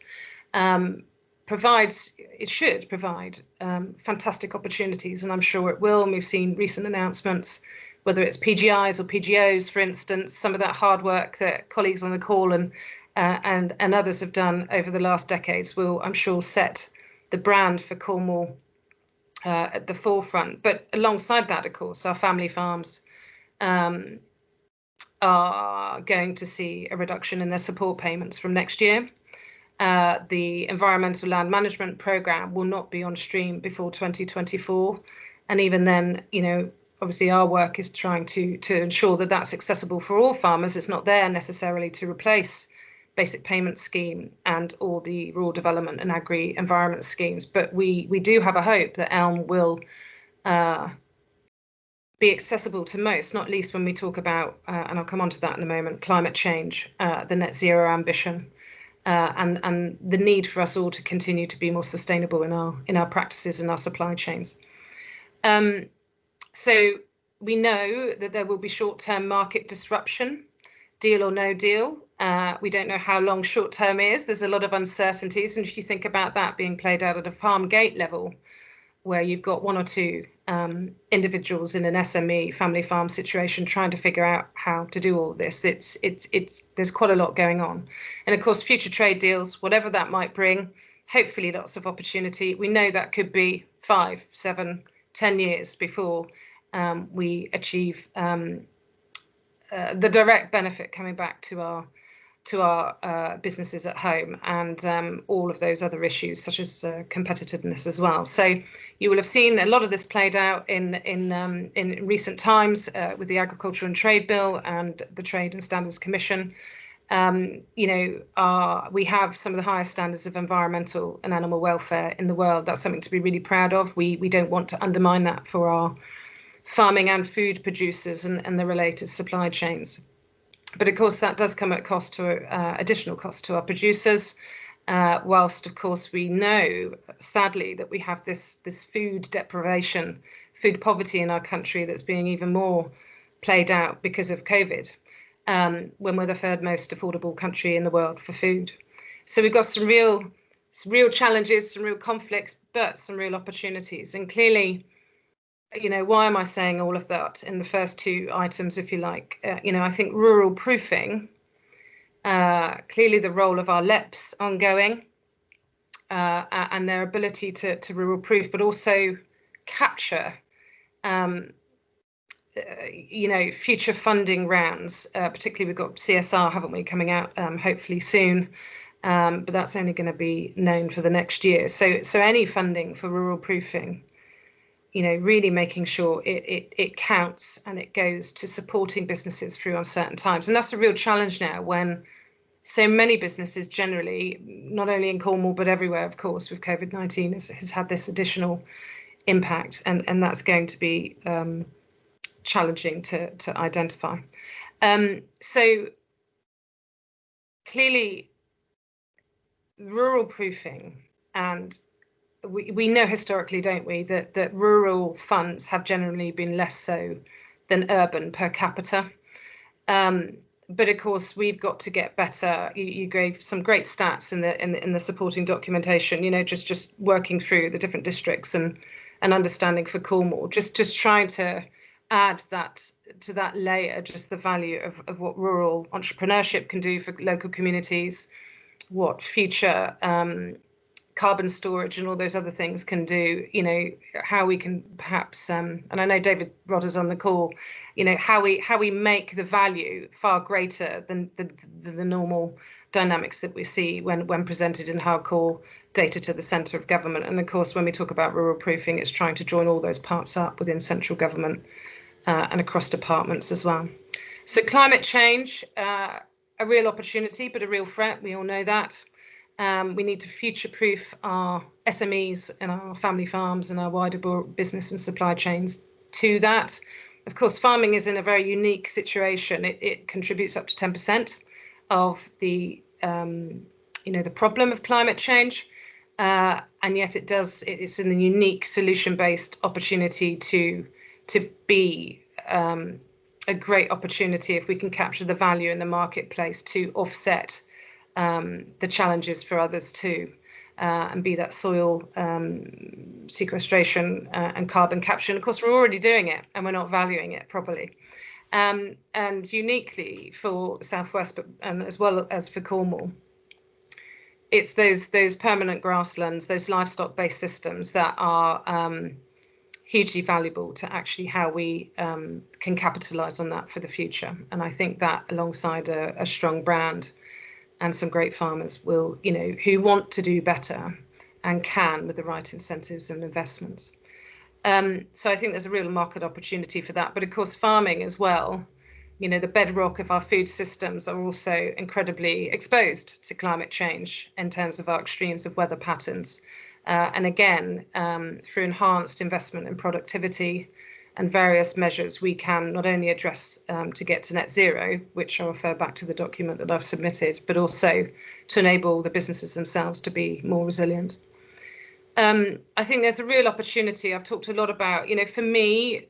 should provide fantastic opportunities, and I'm sure it will. And we've seen recent announcements, whether it's PGIs or PGOs, for instance, some of that hard work that colleagues on the call and others have done over the last decades will, I'm sure, set the brand for Cornwall at the forefront. But alongside that, of course, our family farms are going to see a reduction in their support payments from next year. The environmental land management programme will not be on stream before 2024. And even then, you know, obviously our work is trying to ensure that that's accessible for all farmers. It's not there necessarily to replace basic payment scheme and all the rural development and agri-environment schemes. But we do have a hope that ELM will be accessible to most, not least when we talk about, and I'll come on to that in a moment, climate change, the net zero ambition, and the need for us all to continue to be more sustainable in our practices and our supply chains. So we know that there will be short-term market disruption, deal or no deal. We don't know how long short-term is. There's a lot of uncertainties. And if you think about that being played out at a farm gate level, where you've got one or two individuals in an SME family farm situation trying to figure out how to do all this, there's quite a lot going on. And of course, future trade deals, whatever that might bring, hopefully lots of opportunity. We know that could be 5, 7, 10 years before we achieve the direct benefit coming back to our businesses at home, and all of those other issues such as competitiveness as well. So you will have seen a lot of this played out in recent times with the Agriculture and Trade Bill and the Trade and Standards Commission. We have some of the highest standards of environmental and animal welfare in the world. That's something to be really proud of. We don't want to undermine that for our farming and food producers and the related supply chains. But of course, that does come at cost to additional cost to our producers. Whilst, of course, we know, sadly, that we have this food deprivation, food poverty in our country that's being even more played out because of COVID, when we're the third most affordable country in the world for food. So we've got some real challenges, some real conflicts, but some real opportunities. And clearly, why am I saying all of that in the first two items, if you like? I think rural proofing, clearly the role of our LEPs ongoing, and their ability to rural proof, but also capture future funding rounds, particularly we've got CSR, haven't we, coming out hopefully soon, but that's only going to be known for the next year. So any funding for rural proofing, really making sure it counts and it goes to supporting businesses through uncertain times. And that's a real challenge now when so many businesses generally, not only in Cornwall, but everywhere, of course, with COVID-19 has had this additional impact. And that's going to be challenging to identify. So clearly, rural proofing, and we know historically, don't we, that rural funds have generally been less so than urban per capita. But of course, we've got to get better. You gave some great stats in the supporting documentation. Just working through the different districts and understanding for Cornwall. Just trying to add that to that layer, just the value of what rural entrepreneurship can do for local communities, what future carbon storage and all those other things can do, how we can perhaps, and I know David Rodder's on the call, how we make the value far greater than the normal dynamics that we see when presented in hardcore data to the centre of government. And of course, when we talk about rural proofing, it's trying to join all those parts up within central government and across departments as well. So climate change, a real opportunity, but a real threat. We all know that. We need to future-proof our SMEs and our family farms and our wider business and supply chains to that. Of course, farming is in a very unique situation. It contributes up to 10% of the the problem of climate change, and yet it's in the unique solution-based opportunity to be a great opportunity if we can capture the value in the marketplace to offset the challenges for others too, and be that soil sequestration and carbon capture. And of course, we're already doing it and we're not valuing it properly. And uniquely for the Southwest, and as well as for Cornwall, it's those permanent grasslands, those livestock-based systems that are hugely valuable to actually how we can capitalise on that for the future. And I think that alongside a strong brand and some great farmers will, who want to do better and can with the right incentives and investments. So I think there's a real market opportunity for that. But of course, farming as well, the bedrock of our food systems are also incredibly exposed to climate change in terms of our extremes of weather patterns. And again, through enhanced investment in productivity and various measures, we can not only address to get to net zero, which I'll refer back to the document that I've submitted, but also to enable the businesses themselves to be more resilient. I think there's a real opportunity. I've talked a lot about, for me,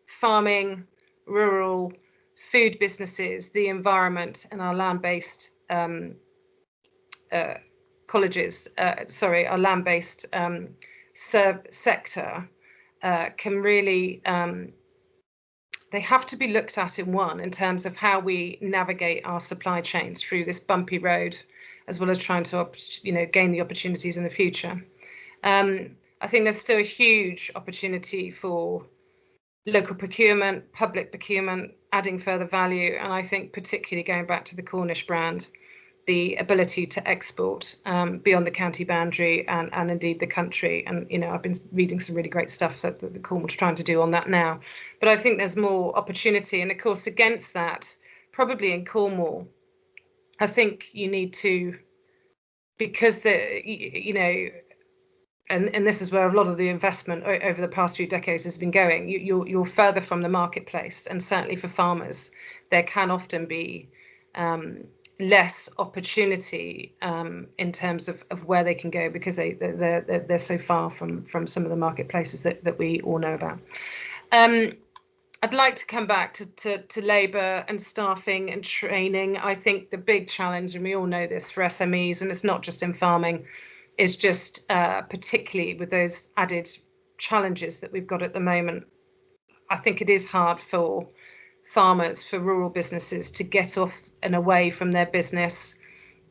farming, rural, food businesses, the environment, and our land-based colleges, our land-based sector can really, they have to be looked at in terms of how we navigate our supply chains through this bumpy road, as well as trying to, gain the opportunities in the future. I think there's still a huge opportunity for local procurement, public procurement, adding further value. And I think particularly going back to the Cornish brand, the ability to export beyond the county boundary and indeed the country. And, I've been reading some really great stuff that the Cornwall's trying to do on that now. But I think there's more opportunity. And of course, against that, probably in Cornwall, I think you need to, because, and this is where a lot of the investment over the past few decades has been going, you're further from the marketplace. And certainly for farmers, there can often be less opportunity in terms of where they can go, because they're so far from some of the marketplaces that we all know about. I'd like to come back to labour and staffing and training. I think the big challenge, and we all know this for SMEs, and it's not just in farming, is just particularly with those added challenges that we've got at the moment. I think it is hard for farmers, for rural businesses to get off and away from their business.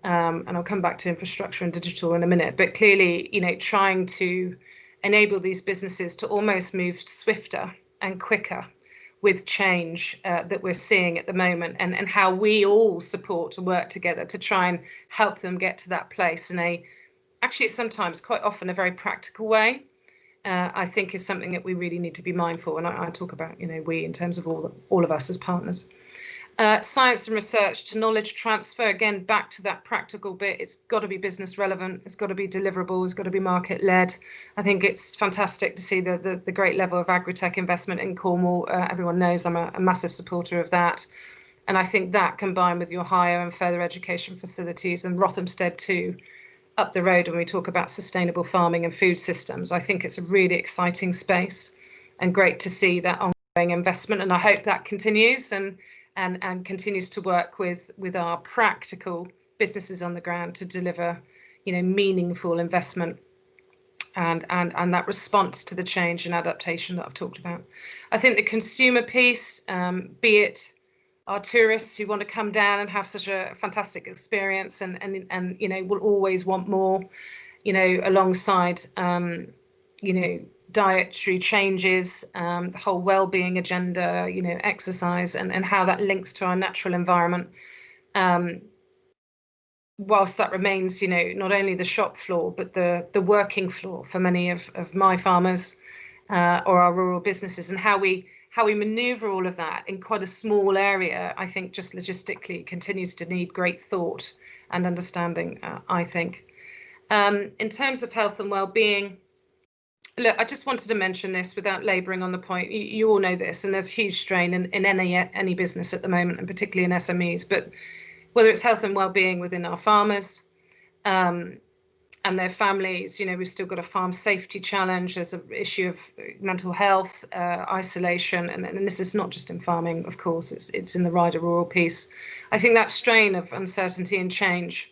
And I'll come back to infrastructure and digital in a minute, but clearly, trying to enable these businesses to almost move swifter and quicker with change that we're seeing at the moment, and how we all support and work together to try and help them get to that place in a, actually sometimes quite often a very practical way, I think is something that we really need to be mindful. And I talk about, you know, we in terms of all of us as partners. Science and research to knowledge transfer, again, back to that practical bit. It's got to be business relevant. It's got to be deliverable. It's got to be market led. I think it's fantastic to see the great level of agri-tech investment in Cornwall. Everyone knows I'm a massive supporter of that. And I think that combined with your higher and further education facilities, and Rothamsted too, up the road when we talk about sustainable farming and food systems, I think it's a really exciting space and great to see that ongoing investment. And I hope that continues and continues to work with our practical businesses on the ground to deliver, you know, meaningful investment and that response to the change and adaptation that I've talked about. I think the consumer piece, be it our tourists who want to come down and have such a fantastic experience and you know, will always want more, you know, alongside you know, dietary changes, the whole well-being agenda, you know, exercise and how that links to our natural environment. Whilst that remains, you know, not only the shop floor, but the working floor for many of my farmers or our rural businesses, and how we maneuver all of that in quite a small area, I think just logistically continues to need great thought and understanding, I think. In terms of health and well-being, look, I just wanted to mention this without labouring on the point. You all know this, and there's huge strain in any business at the moment, and particularly in SMEs. But whether it's health and well-being within our farmers and their families, you know, we've still got a farm safety challenge. There's an issue of mental health, isolation, and this is not just in farming, of course. It's in the wider rural piece. I think that strain of uncertainty and change,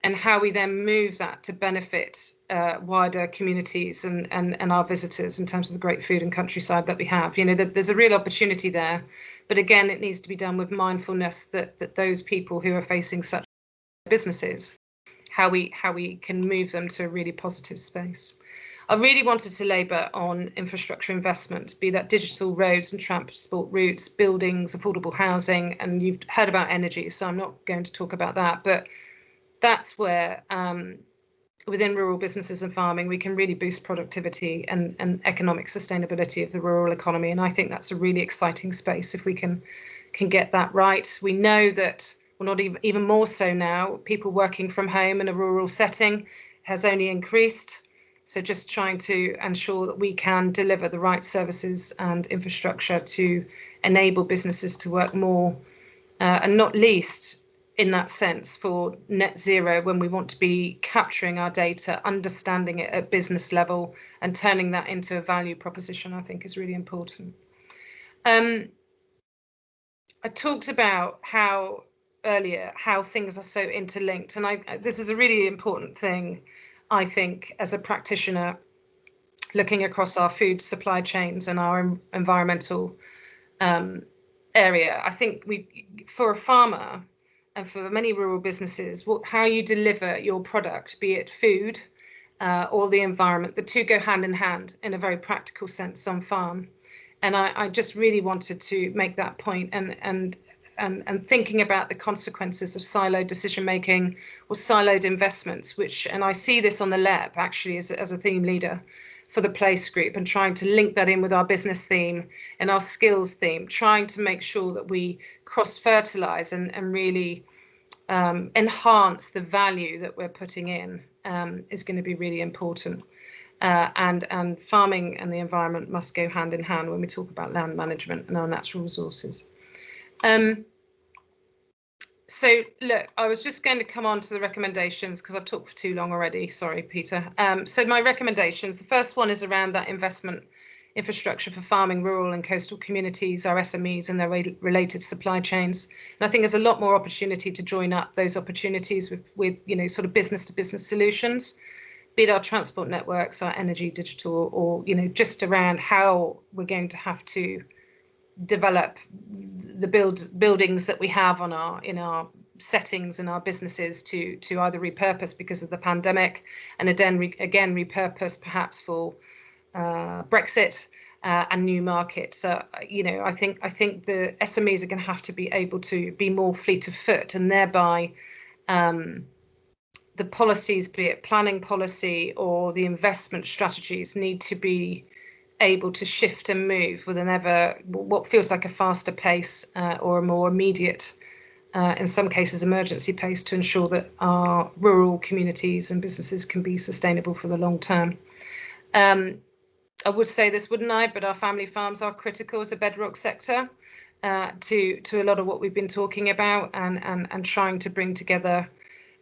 and how we then move that to benefit wider communities and our visitors in terms of the great food and countryside that we have. You know, there's a real opportunity there, but again, it needs to be done with mindfulness that those people who are facing such businesses, how we can move them to a really positive space. I really wanted to labour on infrastructure investment, be that digital roads and transport routes, buildings, affordable housing, and you've heard about energy, so I'm not going to talk about that, but that's where within rural businesses and farming, we can really boost productivity and economic sustainability of the rural economy. And I think that's a really exciting space if we can get that right. We know that, well, not even more so now, people working from home in a rural setting has only increased. So just trying to ensure that we can deliver the right services and infrastructure to enable businesses to work more, and not least in that sense for net zero, when we want to be capturing our data, understanding it at business level and turning that into a value proposition, I think is really important. I talked about how things are so interlinked, and this is a really important thing, I think, as a practitioner looking across our food supply chains and our environmental area. I think for a farmer and for many rural businesses, how you deliver your product, be it food or the environment, the two go hand in hand in a very practical sense on farm. And I just really wanted to make that point and thinking about the consequences of siloed decision making or siloed investments, and I see this on the LEP actually as a theme leader for the place group, and trying to link that in with our business theme and our skills theme, trying to make sure that we cross-fertilize and really enhance the value that we're putting in is going to be really important. And farming and the environment must go hand in hand when we talk about land management and our natural resources. So look, I was just going to come on to the recommendations because I've talked for too long already. Sorry, Peter. So my recommendations, the first one is around that investment infrastructure for farming, rural and coastal communities, our SMEs and their related supply chains. And I think there's a lot more opportunity to join up those opportunities with you know, sort of business to business solutions, be it our transport networks, our energy, digital, or, you know, just around how we're going to have to develop the buildings that we have in our settings and our businesses to either repurpose because of the pandemic, and again repurpose perhaps for Brexit, and new markets. You know, I think the SMEs are going to have to be able to be more fleet of foot, and thereby the policies, be it planning policy or the investment strategies, need to be able to shift and move with what feels like a faster pace or a more immediate, in some cases, emergency pace, to ensure that our rural communities and businesses can be sustainable for the long term. I would say this, wouldn't I? But our family farms are critical as a bedrock sector to a lot of what we've been talking about, and trying to bring together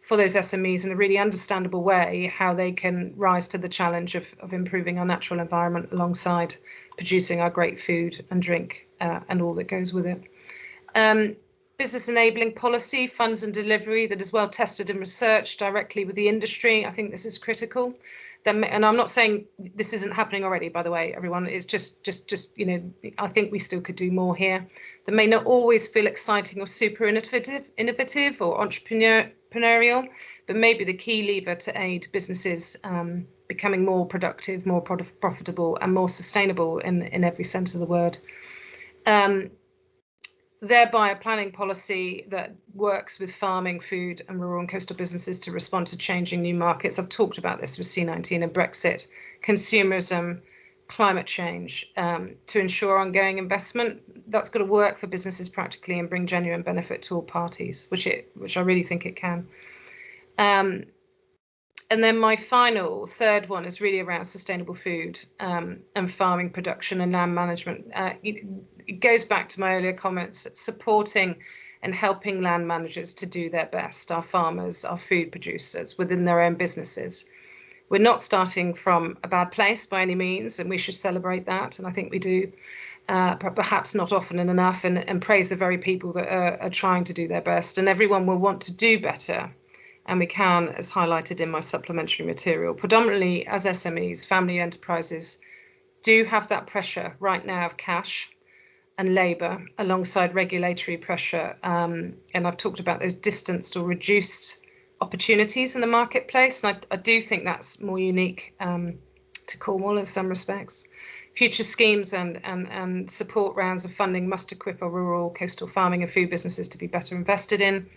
for those SMEs in a really understandable way how they can rise to the challenge of improving our natural environment alongside producing our great food and drink and all that goes with it. Business enabling policy, funds and delivery that is well tested and researched directly with the industry. I think this is critical. And I'm not saying this isn't happening already, by the way, everyone. It's just, you know, I think we still could do more here. That may not always feel exciting or super innovative or entrepreneurial, but maybe the key lever to aid businesses becoming more productive, more profitable and more sustainable in every sense of the word. Thereby a planning policy that works with farming, food and rural and coastal businesses to respond to changing new markets. I've talked about this with C19 and Brexit, consumerism, climate change, to ensure ongoing investment. That's got to work for businesses practically and bring genuine benefit to all parties, which I really think it can. And then my final third one is really around sustainable food and farming production and land management. It goes back to my earlier comments, supporting and helping land managers to do their best, our farmers, our food producers within their own businesses. We're not starting from a bad place by any means, and we should celebrate that. And I think we do, but perhaps not often enough, and praise the very people that are trying to do their best. And everyone will want to do better. And we can, as highlighted in my supplementary material, predominantly as SMEs, family enterprises do have that pressure right now of cash and labour alongside regulatory pressure. And I've talked about those distanced or reduced opportunities in the marketplace. And I do think that's more unique to Cornwall in some respects. Future schemes and support rounds of funding must equip our rural, coastal farming and food businesses to be better invested in,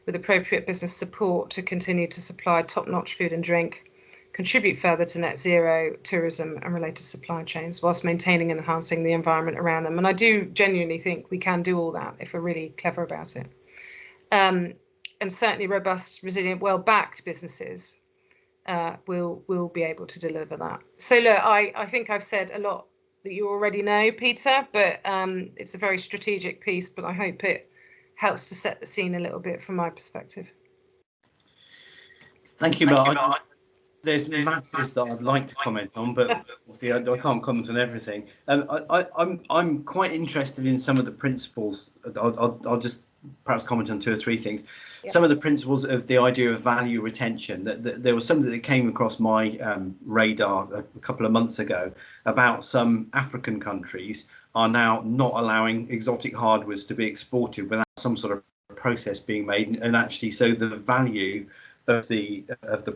with appropriate business support to continue to supply top-notch food and drink, contribute further to net zero, tourism and related supply chains, whilst maintaining and enhancing the environment around them. And I do genuinely think we can do all that if we're really clever about it. And certainly robust, resilient, well-backed businesses will be able to deliver that. So look, I think I've said a lot that you already know, Peter, but it's a very strategic piece, but I hope it helps to set the scene a little bit from my perspective. Thank you, Mark. There's masses that I'd like to comment on, but obviously I can't comment on everything. I'm quite interested in some of the principles. I'll just perhaps comment on two or three things. Yeah. Some of the principles of the idea of value retention. There was something that came across my radar a couple of months ago about some African countries are now not allowing exotic hardwoods to be exported without some sort of process being made, and actually so the value of the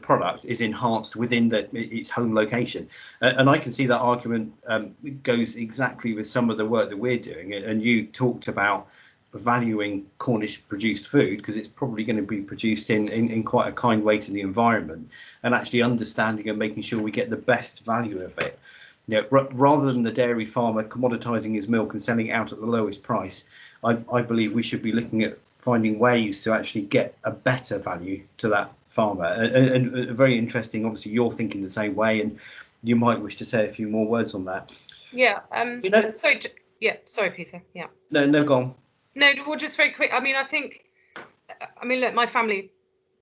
product is enhanced within its home location. And I can see that argument goes exactly with some of the work that we're doing. And you talked about valuing Cornish produced food because it's probably going to be produced in quite a kind way to the environment, and actually understanding and making sure we get the best value of it. You know, rather than the dairy farmer commoditizing his milk and selling it out at the lowest price, I believe we should be looking at finding ways to actually get a better value to that farmer. And very interesting, obviously you're thinking the same way, and you might wish to say a few more words on that. Yeah, you know, sorry Peter. Yeah. No, go on. No, well, just very quick. I mean, look, my family,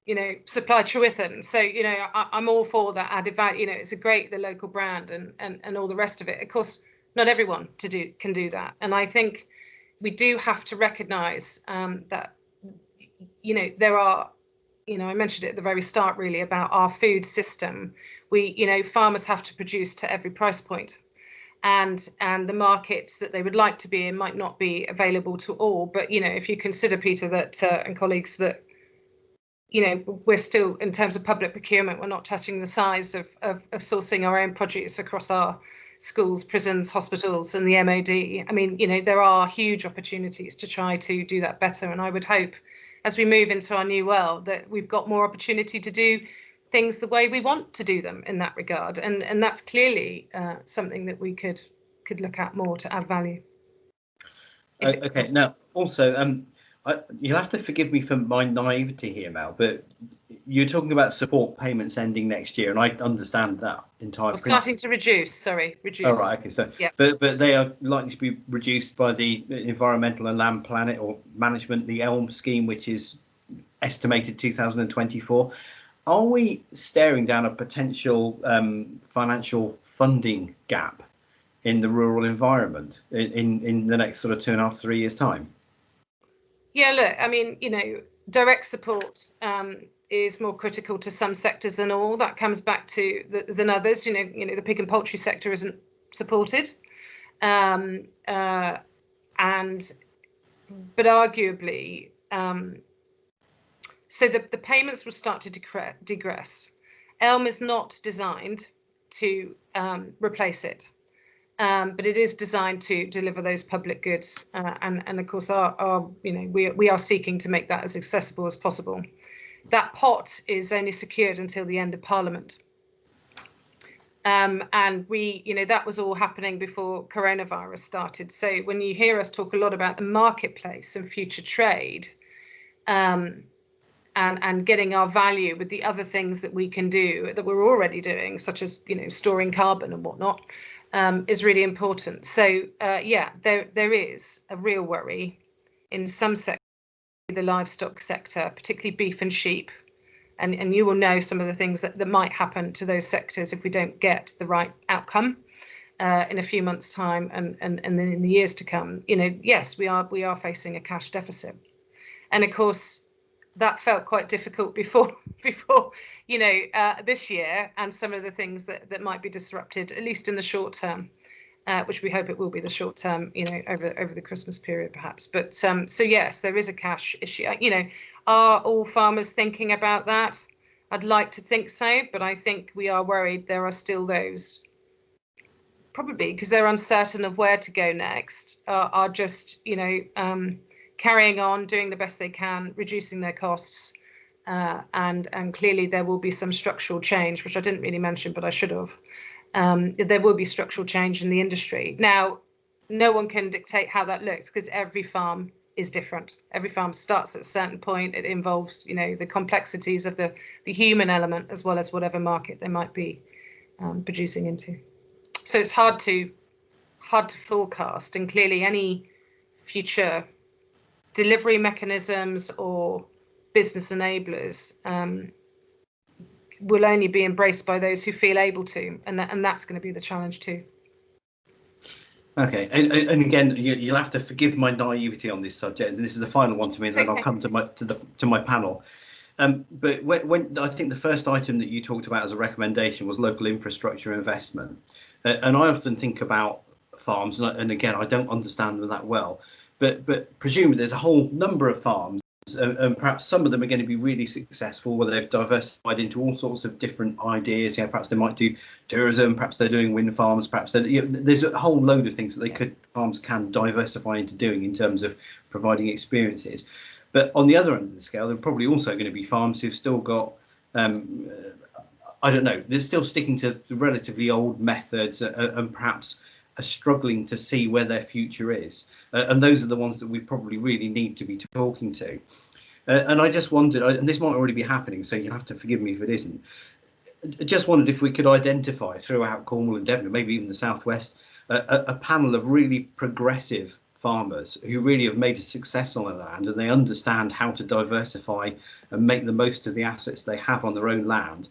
you know, supply Trewithen, so you know, I'm all for that added value. You know, it's the local brand and all the rest of it. Of course, not everyone can do that, and I think we do have to recognise that, you know, there are, you know, I mentioned it at the very start really about our food system. You know, farmers have to produce to every price point. And the markets that they would like to be in might not be available to all. But, you know, if you consider, Peter, that and colleagues, that, you know, we're still, in terms of public procurement, we're not touching the size of sourcing our own produce across our schools, prisons, hospitals, and the MOD. I mean, there are huge opportunities to try to do that better. And I would hope, as we move into our new world, that we've got more opportunity to do things the way we want to do them in that regard. And that's clearly something that we could look at more to add value. Okay. Now, also, you'll have to forgive me for my naivety here, Mel, but you're talking about support payments ending next year, and I understand that entirely. Starting to reduce. Oh, right. Okay. So, yeah. But they are likely to be reduced by the Environmental and Land Planet or Management, the ELM scheme, which is estimated 2024. Are we staring down a potential financial funding gap in the rural environment in the next sort of 2.5 to 3 years' time? Yeah, look, I mean, direct support is more critical to some sectors than all. That comes back to than others. The pig and poultry sector isn't supported, but arguably, so the payments will start to digress. ELM is not designed to replace it. But it is designed to deliver those public goods, and of course, we are seeking to make that as accessible as possible. That pot is only secured until the end of Parliament, and that was all happening before coronavirus started. So when you hear us talk a lot about the marketplace and future trade, and getting our value with the other things that we can do that we're already doing, such as storing carbon and whatnot. Is really important. So yeah, there is a real worry in some sectors, the livestock sector, particularly beef and sheep, and you will know some of the things that might happen to those sectors if we don't get the right outcome in a few months' time, and then in the years to come. Yes, we are facing a cash deficit, and of course that felt quite difficult before this year, and some of the things that might be disrupted, at least in the short term, which we hope it will be the short term, over the Christmas period perhaps. But so yes, there is a cash issue. Are all farmers thinking about that? I'd like to think so, but I think we are worried there are still those, probably because they're uncertain of where to go next, are just carrying on, doing the best they can, reducing their costs, and clearly there will be some structural change, which I didn't really mention, but I should have. There will be structural change in the industry. Now, no one can dictate how that looks because every farm is different. Every farm starts at a certain point. It involves, the complexities of the human element as well as whatever market they might be producing into. So it's hard to forecast, and clearly any future delivery mechanisms or business enablers will only be embraced by those who feel able to, and that's going to be the challenge too. Okay, and again, you'll have to forgive my naivety on this subject, and this is the final one to me, and then I'll come to my panel. But when I think the first item that you talked about as a recommendation was local infrastructure investment, and I often think about farms, and again, I don't understand them that well. But presumably there's a whole number of farms, and perhaps some of them are going to be really successful, where they've diversified into all sorts of different ideas. Perhaps they might do tourism, perhaps they're doing wind farms, perhaps there's a whole load of things that farms can diversify into doing in terms of providing experiences. But on the other end of the scale, there are probably also going to be farms who've still got, I don't know, they're still sticking to the relatively old methods and perhaps are struggling to see where their future is. And those are the ones that we probably really need to be talking to. And I just wondered, and this might already be happening, so you'll have to forgive me if it isn't. I just wondered if we could identify throughout Cornwall and Devon, maybe even the southwest, a panel of really progressive farmers who really have made a success on their land, and they understand how to diversify and make the most of the assets they have on their own land.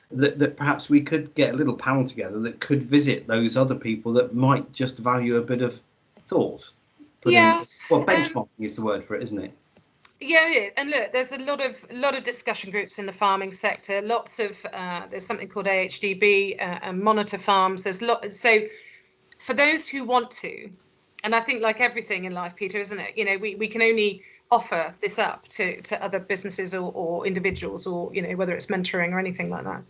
That perhaps we could get a little panel together that could visit those other people that might just value a bit of thought. Benchmarking is the word for it, isn't it? Yeah, it is. And look, there's a lot of discussion groups in the farming sector. Lots of there's something called AHDB and monitor farms. So for those who want to, and I think like everything in life, Peter, isn't it? We can only offer this up to other businesses or individuals, or whether it's mentoring or anything like that.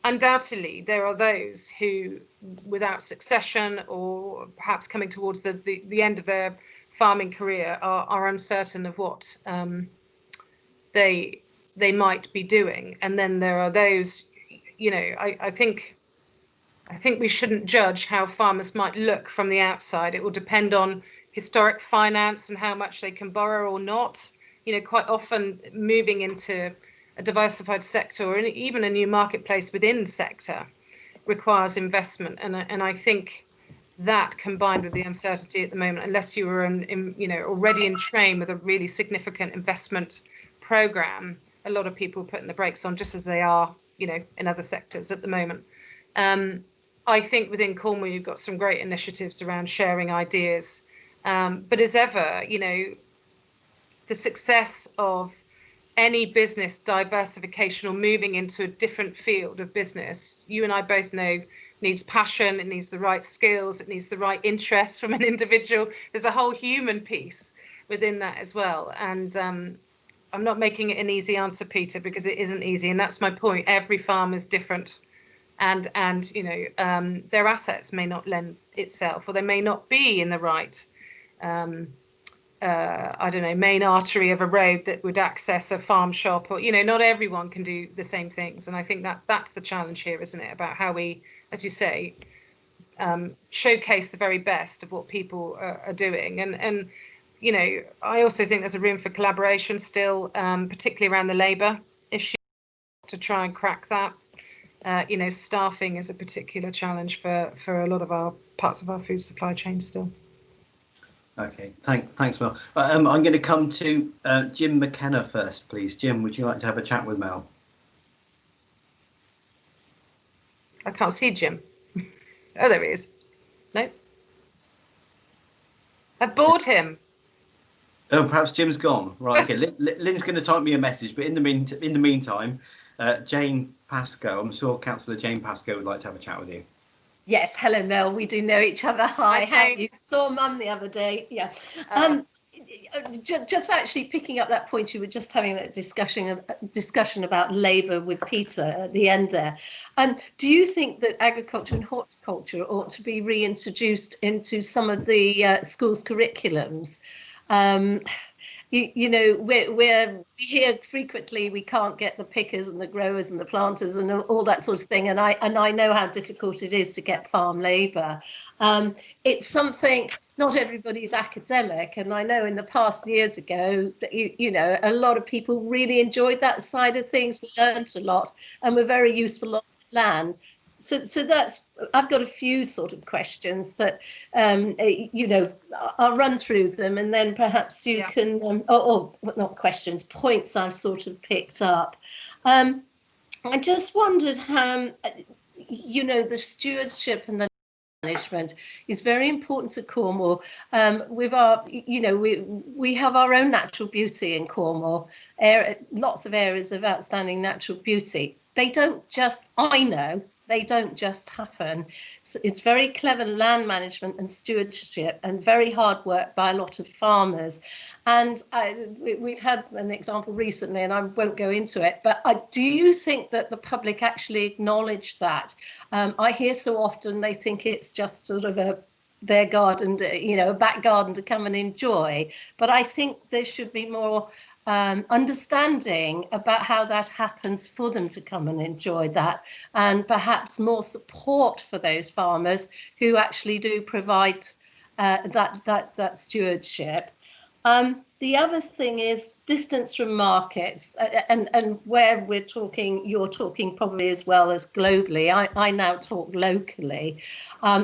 undoubtedly, there are those who, without succession or perhaps coming towards the end of their farming career, are uncertain of what they might be doing. And then there are those, you know, I think we shouldn't judge how farmers might look from the outside. It will depend on historic finance and how much they can borrow or not. You know, quite often moving into a diversified sector or even a new marketplace within sector requires investment. And I think that, combined with the uncertainty at the moment, unless you were you know, already in train with a really significant investment program, a lot of people putting the brakes on, just as they are, you know, in other sectors at the moment. I think within Cornwall, you've got some great initiatives around sharing ideas. But as ever, you know, the success of any business diversification or moving into a different field of business, you and I both know, needs passion, it needs the right skills, it needs the right interest from an individual. There's a whole human piece within that as well. And I'm not making it an easy answer, Peter, because it isn't easy. And that's my point. Every farm is different. And you know, their assets may not lend itself, or they may not be in the right I don't know, main artery of a road that would access a farm shop, or, you know, not everyone can do the same things. And I think that's the challenge here, isn't it? About how we, as you say, showcase the very best of what people are doing. And, you know, I also think there's a room for collaboration still, particularly around the labour issue, to try and crack that. You know, staffing is a particular challenge for a lot of our parts of our food supply chain still. Okay, thanks, Mel. I'm going to come to Jim McKenna first, please. Jim, would you like to have a chat with Mel? I can't see Jim. Oh, there he is. No. I've bored him. Oh, perhaps Jim's gone. Right. Okay. Lynn's going to type me a message, but in the meantime, Jane Pascoe. I'm sure Councillor Jane Pascoe would like to have a chat with you. Yes, hello Mel, we do know each other. Hi, how are you? Saw Mum the other day. Yeah. Just actually picking up that point, you were just having that discussion about labour with Peter at the end there. Do you think that agriculture and horticulture ought to be reintroduced into some of the schools' curriculums? You know, we hear frequently we can't get the pickers and the growers and the planters and all that sort of thing. And I know how difficult it is to get farm labour. It's something, not everybody's academic. And I know in the past years ago that, you know, a lot of people really enjoyed that side of things, learned a lot and were very useful on the land. So that's, I've got a few sort of questions that, you know, I'll run through them and then perhaps you can, or not questions, points I've sort of picked up. I just wondered how, you know, the stewardship and the management is very important to Cornwall. With our, you know, we have our own natural beauty in Cornwall, lots of areas of outstanding natural beauty. They don't just, I know, they don't just happen. So it's very clever land management and stewardship and very hard work by a lot of farmers. And we've had an example recently, and I won't go into it, but do you think that the public actually acknowledge that? I hear so often they think it's just sort of their garden, you know, a back garden to come and enjoy. But I think there should be more understanding about how that happens for them to come and enjoy that, and perhaps more support for those farmers who actually do provide that stewardship. The other thing is distance from markets, and where we're talking, you're talking probably as well as globally. I now talk locally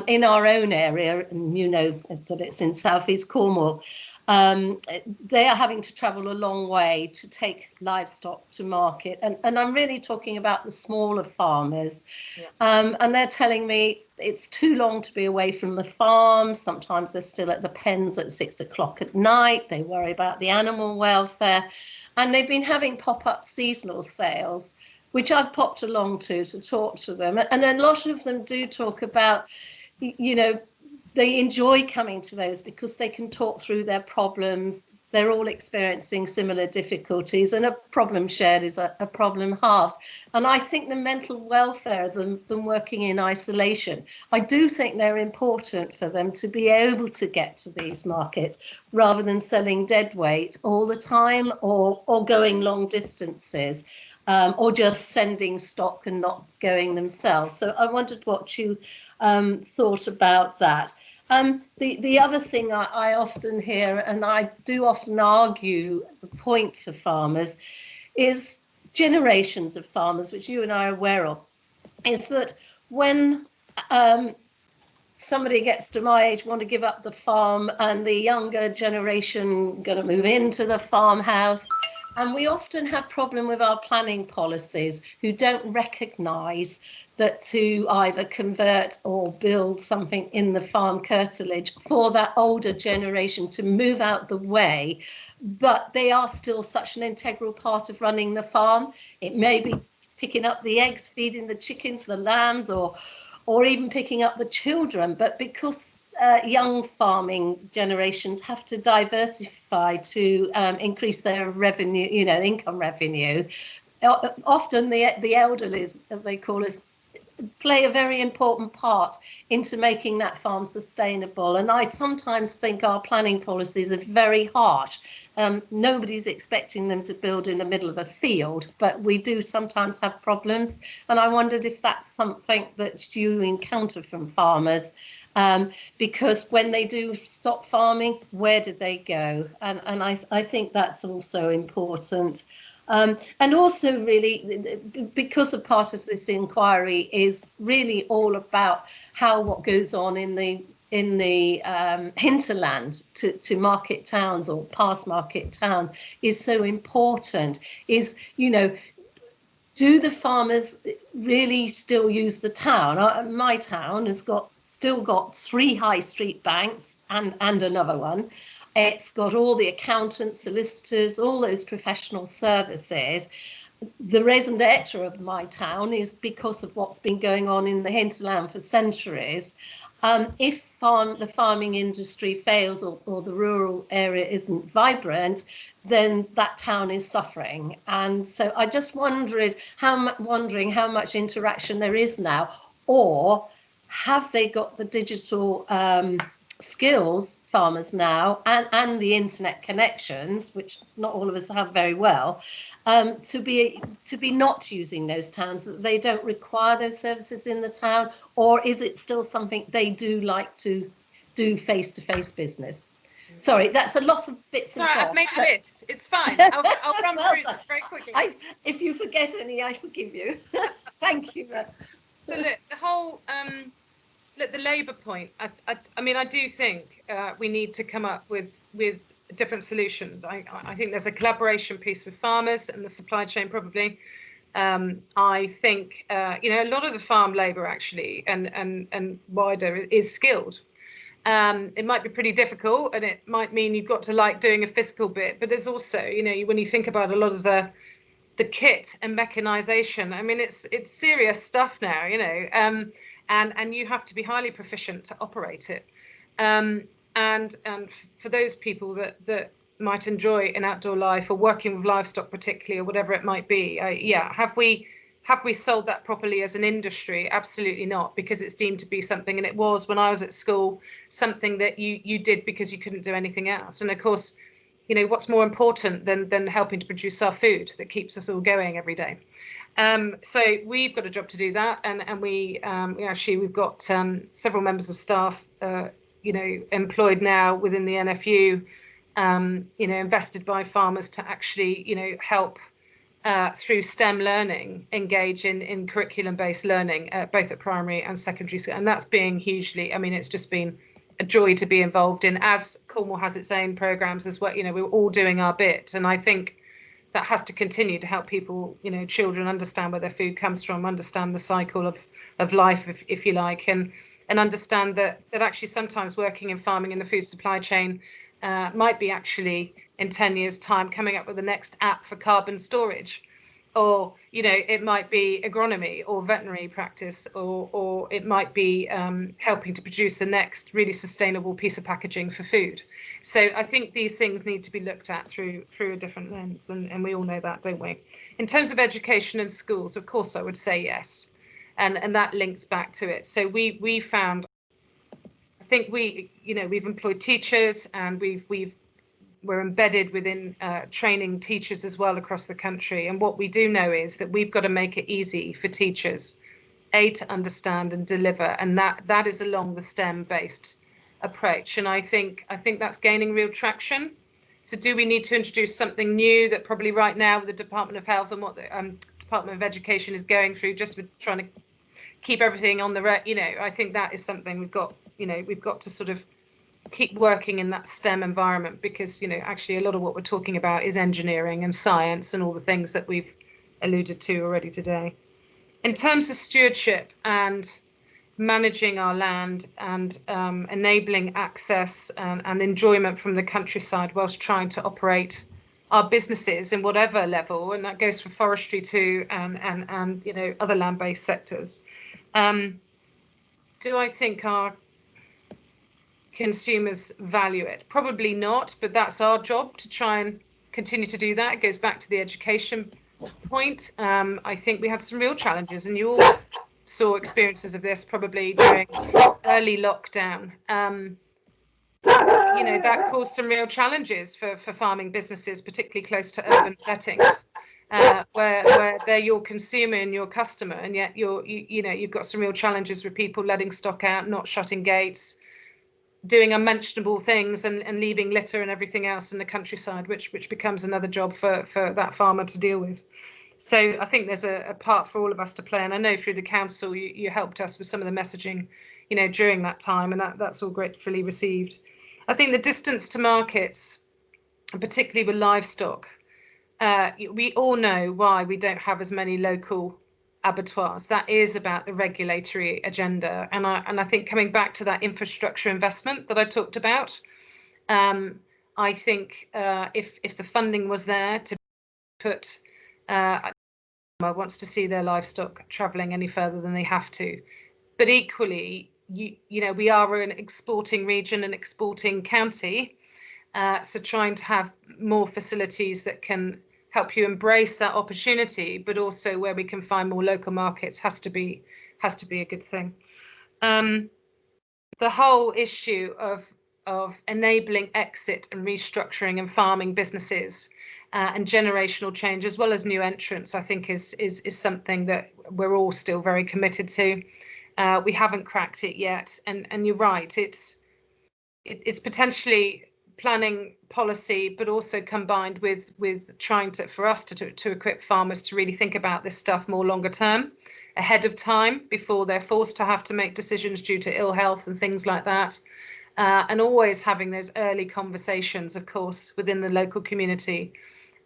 in our own area, and you know that it's in South East Cornwall. They are having to travel a long way to take livestock to market. And I'm really talking about the smaller farmers. Yeah. And they're telling me it's too long to be away from the farm. Sometimes they're still at the pens at 6 o'clock at night. They worry about the animal welfare. And they've been having pop-up seasonal sales, which I've popped along to talk to them. And a lot of them do talk about, you know, they enjoy coming to those because they can talk through their problems. they're all experiencing similar difficulties, and a problem shared is a problem halved. And I think the mental welfare of them working in isolation, I do think they're important for them to be able to get to these markets rather than selling dead weight all the time, or going long distances, or just sending stock and not going themselves. So I wondered what you thought about that. The other thing I often hear, and I do often argue the point for farmers, is generations of farmers, which you and I are aware of, is that when somebody gets to my age, want to give up the farm, and the younger generation going to move into the farmhouse, and we often have problem with our planning policies who don't recognise that to either convert or build something in the farm curtilage for that older generation to move out the way, but they are still such an integral part of running the farm. It may be picking up the eggs, feeding the chickens, the lambs, or even picking up the children, but because young farming generations have to diversify to increase their revenue, income revenue, often the elderly, as they call us, play a very important part into making that farm sustainable. And I sometimes think our planning policies are very harsh. Nobody's expecting them to build in the middle of a field, but we do sometimes have problems. And I wondered if that's something that you encounter from farmers, because when they do stop farming, where do they go? And I think that's also important. And also, really, because a part of this inquiry is really all about what goes on in the hinterland to market towns or past market towns is so important. Is, do the farmers really still use the town? My town has still got 3 high street banks and another one. It's got all the accountants, solicitors, all those professional services. The raison d'etre of my town is because of what's been going on in the hinterland for centuries. If the farming industry fails, or the rural area isn't vibrant, then that town is suffering. And so I just wondering how much interaction there is now, or have they got the digital skills, farmers now, and the internet connections, which not all of us have very well, to be not using those towns, that they don't require those services in the town? Or is it still something they do like to do face-to-face business? Sorry, that's a lot of bits and bobs. I've made a list. It's fine. I'll run through them very quickly. If you forget any, I forgive you. Thank you. So look, the whole the labour point. I do think we need to come up with different solutions. I think there's a collaboration piece with farmers and the supply chain probably. I think a lot of the farm labour actually and wider is skilled. It might be pretty difficult, and it might mean you've got to like doing a physical bit, but there's also, when you think about a lot of the kit and mechanisation, I mean, it's serious stuff now, and you have to be highly proficient to operate it. And for those people that might enjoy an outdoor life or working with livestock particularly, or whatever it might be, have we sold that properly as an industry? Absolutely not, because it's deemed to be something, and it was when I was at school, something that you did because you couldn't do anything else. And of course, what's more important than helping to produce our food that keeps us all going every day? So we've got a job to do that, and we've got several members of staff employed now within the NFU, invested by farmers to actually help through STEM learning engage in curriculum-based learning, both at primary and secondary school. And that's being hugely, it's just been a joy to be involved in, as Cornwall has its own programmes as well. We're all doing our bit, and I think that has to continue to help people, children understand where their food comes from, understand the cycle of life, if you like, and understand that actually sometimes working in farming in the food supply chain might be actually in 10 years' time coming up with the next app for carbon storage, or it might be agronomy or veterinary practice, or it might be helping to produce the next really sustainable piece of packaging for food. So I think these things need to be looked at through a different lens, and we all know that, don't we? In terms of education and schools, of course, I would say yes, and that links back to it. So we found, I think we've employed teachers, and we're embedded within training teachers as well across the country. And what we do know is that we've got to make it easy for teachers, to understand and deliver, and that is along the STEM-based approach. And I think that's gaining real traction. So do we need to introduce something new that probably right now with the Department of Health and what the Department of Education is going through, just with trying to keep everything on the I think that is something we've got to sort of keep working in that STEM environment, because actually a lot of what we're talking about is engineering and science and all the things that we've alluded to already today. In terms of stewardship and managing our land and enabling access and enjoyment from the countryside whilst trying to operate our businesses in whatever level, and that goes for forestry too, and other land-based sectors. Do I think our consumers value it? Probably not, but that's our job to try and continue to do that. It goes back to the education point. I think we had some real challenges, and you all saw experiences of this probably during early lockdown. That caused some real challenges for farming businesses, particularly close to urban settings, where they're your consumer and your customer, and yet you've got some real challenges with people letting stock out, not shutting gates, doing unmentionable things and leaving litter and everything else in the countryside, which becomes another job for that farmer to deal with. So I think there's a part for all of us to play, and I know through the council you helped us with some of the messaging, during that time, and that's all gratefully received. I think the distance to markets, and particularly with livestock, we all know why we don't have as many local abattoirs. That is about the regulatory agenda, and I think coming back to that infrastructure investment that I talked about, I think if the funding was there to put wants to see their livestock travelling any further than they have to, but equally we are an exporting region, an exporting county, so trying to have more facilities that can help you embrace that opportunity, but also where we can find more local markets has to be a good thing. The whole issue of enabling exit and restructuring and farming businesses and generational change, as well as new entrants, I think is something that we're all still very committed to. We haven't cracked it yet, and you're right. It's potentially planning policy, but also combined with trying for us to equip farmers to really think about this stuff more longer term, ahead of time, before they're forced to have to make decisions due to ill health and things like that, and always having those early conversations, of course, within the local community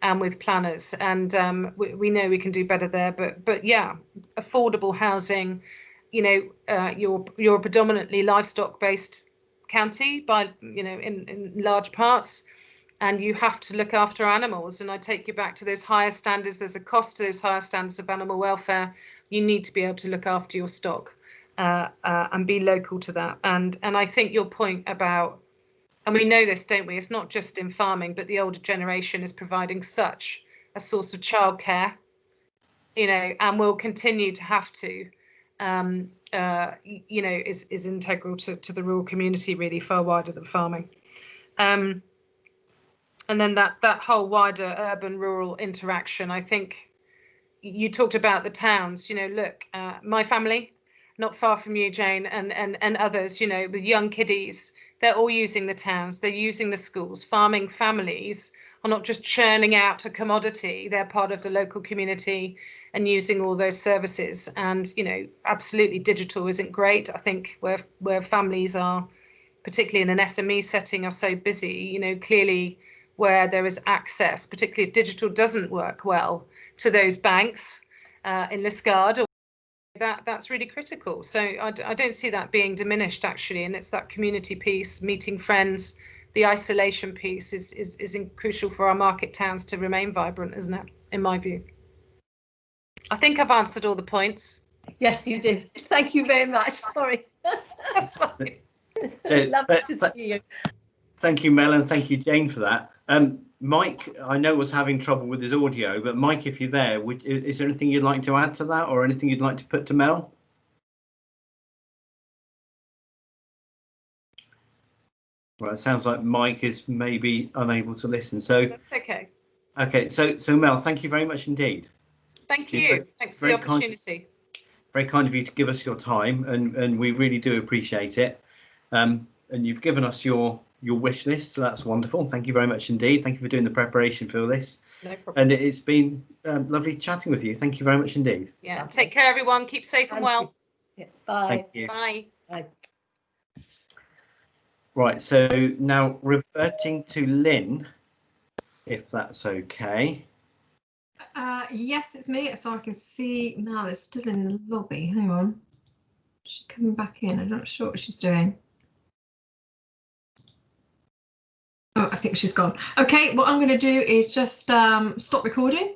and with planners. And we know we can do better there, but yeah, affordable housing. You're a predominantly livestock based county in large parts, and you have to look after animals, and I take you back to those higher standards. There's a cost to those higher standards of animal welfare. You need to be able to look after your stock and be local to that. And I think your point about, and we know this, don't we, it's not just in farming, but the older generation is providing such a source of childcare, and will continue to have to, is integral to the rural community, really far wider than farming. And then that whole wider urban-rural interaction, I think you talked about the towns. Look, my family, not far from you, Jane, and others, with young kiddies, they're all using the towns, they're using the schools. Farming families are not just churning out a commodity, they're part of the local community and using all those services. And absolutely, digital isn't great. I think where families are, particularly in an SME setting, are so busy, clearly where there is access, particularly if digital doesn't work well, to those banks in Liscard, or that's really critical. So I don't see that being diminished, actually, and it's that community piece, meeting friends, the isolation piece is crucial for our market towns to remain vibrant, isn't it, in my view? I think I've answered all the points. Yes, you did. Thank you very much. Sorry. That's fine. So, Lovely to see you. Thank you, Mel, and thank you, Jane, for that. Mike, I know was having trouble with his audio, but Mike, if you're there, is there anything you'd like to add to that, or anything you'd like to put to Mel? Well, it sounds like Mike is maybe unable to listen. So that's okay. Okay, so Mel, thank you very much indeed. Thank you. Thanks for the opportunity. Very kind of you to give us your time, and we really do appreciate it. And you've given us your wish list, so that's wonderful. Thank you very much indeed. Thank you for doing the preparation for this. No problem. And it's been lovely chatting with you. Thank you very much indeed. Yeah. Take care, everyone. Keep safe and well. Yeah, bye. Thank you. Bye. Bye. Right, so now reverting to Lynn, if that's okay. Yes, it's me. So I can see Mel is still in the lobby. Hang on. She's coming back in. I'm not sure what she's doing. Oh, I think she's gone. Okay, what I'm going to do is just stop recording